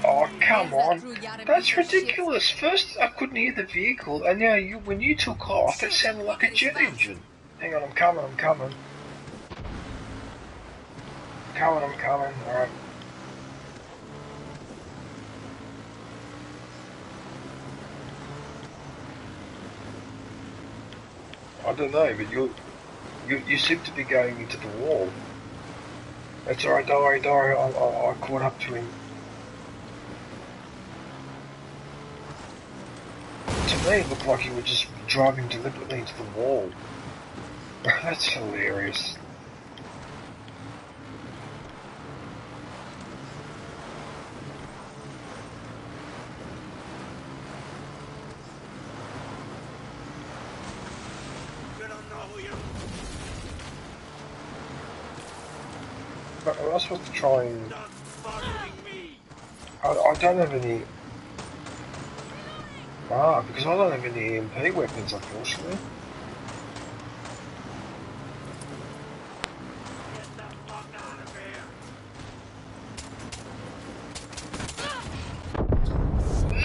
Oh, come on. That's ridiculous. First I couldn't hear the vehicle, and now when you took off, it sounded like a jet engine. Hang on, I'm coming. I'm coming. Alright. I don't know, but you seem to be going into the wall. That's alright, don't worry, I caught up to him. To me, it looked like you were just driving deliberately into the wall. That's hilarious. But am I supposed to try and... I don't have any... Ah, because I don't have any EMP weapons, unfortunately.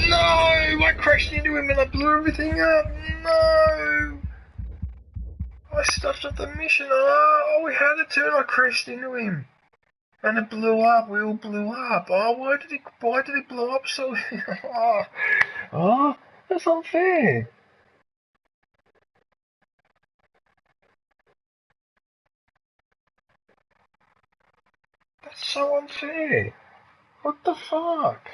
No! I crashed into him and I blew everything up! No! I stuffed up the mission. Oh, we had it too and I crashed into him. And it blew up, we all blew up. Oh, why did it blow up so... oh, that's unfair. That's so unfair. What the fuck?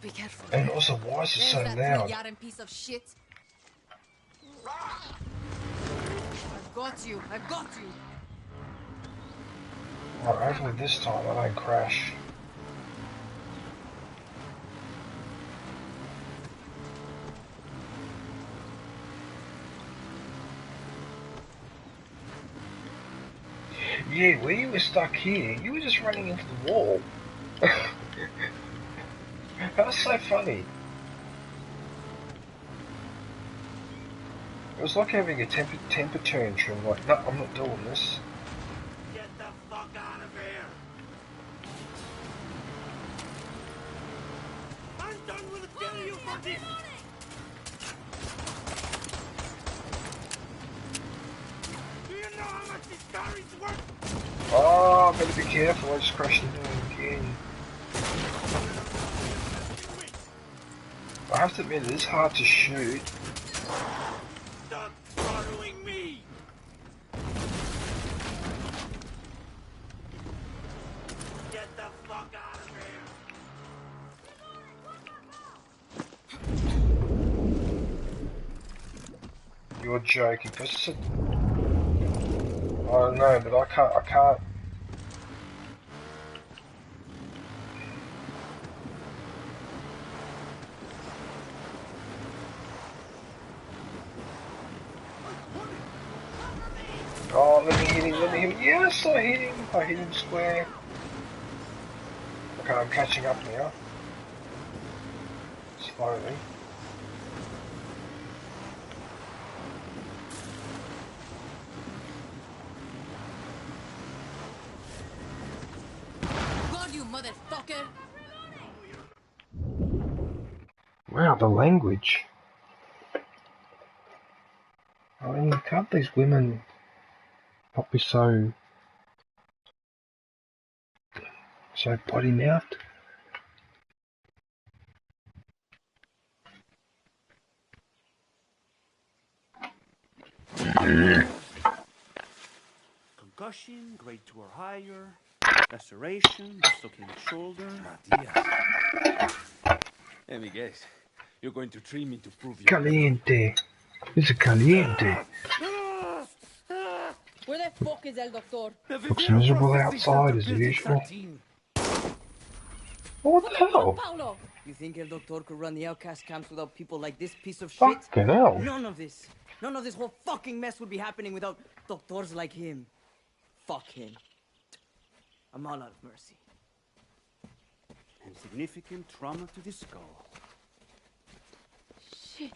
Be careful. And also, why is it so loud? Piece of shit. I've got you. I've got you. Well, hopefully this time I don't crash. Yeah, where you were stuck here, you were just running into the wall. That was so funny. It was like having a temper tantrum, like, no, I'm not doing this. Get the fuck out of here! I'm done with killing you for this! Do you know how much these car is worth? Oh, better be careful, I just crashed into him again. I have to admit, it is hard to shoot. Stop following me! Get the fuck out of here! You're joking, because it's a... I don't know, but I can't... Oh, let me hit him, Yes, I hit him square. Okay, I'm catching up now. Slowly. God, you motherfucker! Wow, the language. I mean, can't these women not be so potty-mouthed? Concussion, grade 2 or higher, laceration, dislocated shoulder. Let me guess. You're going to treat me to prove you. Caliente. It's a caliente. Where the fuck is El Doctor? Looks miserable outside as usual. What the hell? Paulo! You think El Doctor could run the outcast camps without people like this piece of shit? Fucking hell. None of this whole fucking mess would be happening without doctors like him. Fuck him. I'm all out of mercy. And significant trauma to the skull. Shit.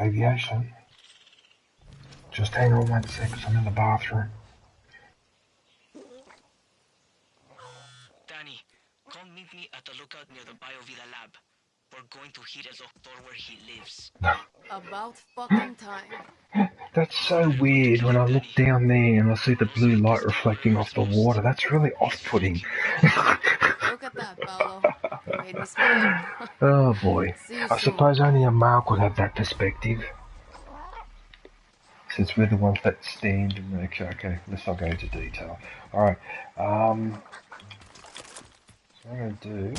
Aviation. Just hang on 1 sec, 'cause I'm in the bathroom. Danny, come meet me at the lookout near the Biovida lab. We're going to hit a doctor where he lives. About fucking time. That's so weird when I look down there and I see the blue light reflecting off the water. That's really off-putting. Look at that, Paolo. Made me smile. Oh boy. See you I soon. suppose only a male could have that perspective. Since we're the ones that stand and okay, let's not go into detail. Alright, so what I'm going to do...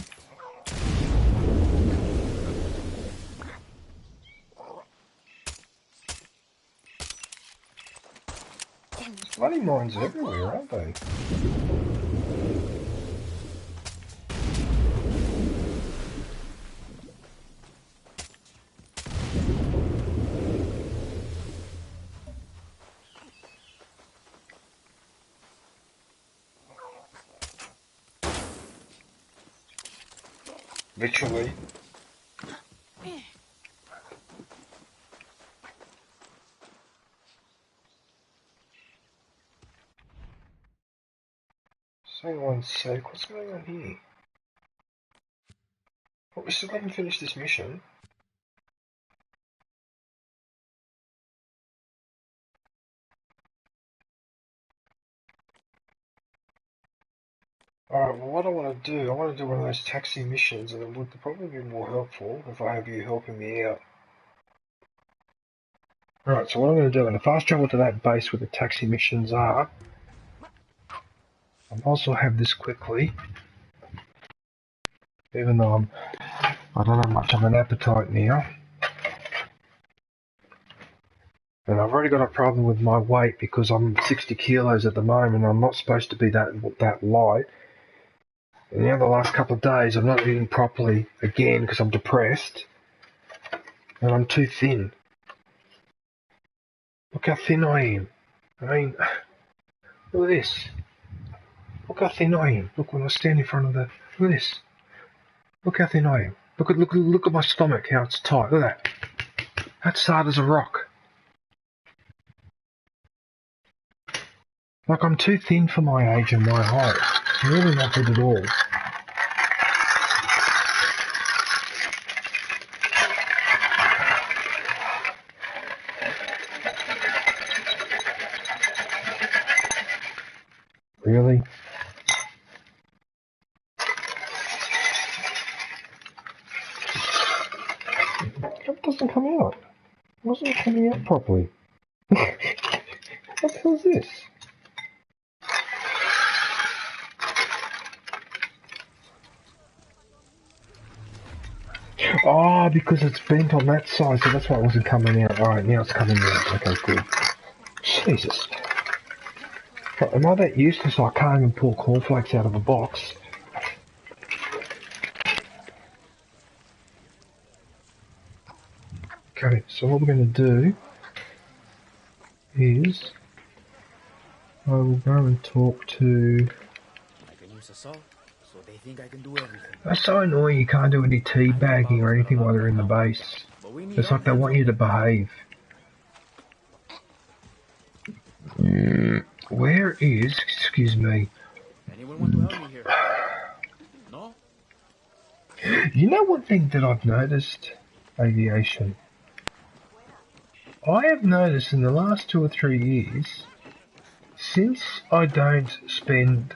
Bloody mines everywhere, aren't they? Literally. Hang on 1 sec, what's going on here? What, we still haven't finished this mission? Alright, well what I want to do one of those taxi missions, and it would probably be more helpful if I have you helping me out. Alright, so what I'm going to do, I'm going to fast travel to that base where the taxi missions are. I'll also have this quickly. Even though I don't have much of an appetite now. And I've already got a problem with my weight because I'm 60 kilos at the moment. I'm not supposed to be that light. And now the last couple of days I'm not eating properly again because I'm depressed. And I'm too thin. Look how thin I am. I mean, look at this. Look how thin I am. Look when I stand in front of the... Look at this. Look how thin I am. Look at my stomach, how it's tight. Look at that. That's hard as a rock. Like, I'm too thin for my age and my height. I'm really not good at all. Really? It doesn't come out. Why isn't it coming out properly? What the hell is this? Oh, because it's bent on that side, so that's why it wasn't coming out. Alright, now it's coming out. Okay, good. Jesus. Am I that useless I can't even pull cornflakes out of a box? Okay, so what we're going to do is I will go and talk to... I can use a saw, so they think I can do everything. That's so annoying you can't do any teabagging or anything while they're in the base. It's like they want you to behave. Where is... Excuse me. Anyone want to help me here? No? You know one thing that I've noticed? Aviation. I have noticed in the last 2 or 3 years, since I don't spend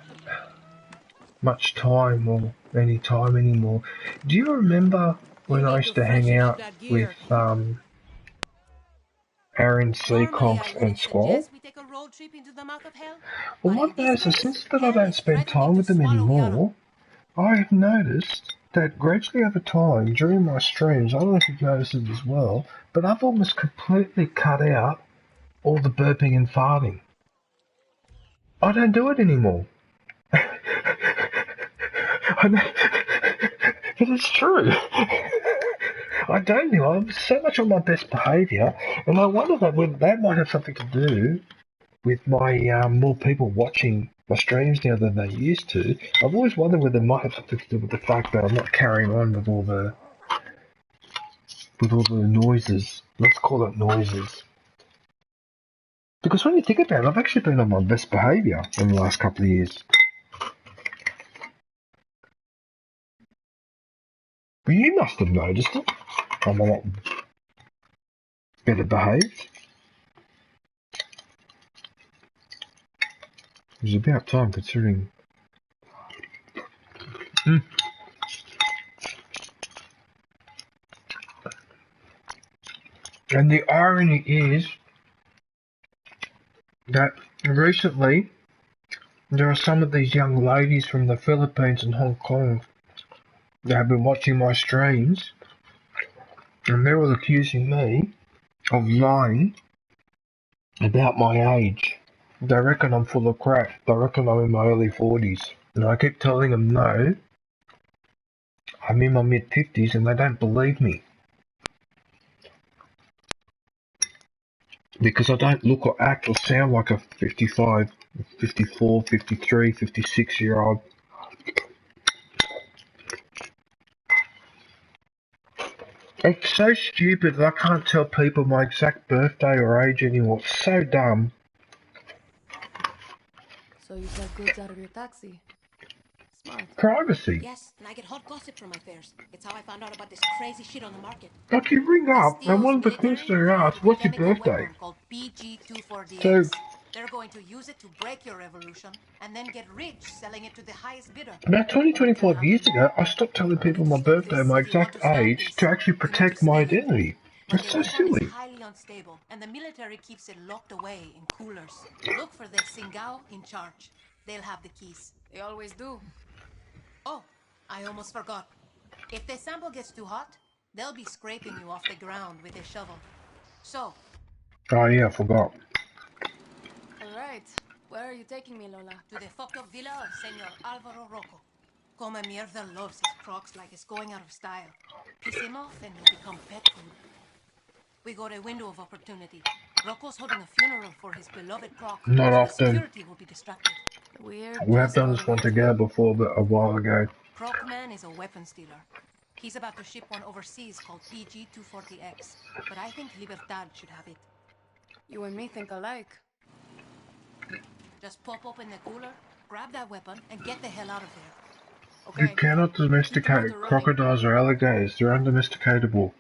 much time or any time anymore, do you remember when I used to hang out with Aaron, Seaconks and Squall? Well, I've noticed since that I don't spend time with them anymore, I've noticed that gradually over time, during my streams, I don't know if you've noticed it as well, but I've almost completely cut out all the burping and farting. I don't do it anymore. I know, but it's true. I don't know. I'm so much on my best behaviour, and I wonder whether that might have something to do with my more people watching my streams now than they used to. I've always wondered whether it might have something to do with the fact that I'm not carrying on with all the with all the noises. Let's call it noises. Because when you think about it, I've actually been on my best behaviour in the last couple of years. You must have noticed it. I'm a lot better behaved. It was about time considering. And the irony is that recently there are some of these young ladies from the Philippines and Hong Kong that have been watching my streams, and they're all accusing me of lying about my age. They reckon I'm full of crap. They reckon I'm in my early 40s. And I keep telling them no, I'm in my mid-50s, and they don't believe me. Because I don't look or act or sound like a 55, 54, 53, 56-year-old. It's so stupid that I can't tell people my exact birthday or age anymore. It's so dumb. So you sell goods out of your taxi. Smart. Privacy. Yes, and I get hot gossip from my fares. It's how I found out about this crazy shit on the market. Like you ring up and one of the questions they ask, what's your birthday? Called PG-240X. So, they're going to use it to break your revolution and then get rich selling it to the highest bidder. about 20, 25 years ago, I stopped telling people my birthday and my exact age to actually protect my identity. It's so silly. It's highly unstable, and the military keeps it locked away in coolers. Look for the Singao in charge. They'll have the keys. They always do. Oh, I almost forgot. If the sample gets too hot, they'll be scraping you off the ground with a shovel. So. Oh yeah, I forgot. Alright. Where are you taking me, Lola? To the fucked up villa of Senor Alvaro Rocco. Come Mierda loves his crocs like it's going out of style. Piss him off and he'll become pet food. We got a window of opportunity. Rocco's holding a funeral for his beloved croc. Not so often. Security will be distracted. Weird. We have done this one together before, but a while ago. Crocman is a weapon stealer. He's about to ship one overseas called PG-240X. But I think Libertad should have it. You and me think alike. Just pop open the cooler, grab that weapon, and get the hell out of there. Okay. You cannot domesticate crocodiles or alligators. They're undomesticatable.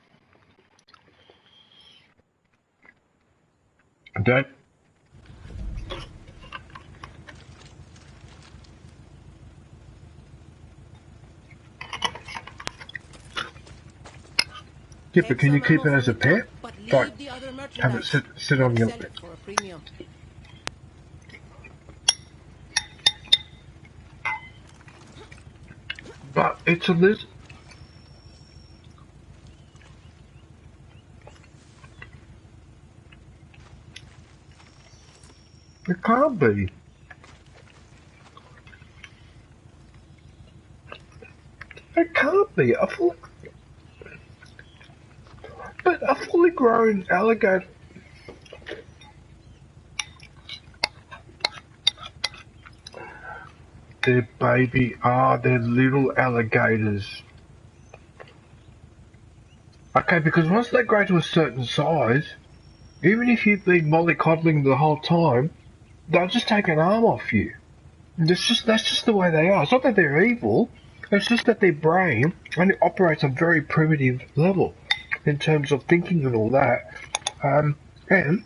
That. Yeah, but can you keep it as a pet? Like, have it sit on your... But it's a lizard. It can't be. It can't be. But a fully grown alligator. They're they're little alligators. Okay, because once they grow to a certain size, even if you've been mollycoddling the whole time, they'll just take an arm off you. That's just the way they are. It's not that they're evil, it's just that their brain only operates on a very primitive level in terms of thinking and all that. And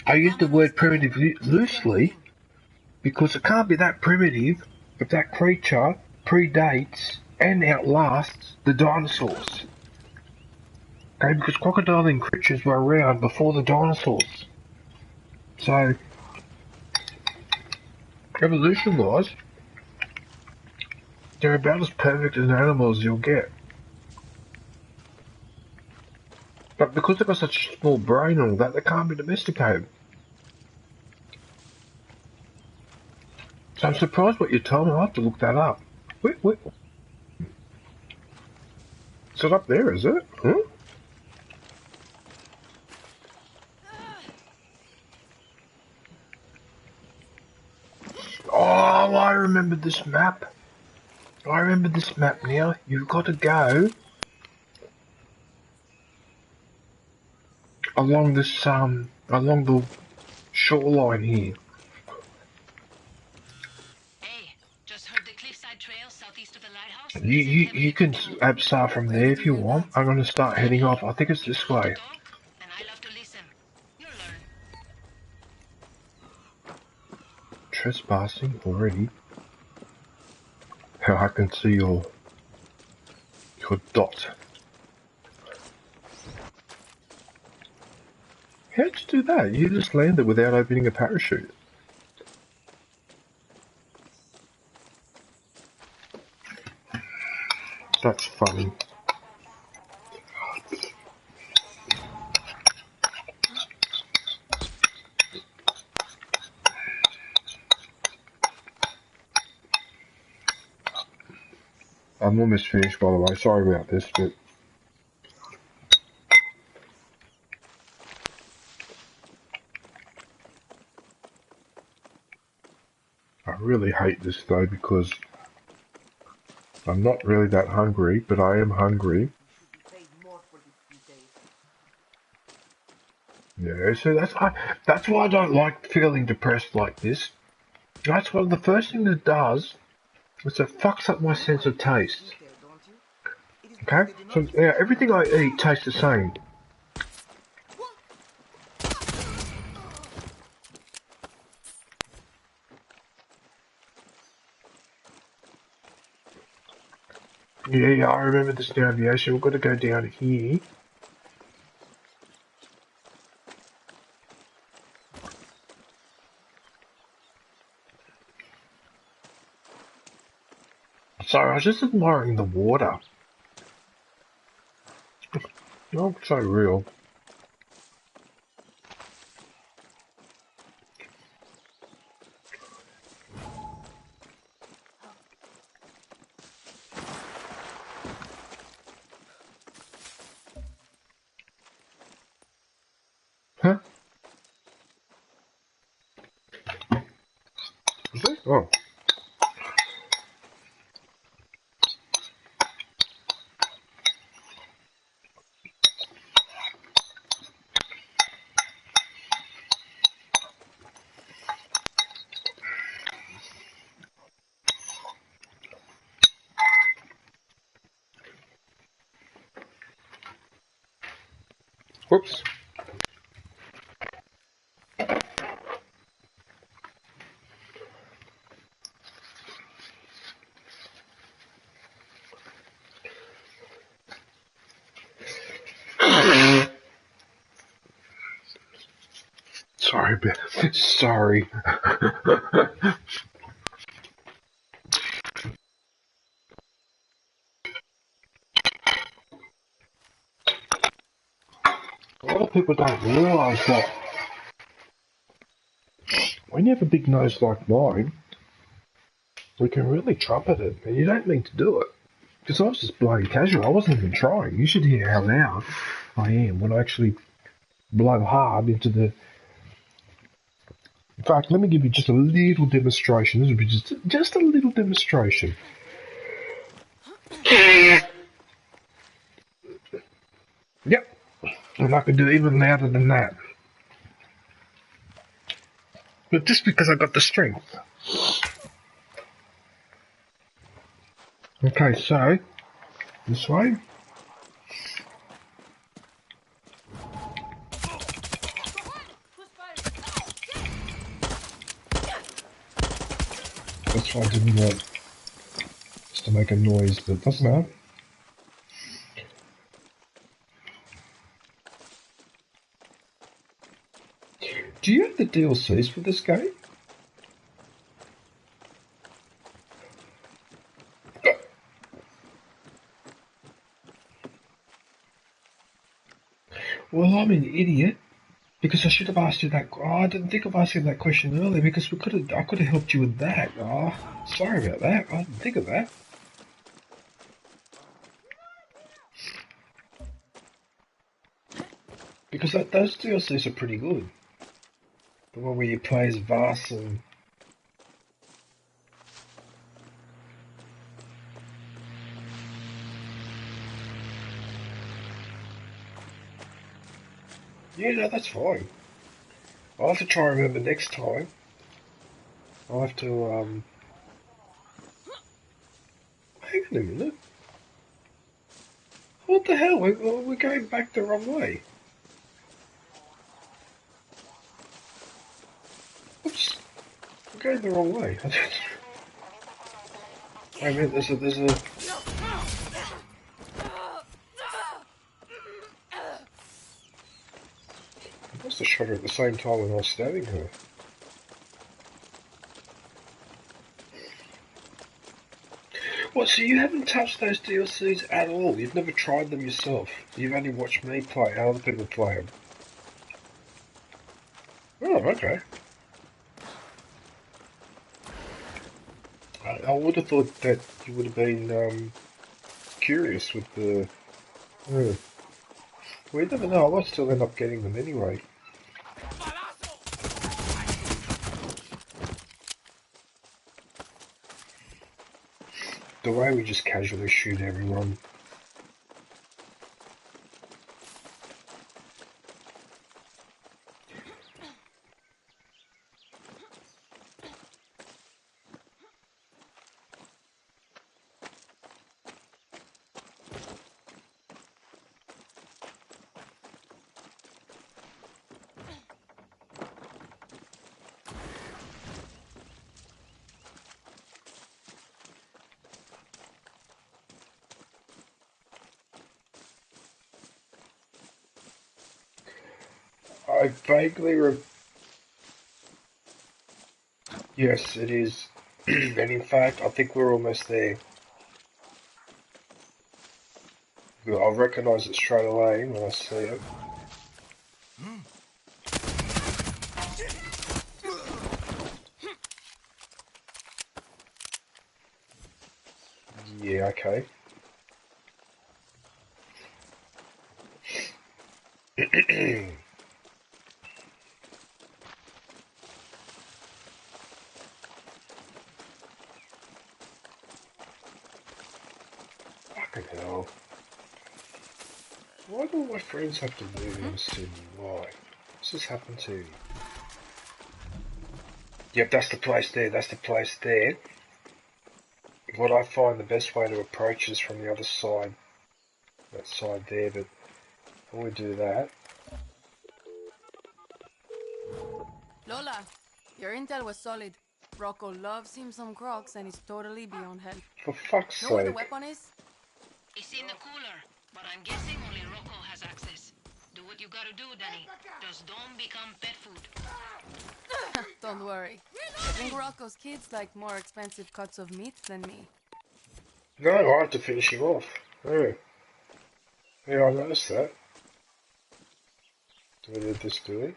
I use the word primitive loosely because it can't be that primitive if that creature predates and outlasts the dinosaurs. Okay, because crocodiling creatures were around before the dinosaurs. So, evolution-wise, they're about as perfect as animals you'll get. But because they've got such a small brain and all that, they can't be domesticated. So I'm surprised what you told me. I'll have to look that up. Wait. Is it up there, is it? Huh? Oh, I remember this map. I remember this map now. You've got to go along this along the shoreline here. Hey, just heard the cliffside trail southeast of the lighthouse. You can start from there if you want. I'm gonna start heading off. I think it's this way. And I love to listen. You'll learn. Trespassing already. How I can see your dot. How'd you do that? You just landed without opening a parachute. That's funny. I'm almost finished, by the way. Sorry about this, but I really hate this though because I'm not really that hungry, but I am hungry. Yeah, so that's why I don't like feeling depressed like this. That's one of the first things it does is it fucks up my sense of taste. Okay? So yeah, everything I eat tastes the same. Yeah, I remember this navigation. We've got to go down here. Sorry, I was just admiring the water. Not so real. Huh? Is it? Oh. Whoops. Sorry, sorry. A lot of people don't realise that when you have a big nose like mine, we can really trumpet it, and you don't mean to do it. Because I was just blowing casual, I wasn't even trying. You should hear how loud I am when I actually blow hard into the... In fact, let me give you just a little demonstration. This will be just a little demonstration. Yep, and I can do even louder than that. But just because I got the strength. Okay, so this way. That's why I didn't want just to make a noise, but it doesn't matter. Do you have the DLCs for this game? Well, I'm an idiot because I should have asked you that. Oh, I didn't think of asking that question earlier because I could have helped you with that. Oh, sorry about that. I didn't think of that. Because those DLCs are pretty good. The one where you play as Vass and... Yeah, no, that's fine. I'll have to try and remember next time. I'll have to, hang on a minute. What the hell? We're going back the wrong way. Oops. We're going the wrong way. Wait a minute, there's a... I must have shot her at the same time when I was stabbing her. What, so you haven't touched those DLCs at all? You've never tried them yourself? You've only watched me play, other people play them? Oh, okay. I would have thought that you would have been curious with the... Well, you never know, I might still end up getting them anyway. The way we just casually shoot everyone. I vaguely Yes, it is. And in fact, I think we're almost there. I'll recognise it straight away when I see it. Yeah, okay. Fucking hell. Why do all my friends have to move in Sydney? Why? What's this happened to? Yep, that's the place there, that's the place there. What I find the best way to approach is from the other side. That side there, but before we do that... Lola, your intel was solid. Rocco loves him some crocs and he's totally beyond help. For fuck's Know where the sake. weapon is? It's in the cooler, but I'm guessing only Rocco has access. Do what you gotta do, Danny. Just don't become pet food. Don't worry. I think Rocco's kids like more expensive cuts of meat than me. No, I have to finish him off. Yeah. Yeah, I noticed that. Do we need this, do we?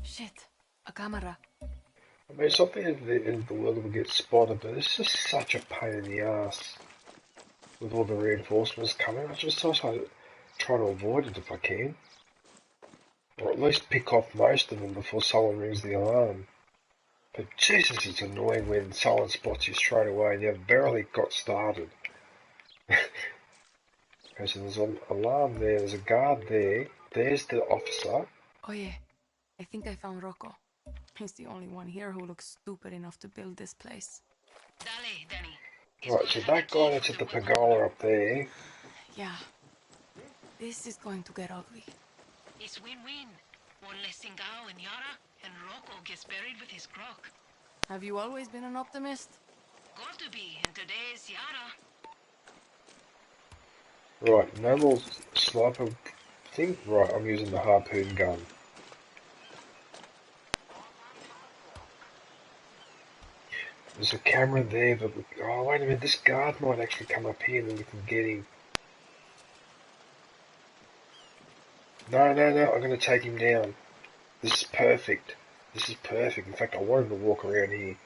Shit, a camera. I mean, something in the world will get spotted, but it's just such a pain in the ass with all the reinforcements coming. I just try to avoid it if I can. Or at least pick off most of them before someone rings the alarm. But Jesus, it's annoying when someone spots you straight away and you've barely got started. Okay, so there's an alarm there, there's a guard there, there's the officer. Oh yeah, I think I found Rocco. He's the only one here who looks stupid enough to build this place. Dale, Danny. Right, so that guy that's at the pergola up there. Yeah. This is going to get ugly. It's win-win. One less Singao and Yara, and Rocco gets buried with his croc. Have you always been an optimist? Got to be, and today's Yara. Right, no more sniper thing. Right, I'm using the harpoon gun. There's a camera there, but oh wait a minute, this guard might actually come up here and then we can get him. No, I'm going to take him down. This is perfect. This is perfect. In fact, I want him to walk around here.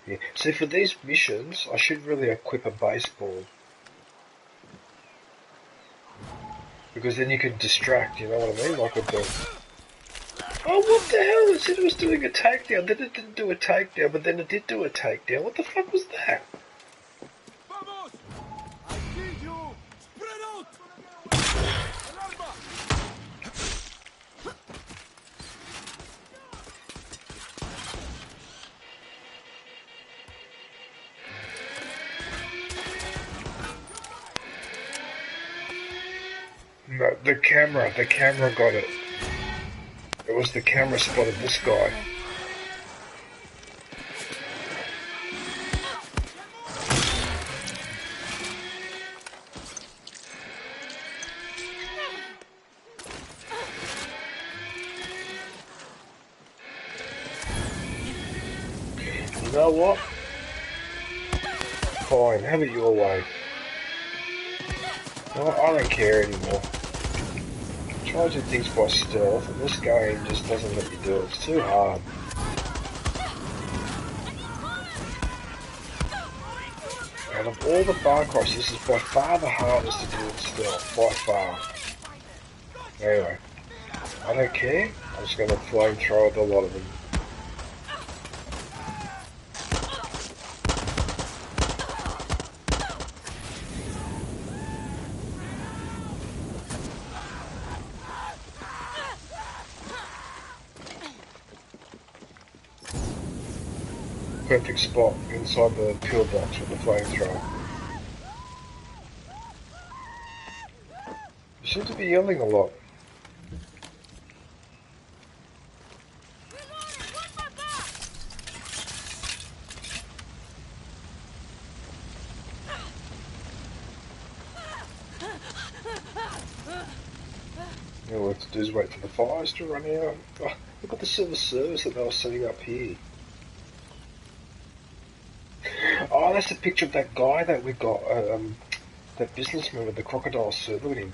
Yeah. See, for these missions, I should really equip a baseball. Because then you can distract, you know what I mean? Like with the... Oh, what the hell? It said it was doing a takedown. Then it didn't do a takedown, but then it did do a takedown. What the fuck was that? Vamos! I need you! Spread out! Alarma! No, the camera got it. It was the camera spotted this guy. You know what? Fine, have it your way. No, I don't care anymore. Try to do things by stealth, and this game just doesn't let you do it. It's too hard. Out of all the Far Crys, this is by far the hardest to do in stealth, by far. Anyway, I don't care. I'm just going to flamethrower a lot of them. Perfect spot inside the pillbox with the flamethrower. You seem to be yelling a lot. Yeah, all we have to do is wait for the fires to run out. Oh, look at the civil service that they were setting up here. Oh, that's a picture of that guy that we got, that businessman with the crocodile suit. Look at him.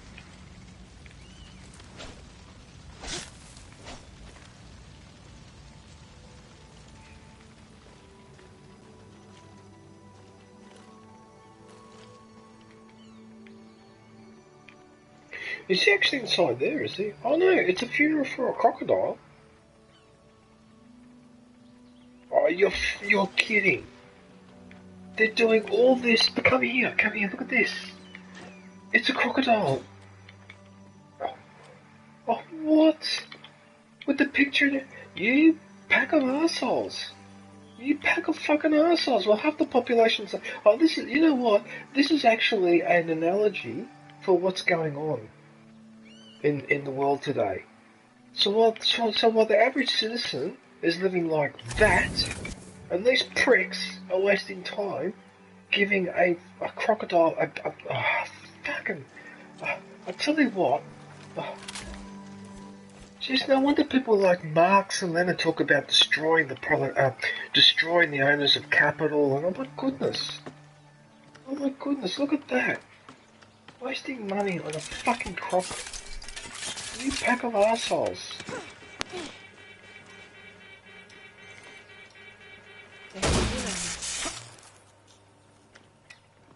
Is he actually inside there, is he? Oh no, it's a funeral for a crocodile. Oh, you're kidding. They're doing all this. But come here, look at this. It's a crocodile. Oh, what? With the picture there. You pack of arseholes. You pack of fucking arseholes. Well, half the population's like, oh, this is, you know what? This is actually an analogy for what's going on in the world today. So while the average citizen is living like that, and these pricks are wasting time giving a crocodile I tell you what, just no wonder people like Marx and Lenin talk about destroying the owners of capital, and oh my goodness, look at that, wasting money on a fucking crocodile. You pack of assholes.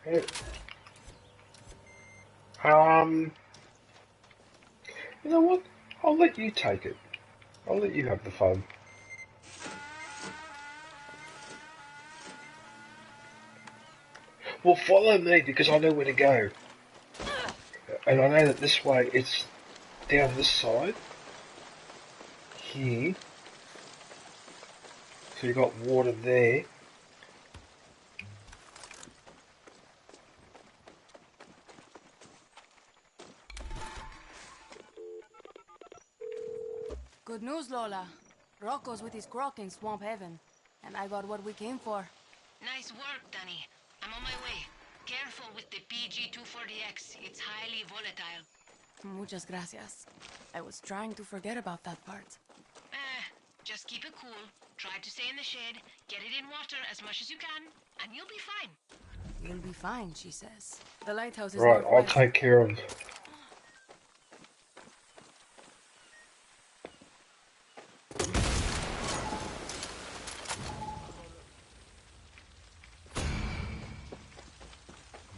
Hey. You know what? I'll let you take it. I'll let you have the fun. Well, follow me because I know where to go. And I know that this way it's down this side. Here. So you've got water there. Good news, Lola. Rocco's with his croc in Swamp Heaven, and I got what we came for. Nice work, Danny. I'm on my way. Careful with the PG-240X. It's highly volatile. Muchas gracias. I was trying to forget about that part. Just keep it cool, try to stay in the shade, get it in water as much as you can, and you'll be fine. You'll be fine, she says. The lighthouse is Right, I'll northwest. take care of...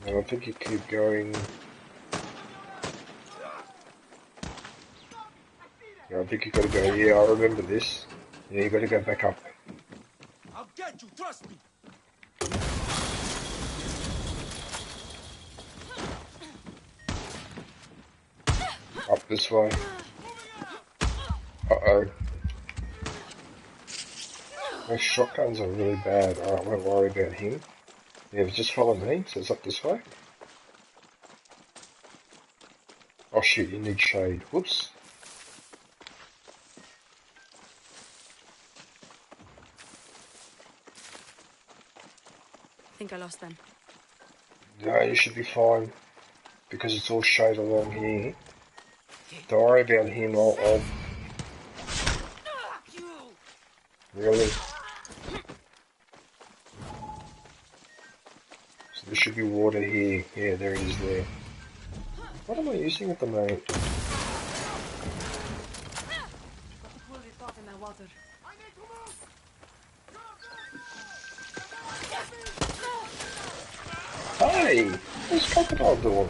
No, I think you keep going... Yeah, I think you gotta go, yeah, I remember this. Yeah, you gotta go back up. I'll get you, trust me. Up this way. Uh-oh. Those shotguns are really bad. Alright, I won't worry about him. Yeah, just follow me, so it's up this way. Oh shit, you need shade. Whoops. I think I lost them. No, you should be fine. Because it's all shade along here. Don't worry about him, I'll... Really? So there should be water here. Yeah, there it is there. What am I using at the moment? Hey! What's Crocodile doing?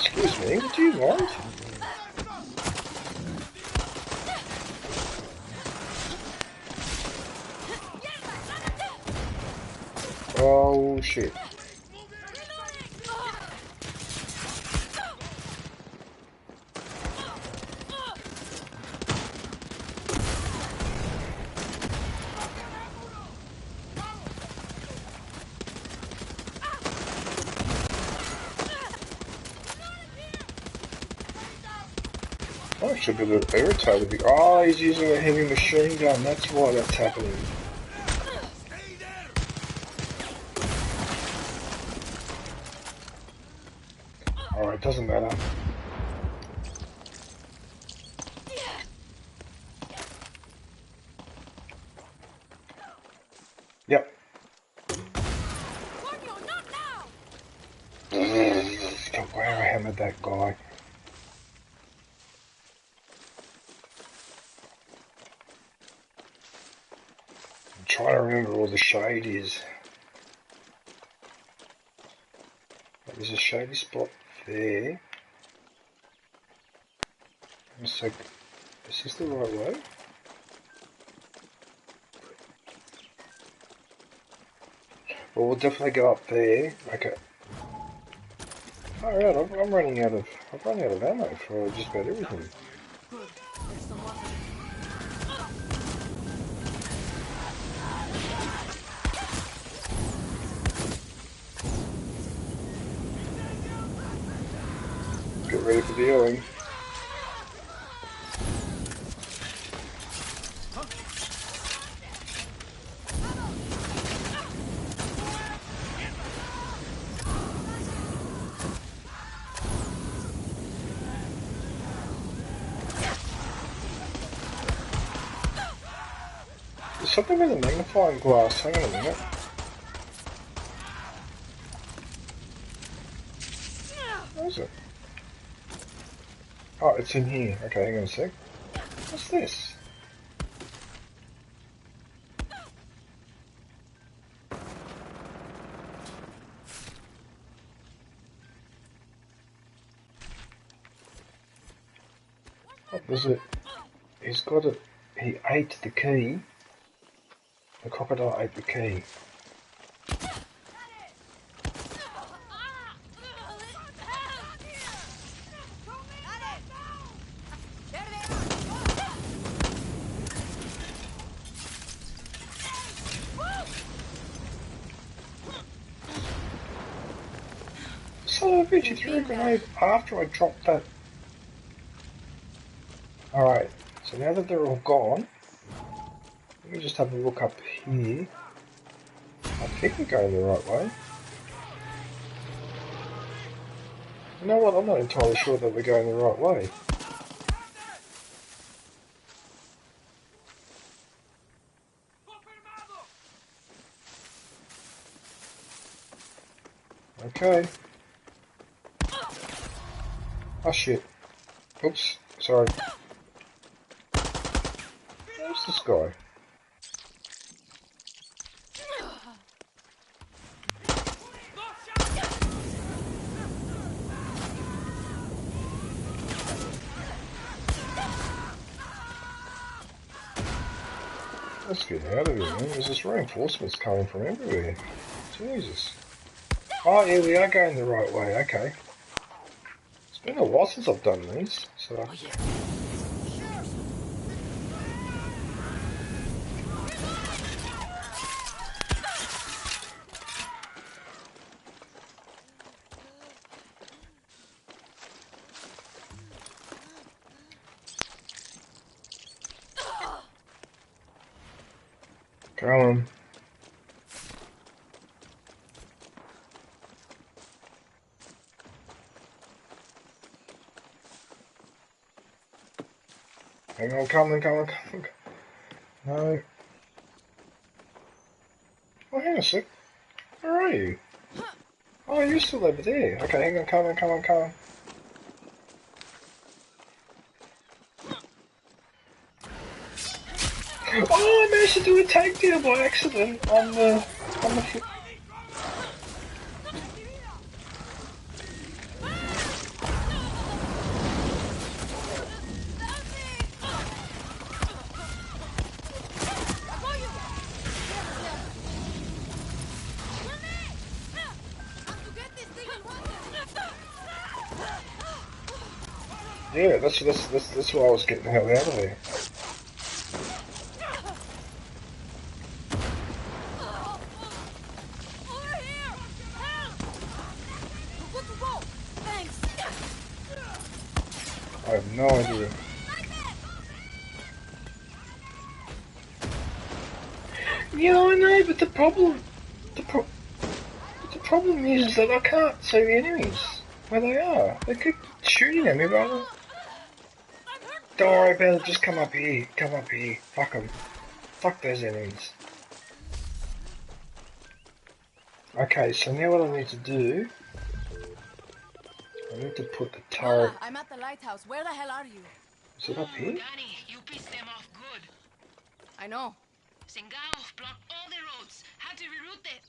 Excuse me, do you mind? Oh shit. I should be a little irritated. Oh, he's using a heavy machine gun, that's why that's happening. Alright, doesn't matter. Yep. Stop where I hammered that guy. I'm trying to remember where the shade is. There's a shady spot there. It's like, is this the right way? Well, we'll definitely go up there. Okay. Alright, I'm running out of ammo for just about everything. Get ready for the healing. There's something with a magnifying glass. Hang on a minute. Where is it? Oh, it's in here. Okay, hang on a sec. What's this? What was it? He's got it. He ate the key. The crocodile ate the key. Son of a bitch, he threw a grenade after I dropped that. Alright, so now that they're all gone, let me just have a look up here. I think we're going the right way. You know what, I'm not entirely sure that we're going the right way. Okay. Oh shit. Oops. Sorry. Where's this guy? Let's get out of here, man. There's just reinforcements coming from everywhere. Jesus. Oh, yeah, we are going the right way. Okay. It's been a while since I've done these, so... Come on. Hang on, come on. No. Oh, hang on a sec. Where are you? Oh, you're still over there. Okay, hang on, come on. Oh, I managed to do a takedown by accident on the foot. Yeah, that's why I was getting the hell out of there. I have no idea. Yeah, I know, but the problem is that I can't see the enemies where they are. They keep shooting at me, brother. Don't worry about it. Just come up here. Fuck them. Fuck those enemies. Okay, so now what I need to do, I need to put the turret. I'm at the lighthouse. Where the hell are you? Is it up here? Danny, you pissed them off good. I know. Singao blocked all the roads. Had to reroute it.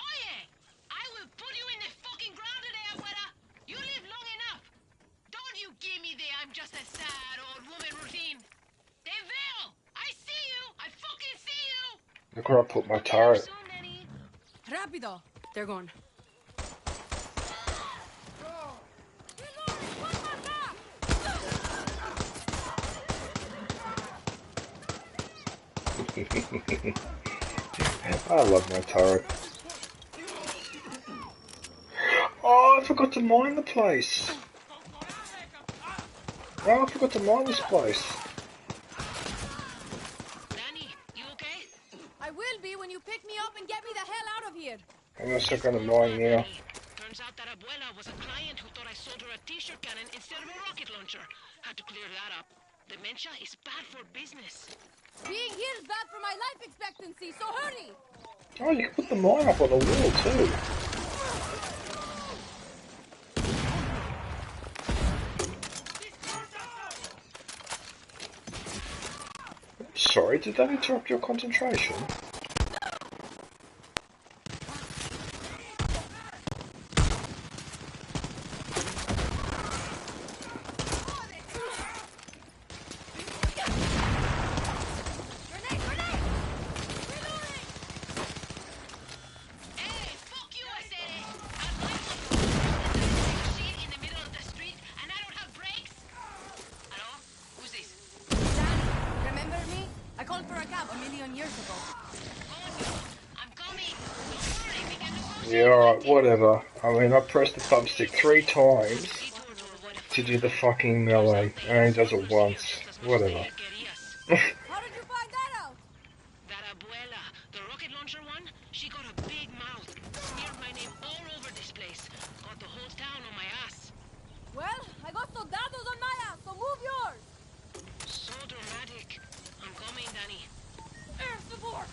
Oh yeah! I will put you in the fucking ground today, abuela. You live long enough. Don't you give me the I'm just a sad old woman routine. Deville! I see you! I fucking see you! Look where I put my turret. Rapido! They're gone. I love my turret. Oh, I forgot to mine the place. Oh, I forgot to mine this place. Danny, you okay? I will be when you pick me up and get me the hell out of here. I'm gonna start gonna mine now. Turns out that abuela was a client who thought I sold her a t-shirt cannon instead of a rocket launcher. Had to clear that up. Dementia is bad for business. Being here is bad for my life expectancy, so hurry! Oh, you can put the mine up on the wall too. Sorry, did that interrupt your concentration? Yeah, alright, whatever. I mean, I pressed the thumbstick 3 times to do the fucking melee, and he does it once. Whatever. How did you find that out? That abuela, the rocket launcher one, she got a big mouth. Smeared my name all over this place. Got the whole town on my ass. Well, I got soldados on my ass, so move yours! So dramatic. I'm coming, Danny. Air support!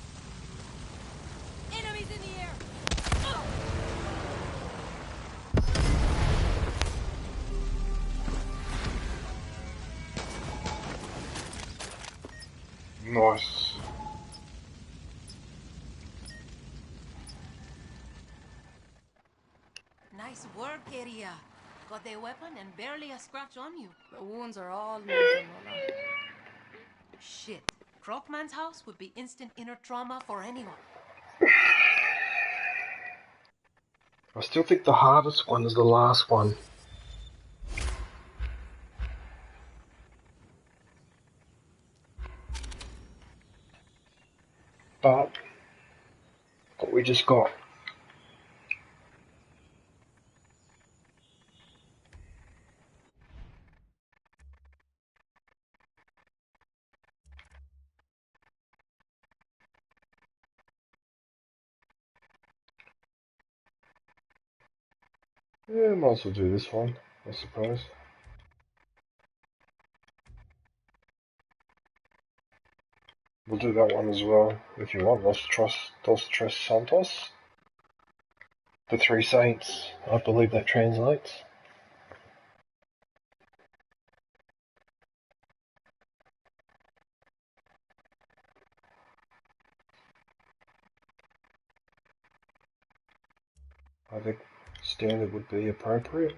Enemies in the air! Nice. Nice work, area. Got their weapon and barely a scratch on you. The wounds are all nothing, Lola. Shit. Crockman's house would be instant inner trauma for anyone. I still think the hardest one is the last one. But what we just got. Yeah, might as well do this one, I suppose. We'll do that one as well, if you want. Dos Tres Santos. The Three Saints, I believe that translates. I think standard would be appropriate.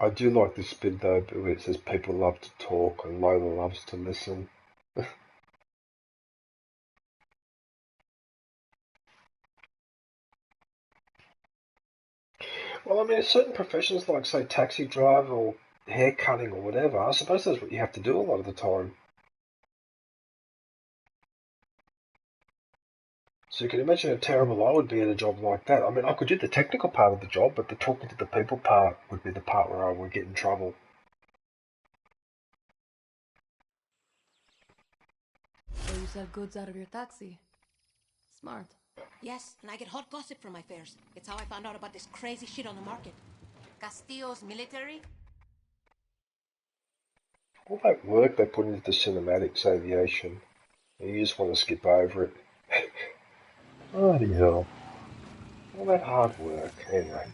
I do like this bit though, where it says people love to talk and Lola loves to listen. Well, I mean, certain professions like, say, taxi driver or hair cutting or whatever, I suppose that's what you have to do a lot of the time. So you can imagine how terrible I would be at a job like that. I mean, I could do the technical part of the job, but the talking to the people part would be the part where I would get in trouble. So you sell goods out of your taxi. Smart. Yes, and I get hot gossip from my fares. It's how I found out about this crazy shit on the market. Castillo's military? All that work they put into the cinematics aviation, you just want to skip over it. Bloody hell. All that hard work, anyway.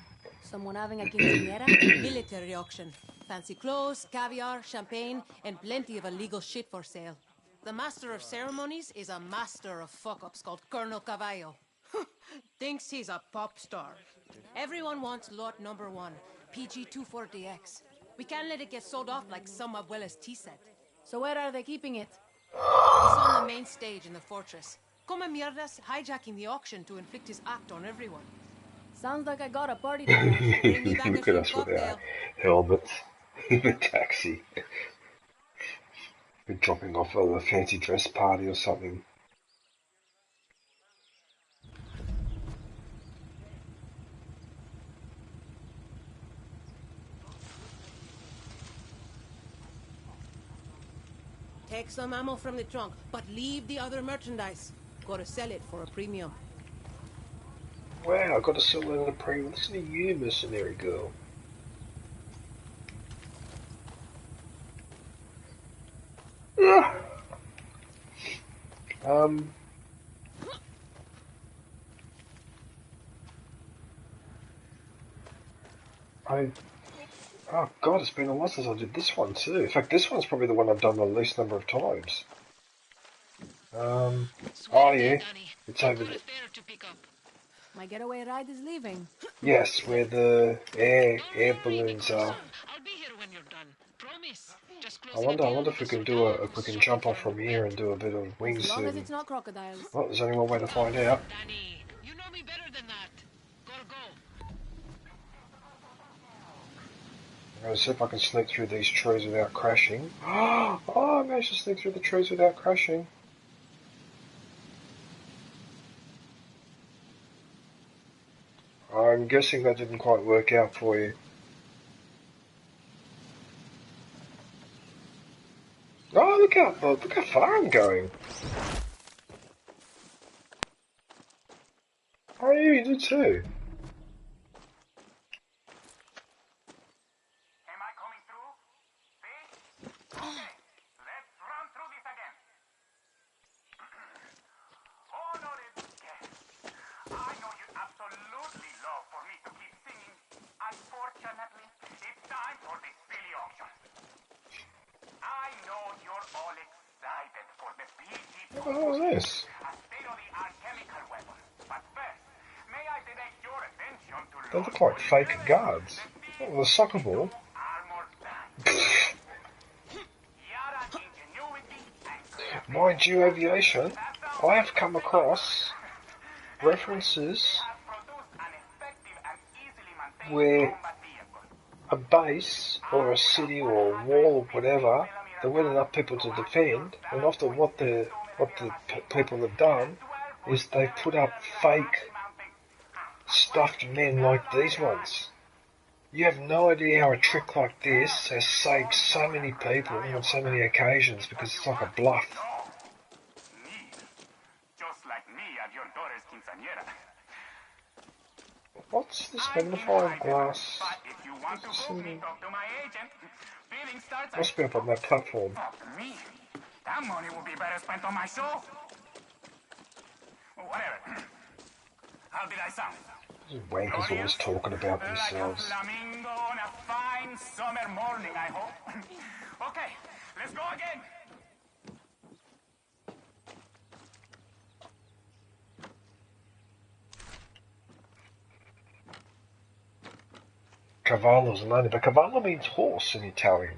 Someone having a quinceañera? Military auction. Fancy clothes, caviar, champagne, and plenty of illegal shit for sale. The master of ceremonies is a master of fuck-ups called Colonel Cavallo. Thinks he's a pop star. Everyone wants lot number 1, PG-24DX. We can't let it get sold off like some Abuela's tea set. So where are they keeping it? It's on the main stage in the fortress. Come mierdas hijacking the auction to inflict his act on everyone. Sounds like I got a party to crash. Bring me back a Look at us with our helmets in the taxi. We're dropping off at a fancy dress party or something. Take some ammo from the trunk, but leave the other merchandise. Gotta sell it for a premium. Wow, I got to sell it at a premium. Listen to you, mercenary girl. Oh god, it's been a while since I did this one too. In fact, this one's probably the one I've done the least number of times. Oh yeah, it's over there. My getaway ride is leaving. Yes, where the air balloons are. I'll be here when you're done. Promise. Just close I wonder if we can do if we can jump off from here and do a bit of As long as wingsuit. it's not crocodiles. Well, there's only one way to find out. Danny, you know me better than that. Go. I'm going to see if I can sneak through these trees without crashing. Oh, I managed to sneak through the trees without crashing. I'm guessing that didn't quite work out for you. Oh, look how far I'm going. Oh, you did too. What the hell is this? They look like fake guards. Oh, the soccer ball. Mind you, aviation, I have come across references where a base or a city or a wall or whatever, there weren't enough people to defend, and often what the people have done is they've put up fake stuffed men like these ones. You have no idea how a trick like this has saved so many people on so many occasions because it's like a bluff. What's this magnifying glass? Must be up on that platform. That money will be better spent on my show. Whatever. How did I sound? These wankers always talking about themselves. Flamingo on a fine summer morning, I hope. Okay, let's go again. Cavallo's an only, but cavallo means horse in Italian.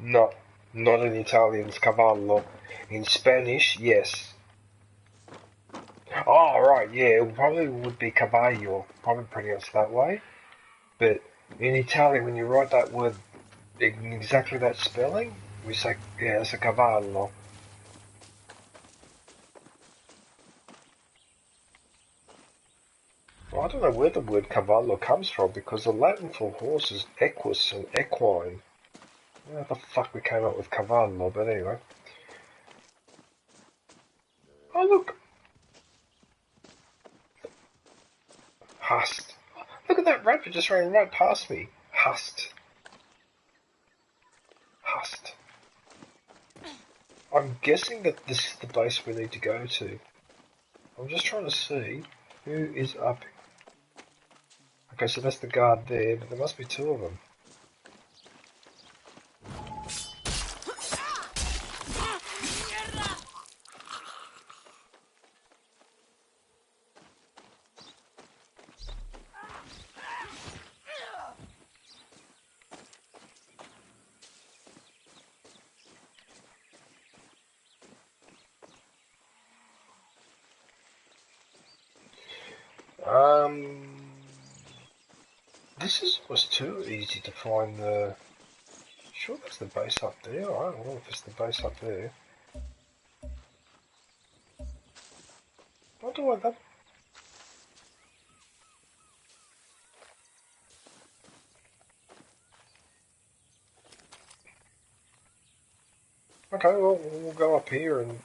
No, not in Italian, it's cavallo. In Spanish, yes. Oh, right, yeah, it probably would be cavallo, probably pronounced that way. But in Italian, when you write that word in exactly that spelling, we say, yeah, it's a cavallo. Well, I don't know where the word cavallo comes from, because the Latin for horse is equus and equine. How the fuck we came up with cavallo, but anyway. Oh, look! Hust. Look at that rabbit just ran right past me. Hust. Hust. I'm guessing that this is the base we need to go to. I'm just trying to see who is up. Okay, so that's the guard there, but there must be two of them. This was too easy to find the... Sure, that's the base up there. I don't know if it's the base up there. What do I... That... Okay, well, we'll go up here and...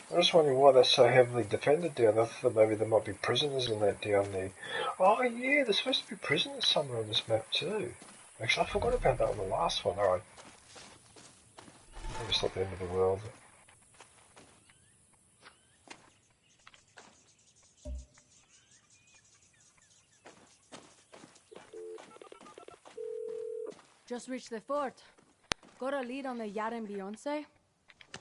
I'm just wondering why that's so heavily defended down there. I thought maybe there might be prisoners in that down there. Oh yeah, there's supposed to be prisoners somewhere on this map too. Actually, I forgot about that on the last one. Alright. Maybe it's not the end of the world. Just reached the fort. Got a lead on the Yad and Beyonce?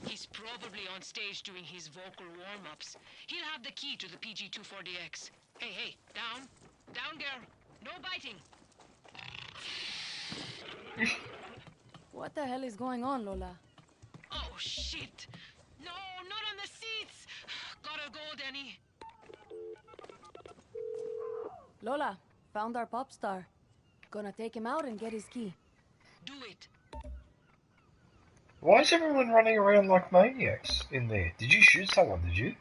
He's probably on stage doing his vocal warm-ups. He'll have the key to the PG-240X. Hey, hey, down. Down, girl. No biting. What the hell is going on, Lola? Oh, shit. No, not on the seats. Gotta go, Danny. Lola, found our pop star. Gonna take him out and get his key. Do it. Why is everyone running around like maniacs in there? Did you shoot someone, did you?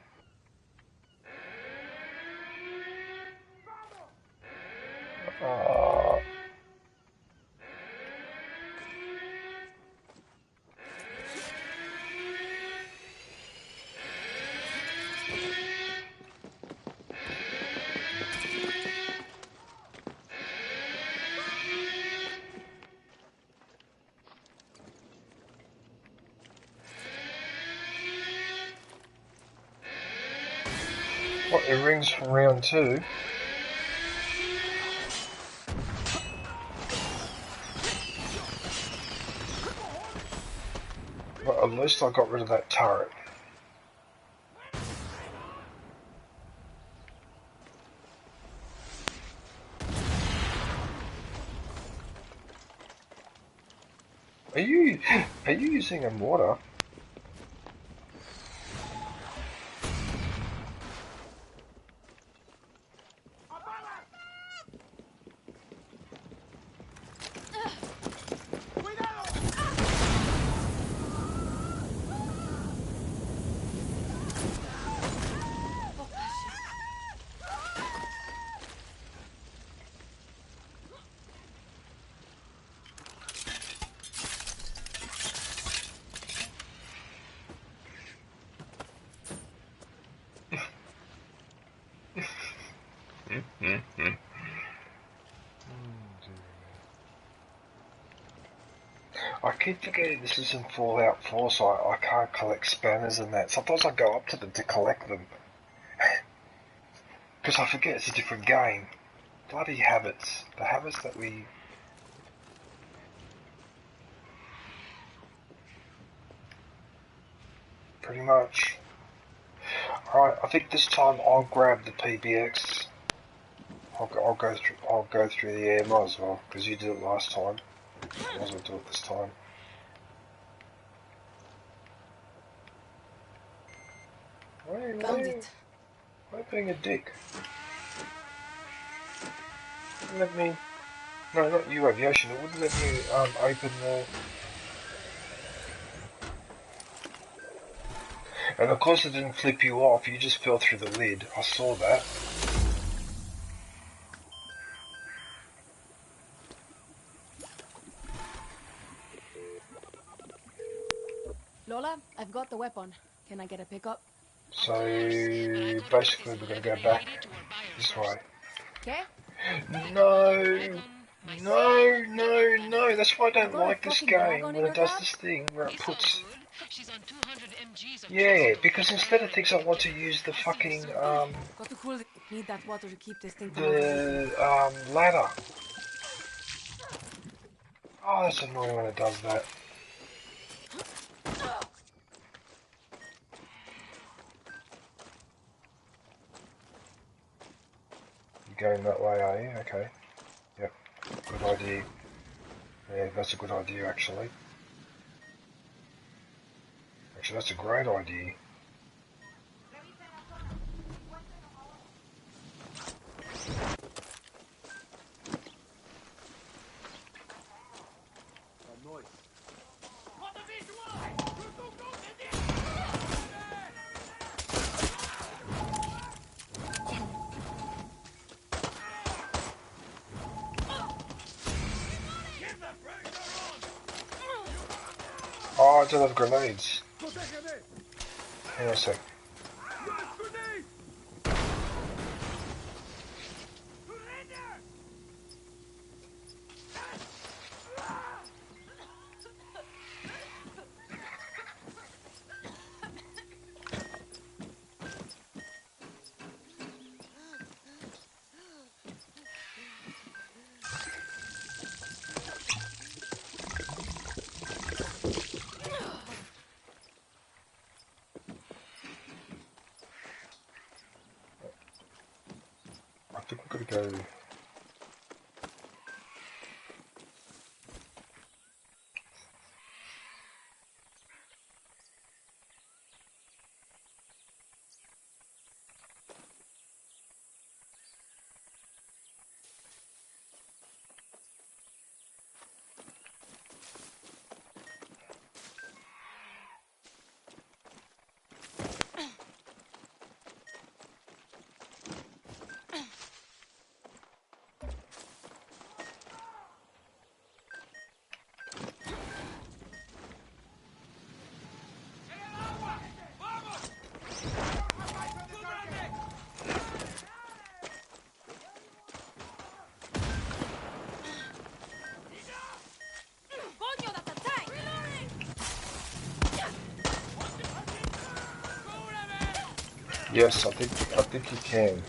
What, it rings for round 2? Well, at least I got rid of that turret. Are you using a mortar? I keep forgetting this is in Fallout 4, so I can't collect spanners and that. Sometimes I go up to them to collect them. Because I forget it's a different game. Bloody habits. The habits that we... Pretty much. Alright, I think this time I'll grab the PBX. I'll go through the air, might as well, because you did it last time. Might as well do it this time. Why are you being a dick? Wouldn't let me... No, not you, Aviation. It wouldn't let me open the... And of course it didn't flip you off, you just fell through the lid. I saw that. Lola, I've got the weapon. Can I get a pickup? So, basically we're going to go back this way. Okay? No! No! That's why I don't like this game, when it does this thing where it puts... Yeah, because instead of things I want to use the fucking, Got to cool it. Need that water to keep this thing from the, ladder. Oh, that's annoying when it does that. You're going that way, are you? Okay. Yep. Good idea. Yeah, that's a good idea, actually. Actually, that's a great idea. Oh, I don't have grenades. Hang on a sec. think we've got to go. Yes, I think you can.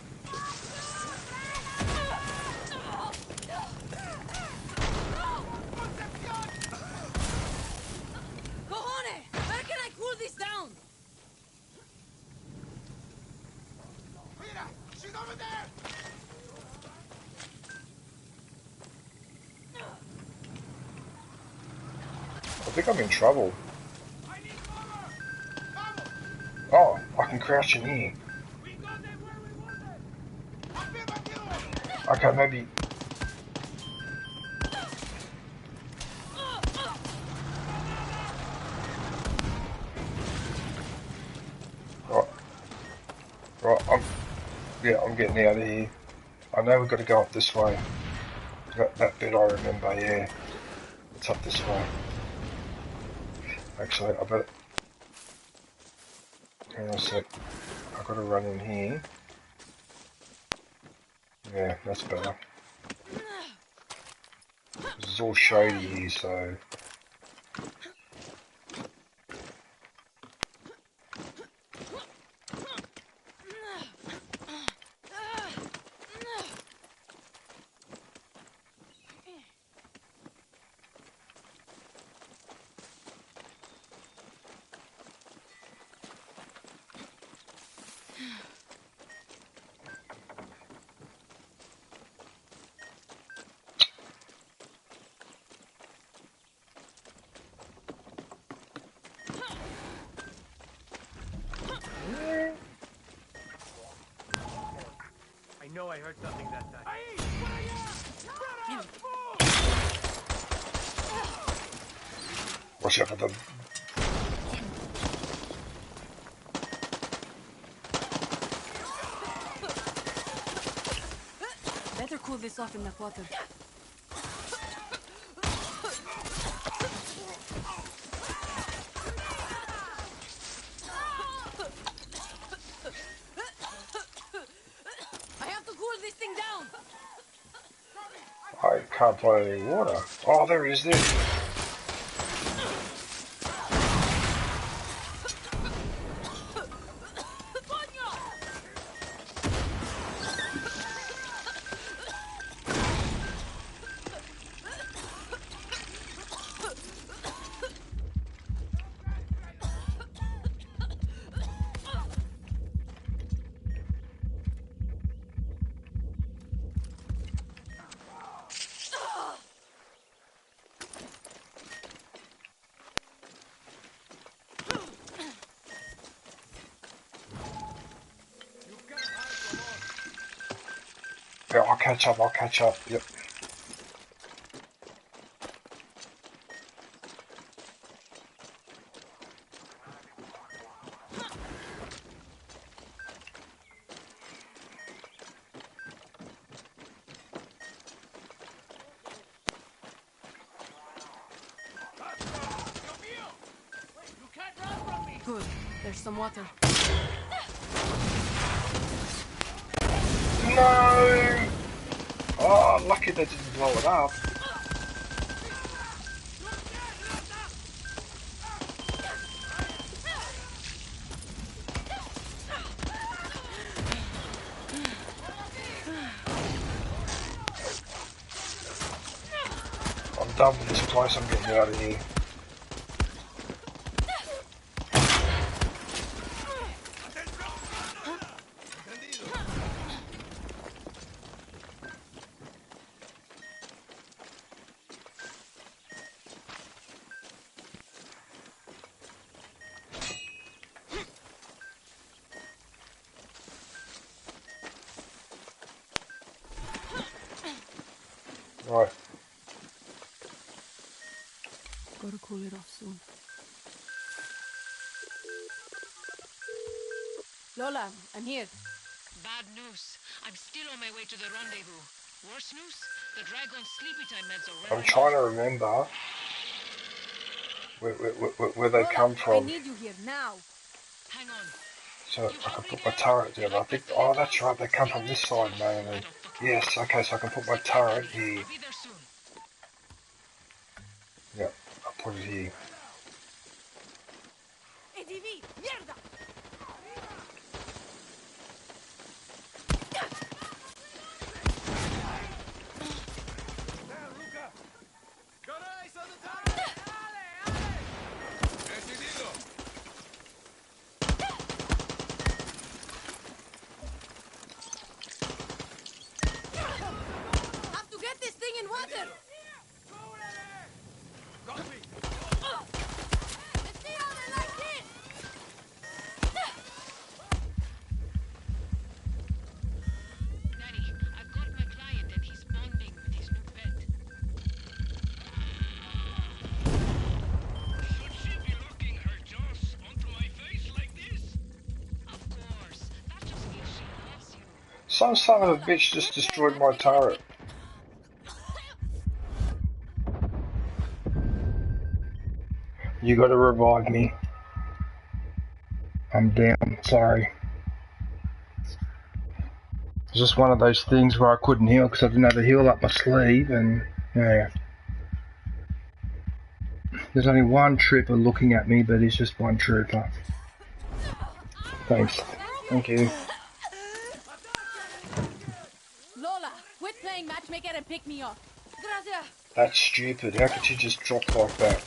Cojones! Where can I cool this down? Mira! She's over there! I think I'm in trouble. Oh, I can crouch in here. Okay, maybe. Right, I'm getting out of here. I know we've got to go up this way. That bit I remember, yeah. It's up this way. Actually, I better... Hang on a sec. I've got to run in here. Yeah, that's better. This is all shady here, so... I know I heard something that time. Watch out for them. Better cool this off in the water. I have to cool this thing down. I can't find any water. Oh, there is this. Yeah, I'll catch up, yep. Good. There's some water. No! Oh, lucky they didn't blow it up. I'm done with this place, I'm getting out of here. Right. Gotta cool it off soon. Lola, I'm here. Bad news. I'm still on my way to the rendezvous. Worse news, the dragon's sleepy time meds are I'm wearing trying to off. remember where they Lola, come I from. need you here now. Hang on. So I can put my turret there, but I think, oh, that's right, they come from this side mainly. Yes, okay, so I can put my turret here. I'll be there soon. Yep, I'll put it here. ATV, mierda! Have to get this thing in water. Let's see how they like this. Danny, I've got my client and he's bonding with his new pet. Should she be locking her jaws onto my face like this? Of course. That just means she loves you. Some son of a bitch just destroyed my turret. You gotta revive me. I'm down, sorry. It's just one of those things where I couldn't heal because I didn't have a heal up my sleeve, and yeah. There's only one trooper looking at me, but he's just one trooper. Thanks. Thank you. Lola, quit playing matchmaker and pick me up. Gracias. That's stupid. How could you just drop like that?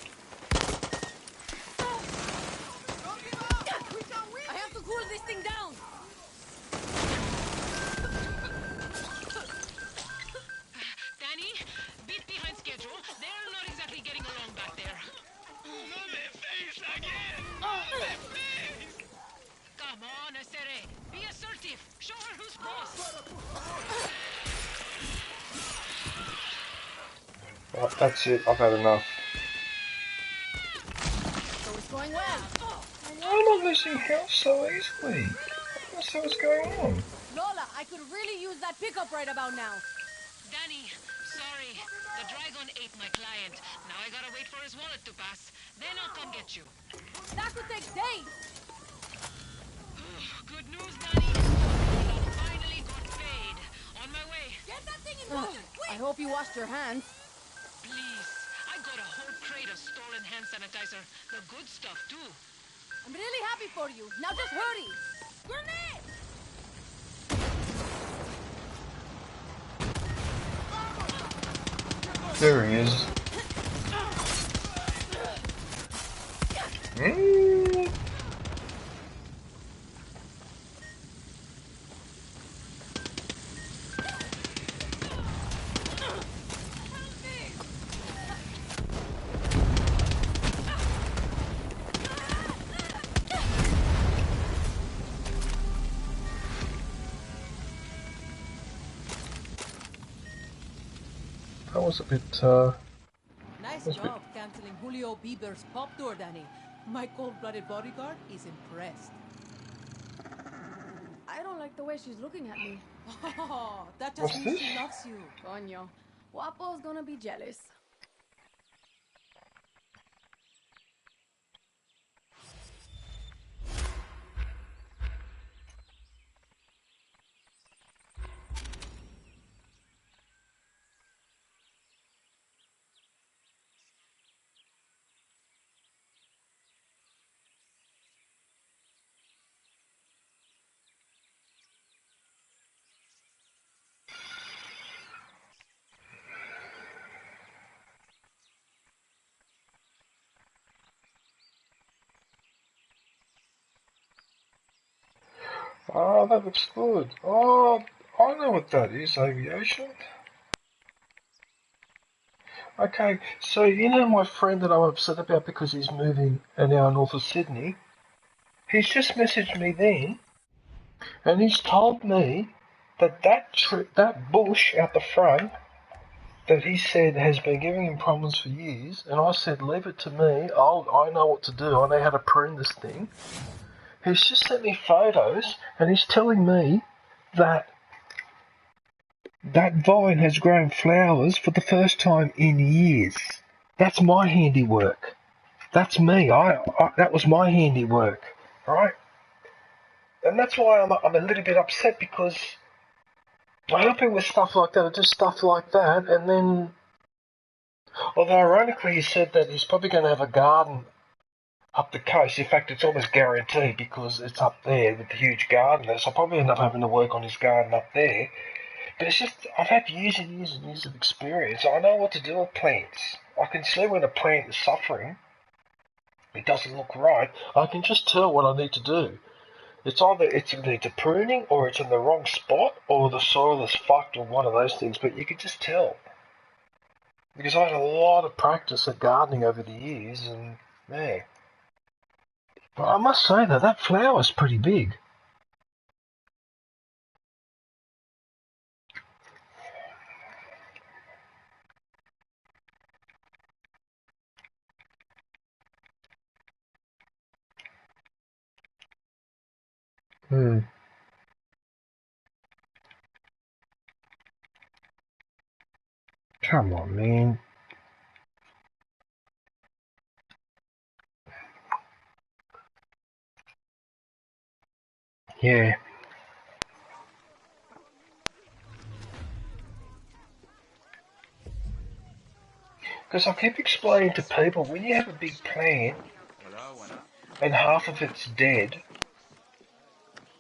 I have to cool this thing down. Danny, bit behind schedule. They're not exactly getting along back there. Not their face again! Oh, their face! Come on, Estere. Be assertive. Show her who's boss. Right, that's it. I've had enough. So it's going well. Why am I losing health so easily? I don't see what's going on. Lola, I could really use that pickup right about now. Danny, sorry. The dragon ate my client. Now I gotta wait for his wallet to pass. Then I'll come get you. That could take days. Good news, Danny. I finally got paid. On my way. Get that thing in water, quick! I hope you washed your hands. Please. I got a whole crate of stolen hand sanitizer. The good stuff, too. I'm really happy for you. Now just hurry. Grenade! There he is. That was a bit, Nice job canceling Julio Bieber's pop tour, Danny. My cold-blooded bodyguard is impressed. I don't like the way she's looking at me. Oh, that just What's means this? she loves you. Coño. Guapo's gonna be jealous. oh, that looks good. Oh, I know what that is, aviation. Okay, so you know my friend that I'm upset about because he's moving an hour north of Sydney? He's just messaged me then, and he's told me that that bush out the front that he said has been giving him problems for years, and I said, leave it to me, I know what to do, I know how to prune this thing. He's just sent me photos, and he's telling me that that vine has grown flowers for the first time in years. That's my handiwork. That's me. That was my handiwork, right? And that's why I'm a little bit upset, because I help him with stuff like that, or just stuff like that, and then, although ironically he said that he's probably going to have a garden up the coast. In fact, it's almost guaranteed, because it's up there with the huge garden there, so I'll probably end up having to work on his garden up there. But it's just, I've had years and years and years of experience. I know what to do with plants. I can see when a plant is suffering, it doesn't look right. I can just tell what I need to do. It's either a pruning, or it's in the wrong spot, or the soil is fucked, or one of those things, but you can just tell. Because I had a lot of practice at gardening over the years, and man. But I must say that flower's pretty big. Come on, man. Yeah. Because I keep explaining to people, when you have a big plant, and half of it's dead,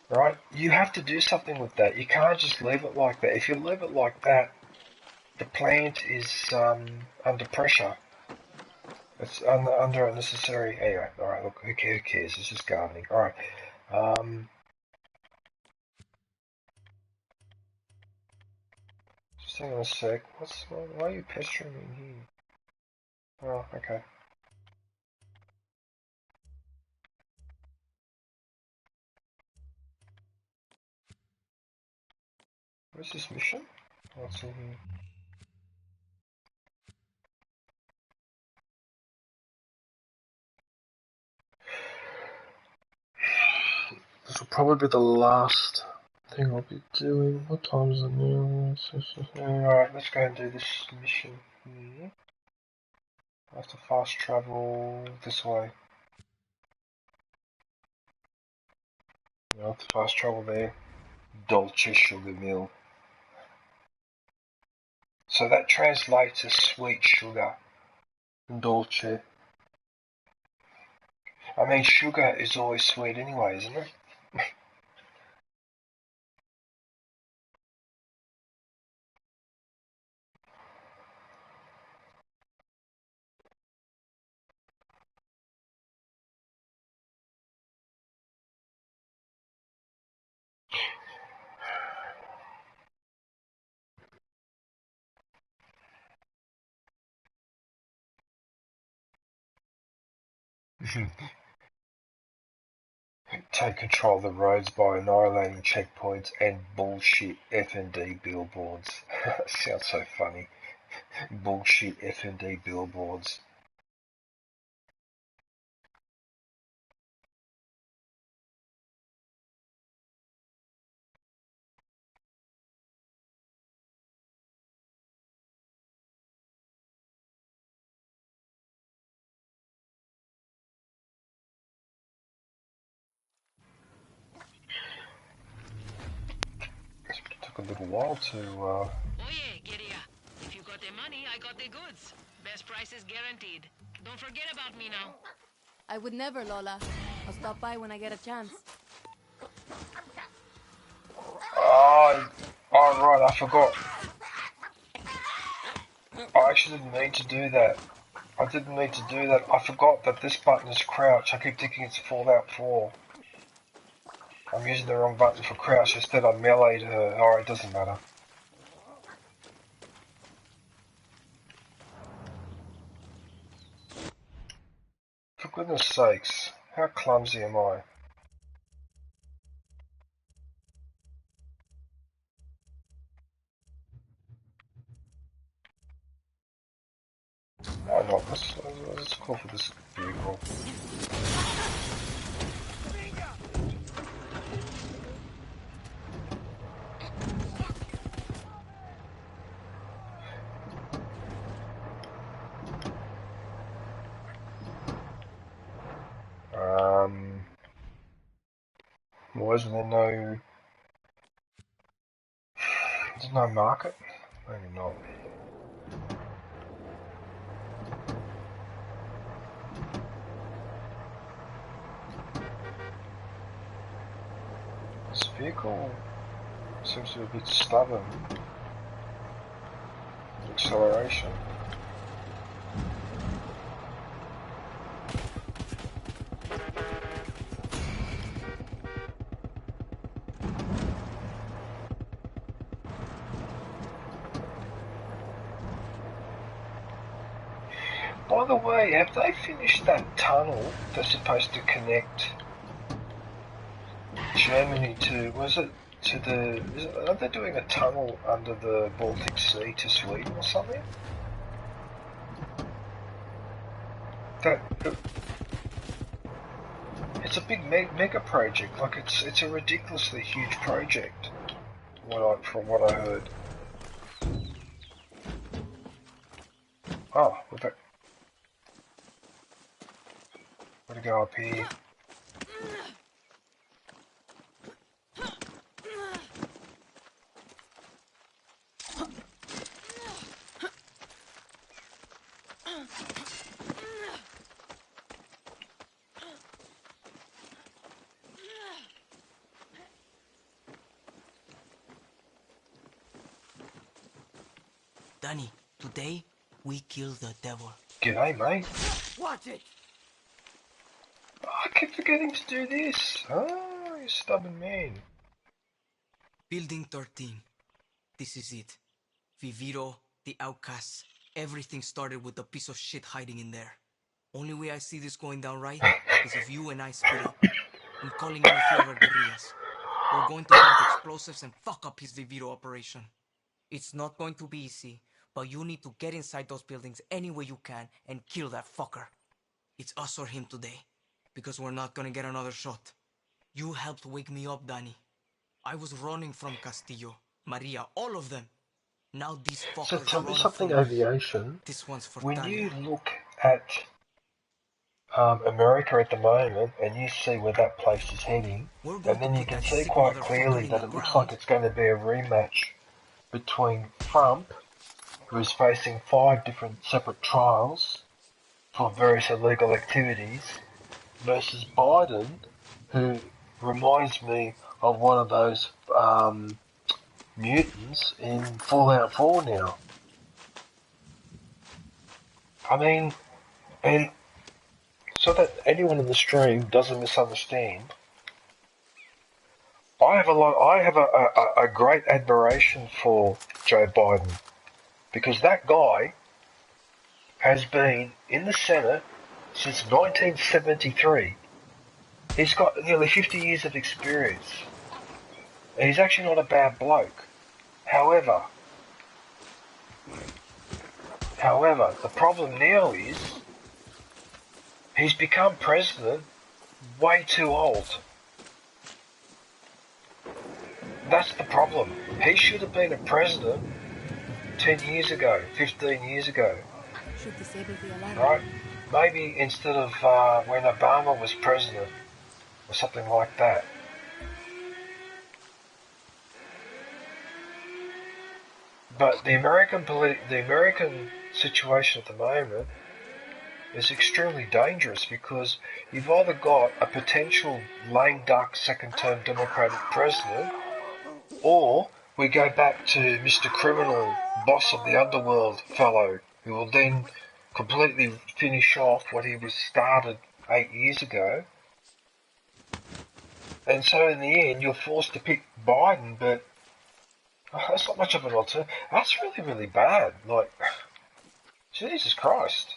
right, you have to do something with that. You can't just leave it like that. If you leave it like that, the plant is under pressure. It's under unnecessary. Anyway, alright, look, who cares? It's just gardening. Alright. Just hang on a sec. Why are you pestering me here? Oh, okay. Where's this mission? Oh, it's in here. This will probably be the last thing I'll be doing. What time is it now? Alright, let's go and do this mission here. I have to fast travel this way. I have to fast travel there. Dolce sugar mill. So that translates as sweet sugar. Dolce. I mean, sugar is always sweet anyway, isn't it? Take control of the roads by annihilating checkpoints and bullshit F&D billboards. Sounds so funny. Bullshit F&D billboards. Took a little while to, Oh yeah, Guerrilla. If you got the money, I got the goods. Best prices guaranteed. Don't forget about me now. I would never, Lola. I'll stop by when I get a chance. Oh, right, I forgot. I actually didn't need to do that. I didn't need to do that. I forgot that this button is crouch. I keep thinking it's Fallout 4. I'm using the wrong button for crouch. Instead I meleeed her. Alright, doesn't matter. For goodness sakes, how clumsy am I? let's call for this vehicle. Wasn't there no... There's no market? Maybe not. This vehicle seems to be a bit stubborn. Acceleration. By the way, have they finished that tunnel that's supposed to connect Germany to, are they doing a tunnel under the Baltic Sea to Sweden or something? It's a big mega project, like it's a ridiculously huge project, from what I heard. Oh, we're to go up here. Danny, today we kill the devil. G'day, mate. Watch it! Oh, I keep forgetting to do this. Oh, you stubborn man. Building 13. This is it. Viviro, the outcasts. Everything started with a piece of shit hiding in there. Only way I see this going down right is if you and I split up. I'm calling in a few of our guerrillas. We're going to plant explosives and fuck up his Viviro operation. It's not going to be easy, but you need to get inside those buildings any way you can and kill that fucker. It's us or him today, because we're not gonna get another shot. You helped wake me up, Danny. I was running from Castillo, Maria, all of them. Now these fuckers So tell me run something, from aviation. This one's for When Talia. you look at America at the moment, and you see where that place is heading, and then you can see quite clearly that it looks like it's going to be a rematch between Trump, who is facing 5 different separate trials for various illegal activities, versus Biden, who reminds me of one of those mutants in Fallout 4 now. I mean, and so that anyone in the stream doesn't misunderstand, I have a great admiration for Joe Biden, because that guy has been in the Senate since 1973. He's got nearly 50 years of experience. And he's actually not a bad bloke. However, the problem now is he's become president way too old. That's the problem. He should have been a president 10 years ago, 15 years ago. Should disable the alarm. Right? Maybe instead of when Obama was president, or something like that. But the American situation at the moment is extremely dangerous, because you've either got a potential lame duck second-term Democratic president, or we go back to Mr. Criminal, boss of the underworld fellow, who will then completely finish off what he was started 8 years ago. And so in the end, you're forced to pick Biden, but that's not much of an alternative. That's really, really bad. Like, Jesus Christ.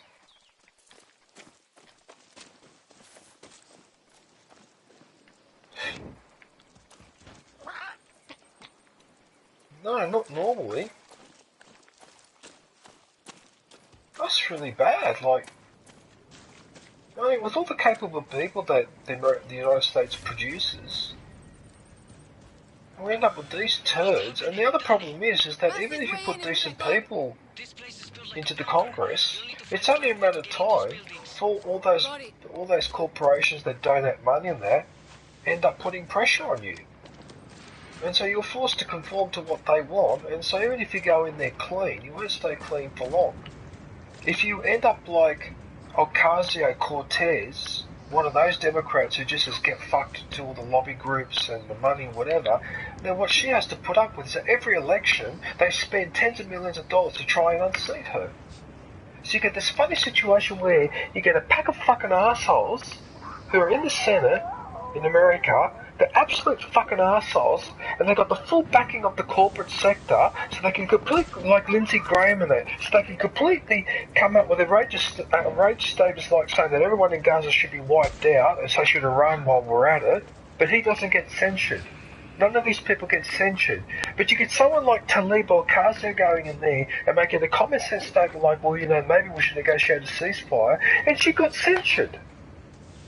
No, not normally. That's really bad. Like, I mean, with all the capable people that the United States produces, we end up with these turds. And the other problem is that even if you put decent people into the Congress, it's only a matter of time for all those corporations that donate money and that end up putting pressure on you. And so you're forced to conform to what they want, and so even if you go in there clean, you won't stay clean for long. If you end up like Ocasio-Cortez, one of those Democrats who just get fucked to all the lobby groups and the money and whatever, then what she has to put up with is that every election they spend tens of millions of dollars to try and unseat her. So you get this funny situation where you get a pack of fucking assholes who are in the Senate in America. They're absolute fucking assholes, and they've got the full backing of the corporate sector, so they can completely, like Lindsey Graham and that, so they can completely come up with outrageous statements like saying that everyone in Gaza should be wiped out, and so should Iran while we're at it, but he doesn't get censured. None of these people get censured. But you get someone like Talib Ocasio going in there and making a common sense statement like, well, you know, maybe we should negotiate a ceasefire, and she got censured.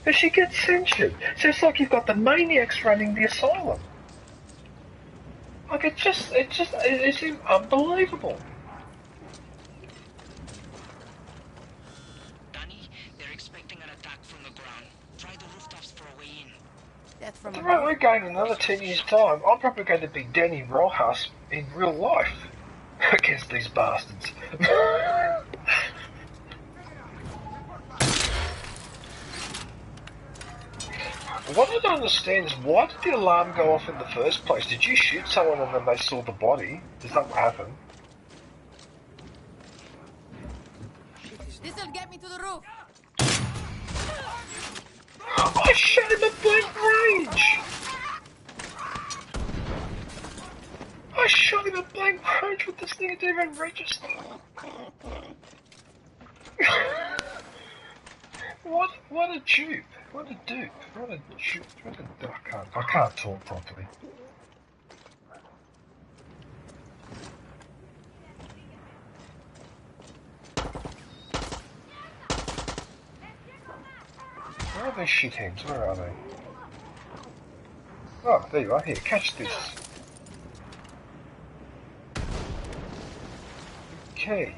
And she gets censured. So it's like you've got the maniacs running the asylum. Like, it's unbelievable. Danny, they're expecting an attack from the ground. Try the rooftops for a way in. Death from Right, we're going another 10 years' time. I'm probably going to be Danny Rojas in real life against these bastards. What I don't understand is, why did the alarm go off in the first place? Did you shoot someone and then they saw the body? Is that what happened? This'll get me to the roof. I shot him at blank range! I shot him at blank range with this thing, it didn't even register. What a dupe. What a dupe. What a dupe. I can't talk properly. Where are these shitheads? Where are they? Oh, there you are. Here, catch this. Okay.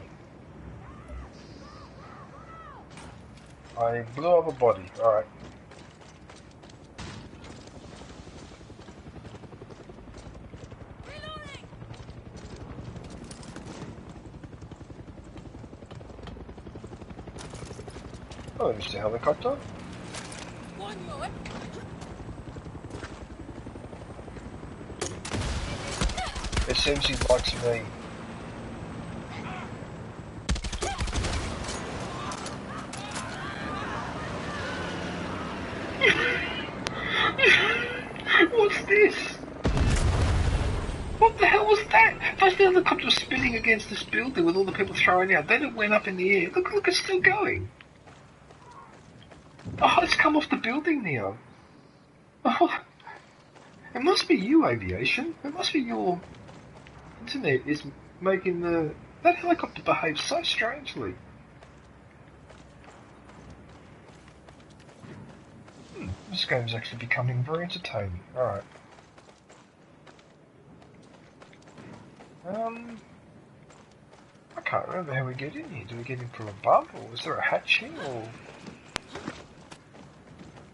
I blew up a body. Alright. Oh, Mr. Helicopter. It seems he likes me. What's this? What the hell was that? First the helicopter was spinning against this building with all the people throwing out. Then it went up in the air. Look, it's still going. Oh, it's come off the building now. Oh, it must be you, aviation. It must be your internet is making that helicopter behave so strangely. This game's actually becoming very entertaining. Alright. I can't remember how we get in here. Do we get in from above, or is there a hatch here, or...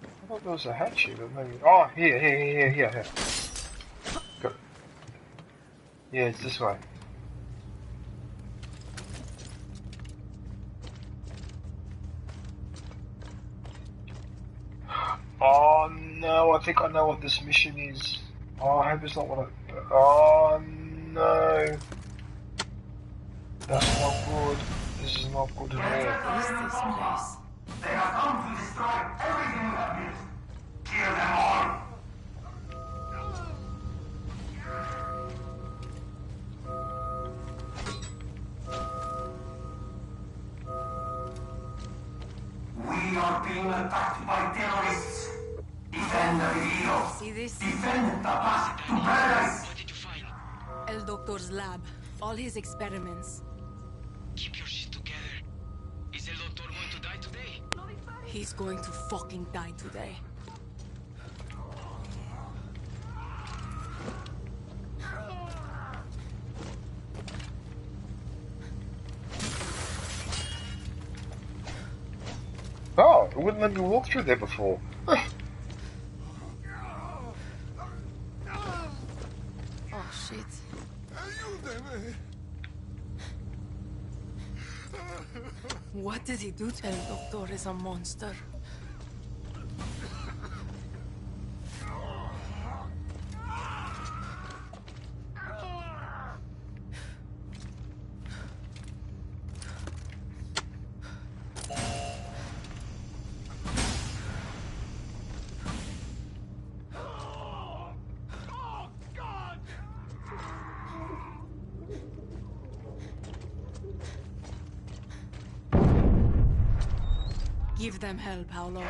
I thought there was a hatch here, but maybe... Oh, here. Good. Yeah, it's this way. Oh no, I think I know what this mission is. Oh, I hope it's not what I... Oh no. That's not good. This is not good at all. What is this place? They have come to destroy everything we have built. Kill them all. We are being attacked by terrorists. Defend the video. See this? Defend the path to paradise. What did you find? El Doctor's lab. All his experiments. Keep your shit together. Is El Doctor going to die today? He's going to fucking die today. Oh, it wouldn't let me walk through there before. Oh shit. What did he do to El Doctor is a monster? Give them hell, Paolo.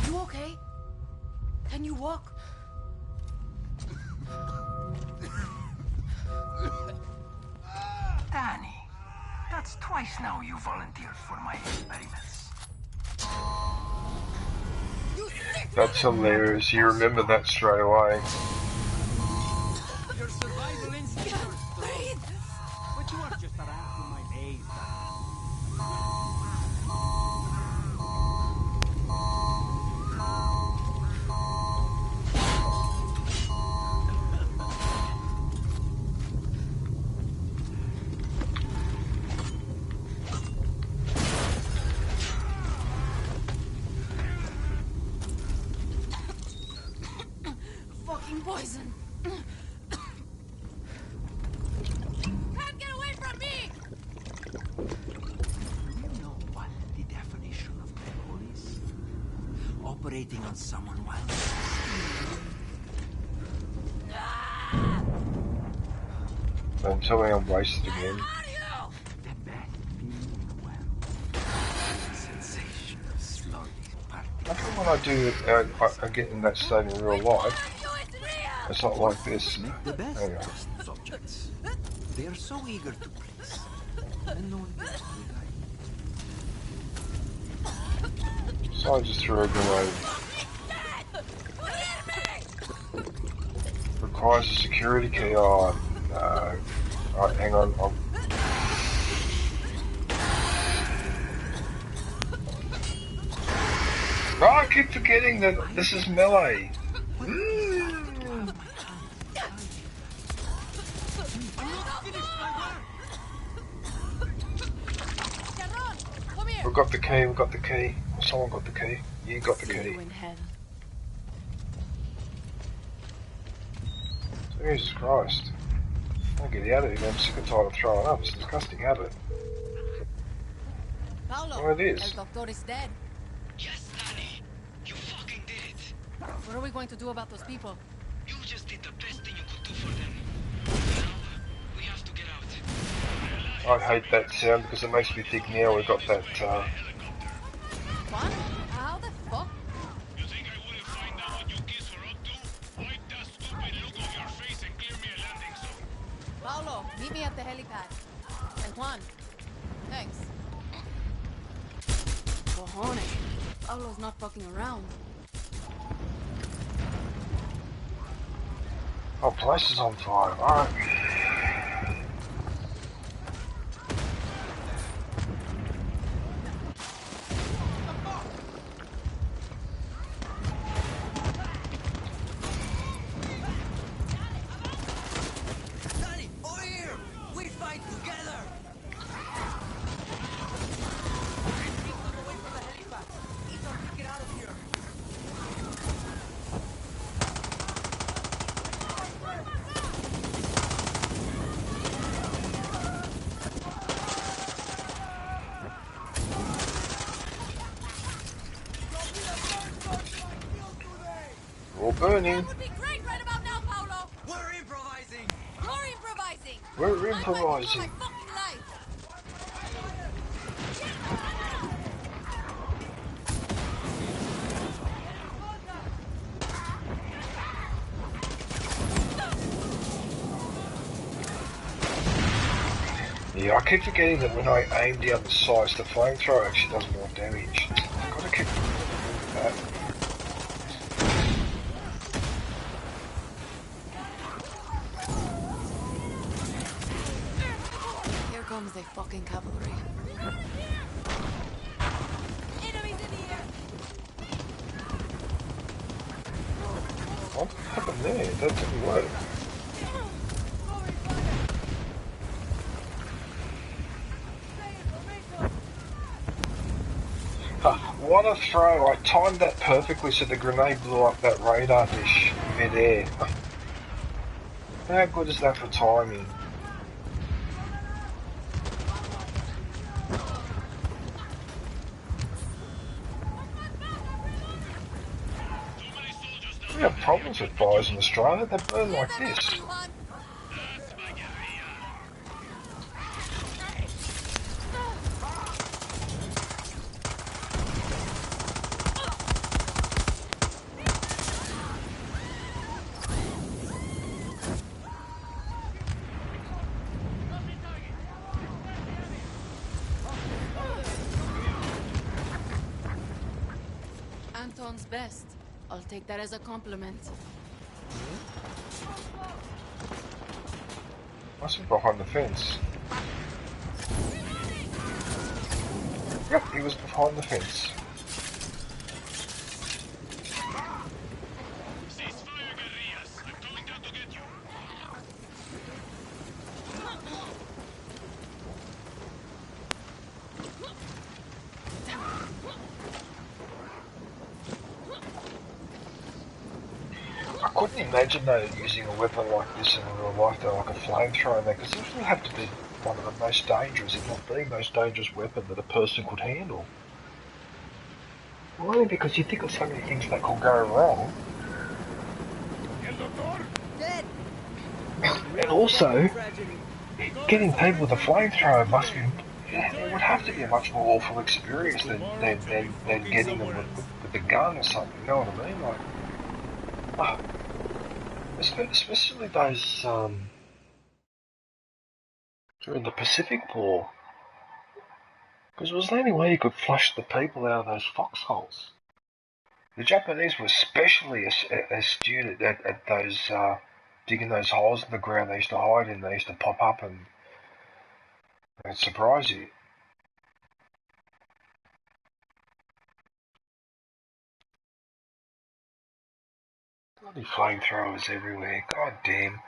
You okay? Can you walk? Danny, that's twice now you volunteered for my experiments. That's hilarious. You remember that straight away. Your survival instinct are strong. But you are just a rat in my maze. Fucking poison. Can't get away from me! Do you know what the definition of control is? Operating on someone while Don't tell me I'm wasted again. the best feeling in the world. Sensation of slowly parting. How come when I do I get in that state in real life, it's not like this? The best Hang on. test subjects. They are so eager to please. And no one gets to So I just threw a grenade. Requires a security key. Oh, no. Alright, hang on. Oh, I keep forgetting that this is melee. We've got the key, we've got the key. Someone got the key. You got the key. Jesus Christ. I'll get out of here, I'm sick and tired of throwing up. It's a disgusting habit. Paolo, Oh, it is. El Doctor is dead. Yes, Danny. You fucking did it. What are we going to do about those people? You just did the best thing you could do for them. Now, we have to get out. I hate that sound because it makes me think now we've got that, What? How the fuck? You think I wouldn't find out what you kids were up to? Wipe that stupid look on your face and clear me a landing zone. Paolo, meet me at the helipad. And Juan. Thanks. Cojones. Paolo's not fucking around. oh, place is on fire. Alright. Danny, over here! We fight together! Away from the helipad. Ethan, get out of here. We're all burning. Would be great right about now, Paolo! We're improvising! We're improvising. Yeah, I keep forgetting that when I aim down the sights, the flamethrower actually does more damage. I've got to keep that. Here comes the fucking cavalry. Enemies in the air. What happened there? That didn't work. What a throw! I timed that perfectly so the grenade blew up that radar dish mid-air. How good is that for timing? We have problems with fires in Australia, they burn like this. Anton's best. I'll take that as a compliment. Must be behind the fence. Yep, he was behind the fence. I couldn't imagine though using a weapon like this in real life though, like a flamethrower, because it would have to be one of the most dangerous, if not the most dangerous weapon that a person could handle. Well, only because you think of so many things that could go wrong. And also, getting people with a flamethrower must be, it would have to be a much more awful experience than getting them with a gun or something, you know what I mean? Like, especially those, during the Pacific War. Because it was the only way you could flush the people out of those foxholes. The Japanese were especially astute at those, digging those holes in the ground they used to hide in. They used to pop up and surprise you. Bloody flamethrowers everywhere, god damn.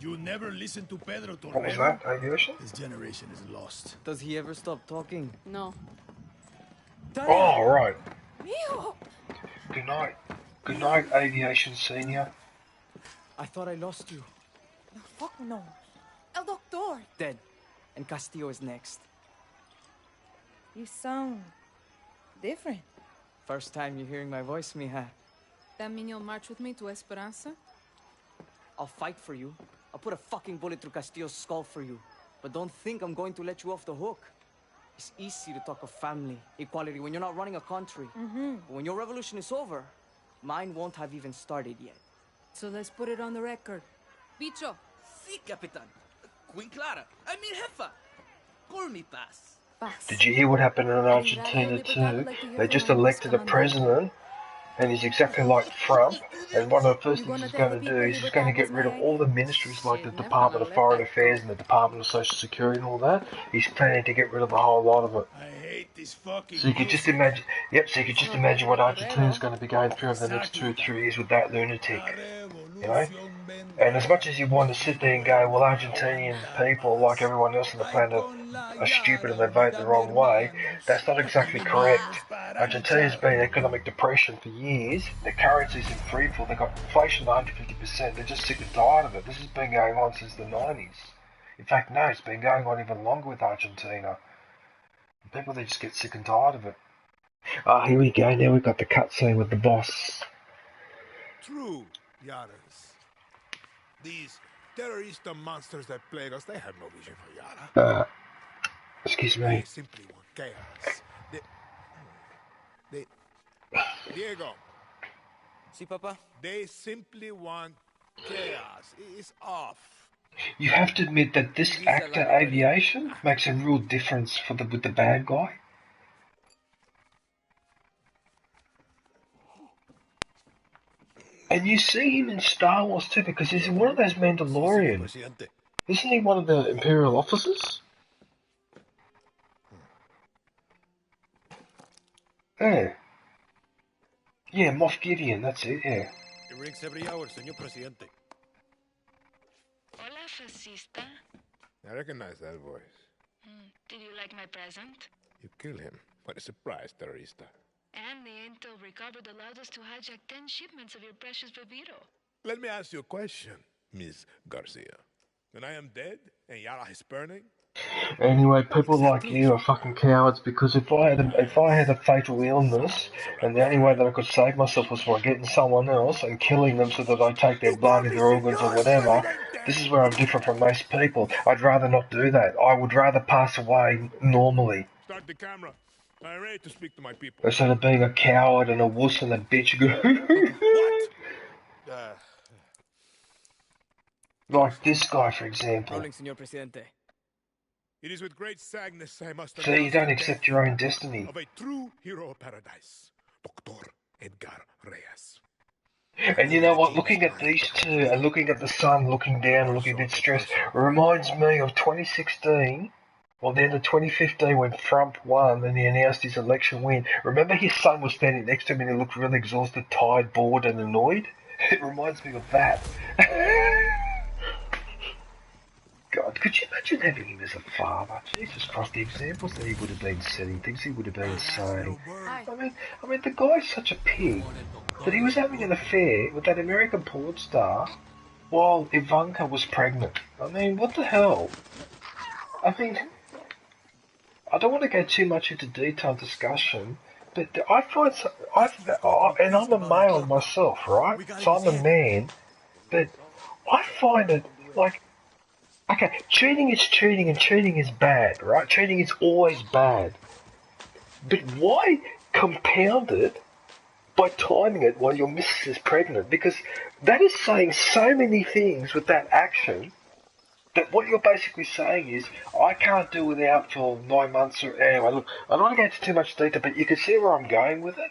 You never listen to Pedro Tornero? What was that, Aviation? This generation is lost. Does he ever stop talking? No. Oh, right. Mijo! Good night. Good night, Aviation Senior. I thought I lost you. No, fuck no. El Doctor! Dead. And Castillo is next. You sound different. First time you're hearing my voice, mija. That mean you'll march with me to Esperanza? I'll fight for you. I'll put a fucking bullet through Castillo's skull for you. But don't think I'm going to let you off the hook. It's easy to talk of family, equality when you're not running a country. But when your revolution is over, mine won't have even started yet. So let's put it on the record. Bicho! Sí, Capitan. Queen Clara. I mean, Jefa. Call me Paz. Did you hear what happened in Argentina too? They just elected a president, and he's exactly like Trump. And one of the first things he's going to do is he's going to get rid of all the ministries like the Department of Foreign Affairs and the Department of Social Security and all that. He's planning to get rid of a whole lot of it. I hate this fucking. So you could just imagine. Yep. So you could just imagine what Argentina's going to be going through over the next 2 or 3 years with that lunatic. You know. And as much as you want to sit there and go, well, Argentinian people, like everyone else on the planet, are stupid and they vote the wrong way, that's not exactly correct. Argentina's been in economic depression for years. Their currency's in freefall. They've got inflation of 150%. They're just sick and tired of it. This has been going on since the 90s. In fact, no, it's been going on even longer with Argentina. People, they just get sick and tired of it. Ah, here we go. Now we've got the cutscene with the boss. True, Yaras. These terrorist monsters that plague us, they have no vision for Yara. Excuse They me. simply want chaos. They Diego. Si, Papa? They simply want chaos. It's off. You have to admit that this actor Aviation makes a real difference with the bad guy. And you see him in Star Wars too, because he's one of those Mandalorian. Isn't he one of the Imperial officers? Yeah. Yeah, Moff Gideon, that's it, yeah. It rings every hour, Señor Presidente. Hola, fascista. I recognize that voice. Did you like my present? You kill him. What a surprise, terrorista. And the intel recovered allowed us to hijack 10 shipments of your precious Viviro. Let me ask you a question, Ms. Garcia. When I am dead and Yara is burning? Anyway, people like you are fucking cowards, because if I had a fatal illness and the only way that I could save myself was by getting someone else and killing them so that I take their blood or their organs or whatever, this is where I'm different from most people. I'd rather not do that. I would rather pass away normally. Start the camera. I'm ready to speak to my people. Instead of being a coward and a wuss and a bitch. Like this guy, for example. Rolling, Señor Presidente. It is with great sadness I must So you don't accept your own destiny. Of a true hero of paradise, Dr. Edgar Reyes. And you know what, looking at these two, and looking at the sun looking down and looking a bit stressed, reminds me of 2016, or the end of 2015 when Trump won and he announced his election win. Remember his son was standing next to him and he looked really exhausted, tired, bored and annoyed? It reminds me of that. God, could you imagine having him as a father? Jesus Christ, the examples that he would have been setting, things he would have been saying. I mean, the guy's such a pig that he was having an affair with that American porn star while Ivanka was pregnant. I mean, what the hell? I mean, I don't want to go too much into detailed discussion, but I find, and I'm a male myself, right? So I'm a man, but I find it like, okay, cheating is cheating and cheating is bad, right? Cheating is always bad. But why compound it by timing it while your missus is pregnant? Because that is saying so many things with that action that what you're basically saying is, I can't do without for 9 months or anyway. Look, I don't want to go into too much detail, but you can see where I'm going with it.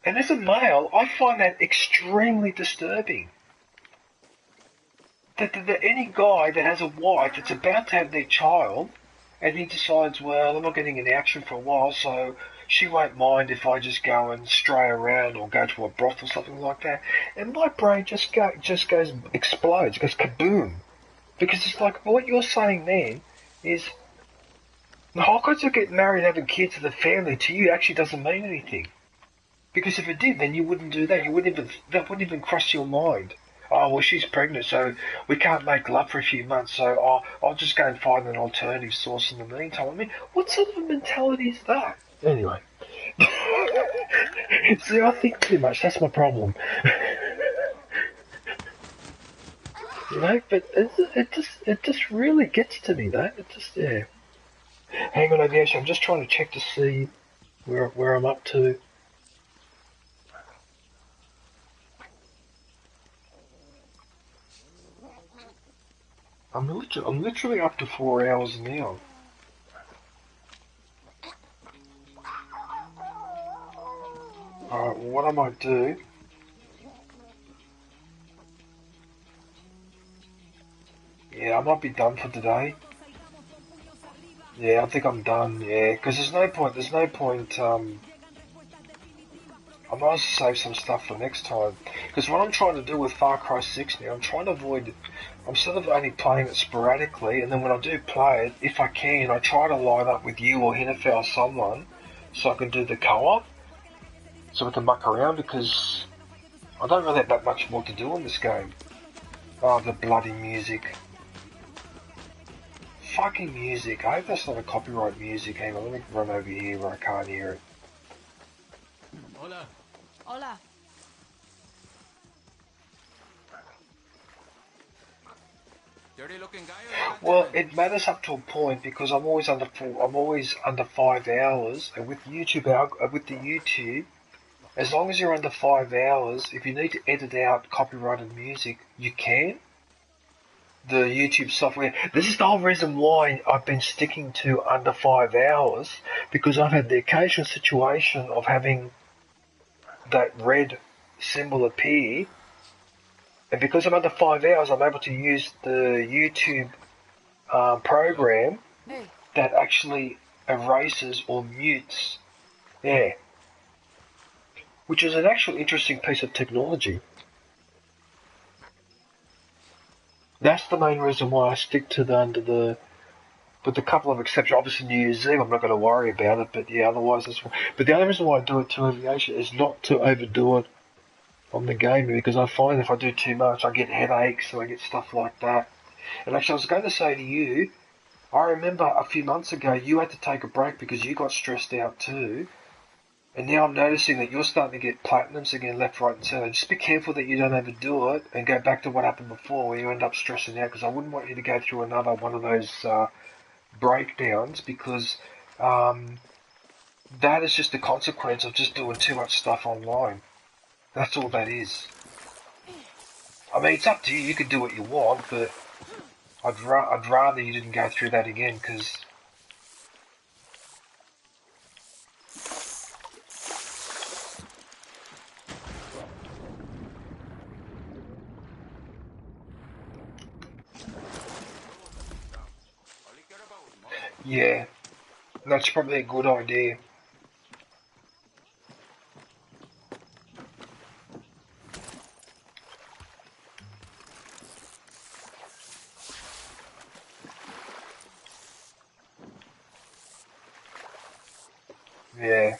And as a male, I find that extremely disturbing. That any guy that has a wife that's about to have their child, and he decides, well, I'm not getting any action for a while, so she won't mind if I just go and stray around or go to a brothel or something like that. And my brain just goes, explodes, goes kaboom. Because it's like, what you're saying then is, the whole concept of getting married and having kids and a family to you actually doesn't mean anything. Because if it did, then you wouldn't do that. That wouldn't even cross your mind. Oh, well, she's pregnant, so we can't make love for a few months, so I'll just go and find an alternative source in the meantime. I mean, what sort of a mentality is that? Anyway. See, I think too much, that's my problem. You know, but it just really gets to me, though. It just, yeah. Hang on, Aviation, I'm just trying to check to see where I'm up to. I'm literally up to 4 hours now. Alright, well, what I might do... Yeah, I might be done for today. Yeah, I think I'm done, yeah. Because there's no point, I might as well save some stuff for next time. Because what I'm trying to do with Far Cry 6 now, I'm trying to avoid... I'm sort of only playing it sporadically, and then when I do play it, if I can, I try to line up with you or Hinafel or someone, so I can do the co-op, so we can muck around, because I don't really have that much more to do in this game. Oh, the bloody music. Fucking music. I hope that's not a copyright music. Hang on, let me run over here where I can't hear it. Hola. Hola. Dirty looking guy or Well, it matters up to a point because I'm always under 5 hours, and with with the YouTube, as long as you're under 5 hours, if you need to edit out copyrighted music, you can. The YouTube software. This is the whole reason why I've been sticking to under 5 hours, because I've had the occasional situation of having that red symbol appear, and because I'm under 5 hours, I'm able to use the YouTube program Hey. that actually erases or mutes. Yeah. Which is an actual interesting piece of technology. That's the main reason why I stick to with a couple of exceptions. Obviously New Year's Eve, I'm not going to worry about it, but yeah, otherwise that's why. But the only reason why I do it to aviation is not to overdo it on the game, because I find if I do too much, I get headaches and I get stuff like that. And actually, I was going to say to you, I remember a few months ago you had to take a break because you got stressed out too. And now I'm noticing that you're starting to get platinums again left, right and centre. Just be careful that you don't overdo it and go back to what happened before where you end up stressing out, because I wouldn't want you to go through another one of those breakdowns, because that is just the consequence of just doing too much stuff online. That's all that is. I mean, it's up to you. You can do what you want, but I'd rather you didn't go through that again, because... Yeah, that's probably a good idea. Yeah,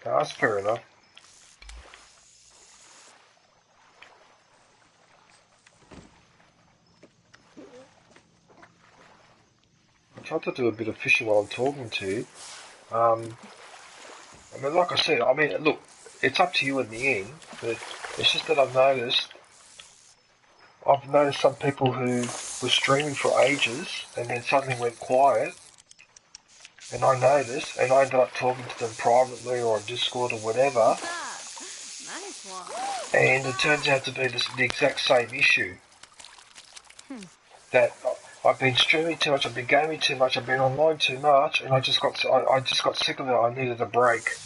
that's fair enough. I tried to do a bit of fishing while I'm talking to you. I mean, like I said, look, it's up to you in the end, but it's just that I've noticed some people who were streaming for ages and then suddenly went quiet, and I noticed, and I ended up talking to them privately or on Discord or whatever, Nice one. and it turns out to be the exact same issue. That I've been streaming too much, I've been gaming too much, I've been online too much, and I just got sick of it. I needed a break,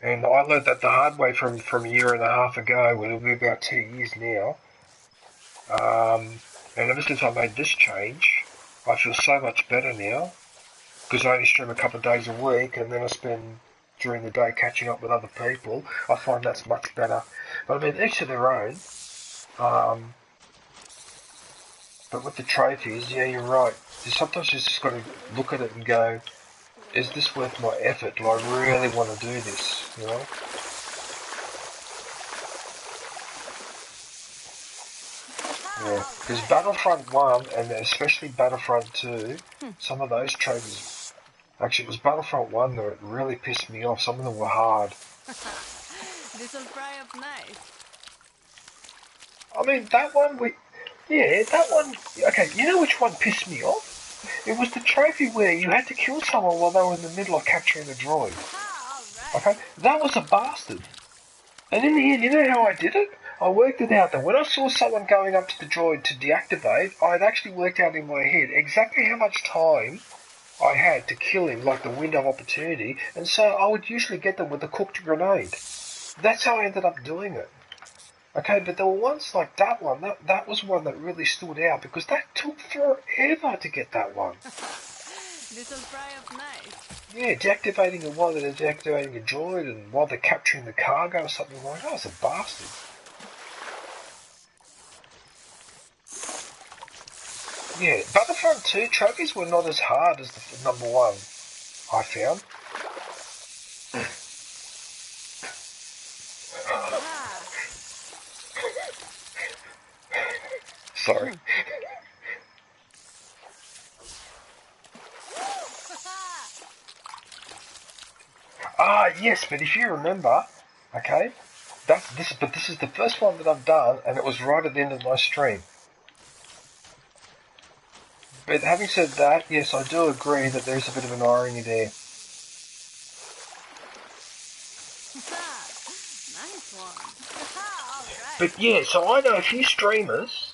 and I learned that the hard way from a year and a half ago. Well, it'll be about 2 years now. And ever since I made this change, I feel so much better now, because I only stream a couple of days a week, and then I spend during the day catching up with other people. I find that's much better. But I mean, each to their own. But with the trophies, yeah, you're right. Sometimes you just got to look at it and go, is this worth my effort? Do I really want to do this? You know? Yeah, because Battlefront 1 and especially Battlefront 2, some of those trophies, actually it was Battlefront 1 that really pissed me off. Some of them were hard. This'll fry up nice. I mean, that one, okay, you know which one pissed me off? It was the trophy where you had to kill someone while they were in the middle of capturing a droid. Okay, that was a bastard. And in the end, you know how I did it? I worked it out that when I saw someone going up to the droid to deactivate, I'd actually worked out in my head exactly how much time I had to kill him, like the window of opportunity, and so I would usually get them with a cooked grenade. That's how I ended up doing it. Okay, but there were ones like that one, that was one that really stood out, because that took forever to get that one. This'll fry up nice. Yeah, deactivating it while they're deactivating a droid and while they're capturing the cargo or something like that. I was a bastard. Yeah, Battlefront 2 trophies were not as hard as the number one, I found. Sorry. Yes, but if you remember, okay, this is the first one that I've done, and it was right at the end of my stream. But having said that, yes, I do agree that there is a bit of an irony there. Nice one. But yeah, so I know a few streamers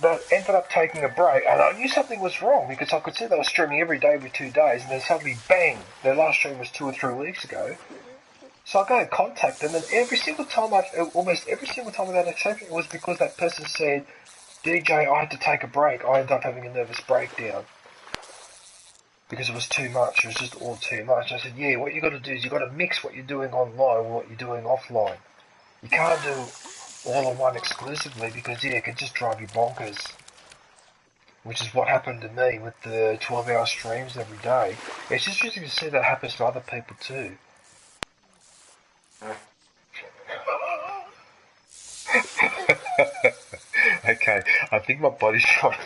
that ended up taking a break, and I knew something was wrong because I could see they were streaming every day every 2 days, and then suddenly, bang, their last stream was 2 or 3 weeks ago. So I go and contact them, and almost every single time without exception, it was because that person said, DJ, I had to take a break. I ended up having a nervous breakdown because it was too much. It was just all too much. I said, yeah, what you got to do is you got to mix what you're doing online with what you're doing offline. You can't do all in one exclusively because, yeah, it can just drive you bonkers. Which is what happened to me with the 12-hour streams every day. It's just interesting to see that happens to other people too. Okay, I think my body's trying.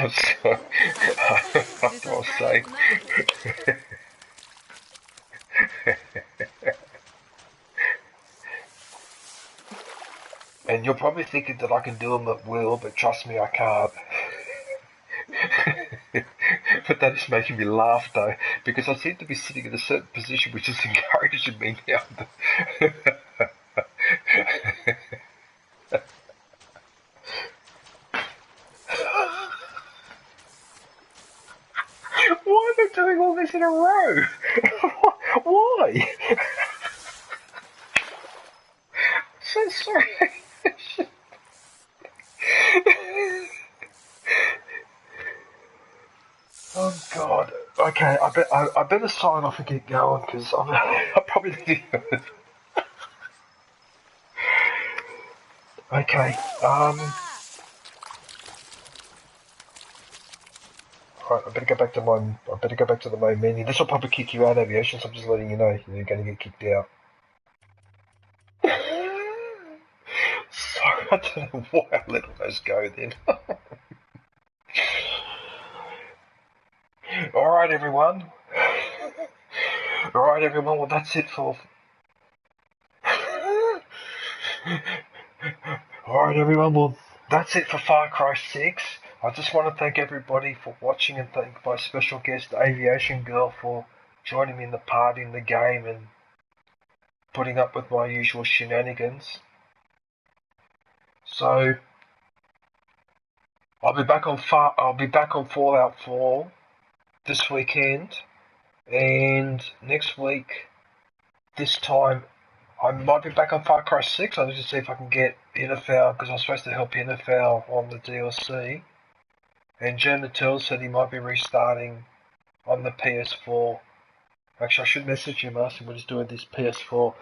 I'm sorry. What do I say? And you're probably thinking that I can do them at will, but trust me, I can't. But that is making me laugh though, because I seem to be sitting in a certain position which is encouraging me now. Why am I doing all this in a row? Why? So sorry. Oh God. Okay, I better sign off and get going because I probably need to. Okay. Right, I better go back to the main menu. This will probably kick you out, Aviation, so I'm just letting you know you're going to get kicked out. Sorry, I don't know why I let all those go then. Alright everyone, well that's it for... Alright everyone, well that's it for Far Cry 6. I just want to thank everybody for watching and thank my special guest Aviation Girl for joining me in the party in the game and putting up with my usual shenanigans. So I'll be back on Fallout 4 this weekend, and next week, this time, I might be back on Far Cry 6. I need to see if I can get NFL, because I'm supposed to help NFL on the DLC. And Janitel said he might be restarting on the PS4. Actually, I should message him, ask him what he's doing with his PS4.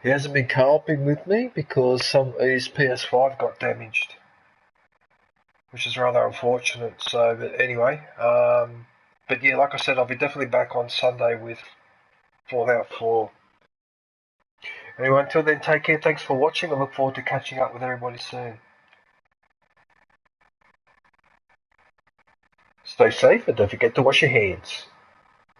He hasn't been co-oping with me because his PS5 got damaged, which is rather unfortunate. So, but anyway, but yeah, like I said, I'll be definitely back on Sunday with Fallout 4. Anyway, until then, take care. Thanks for watching. I look forward to catching up with everybody soon. Stay safe and don't forget to wash your hands.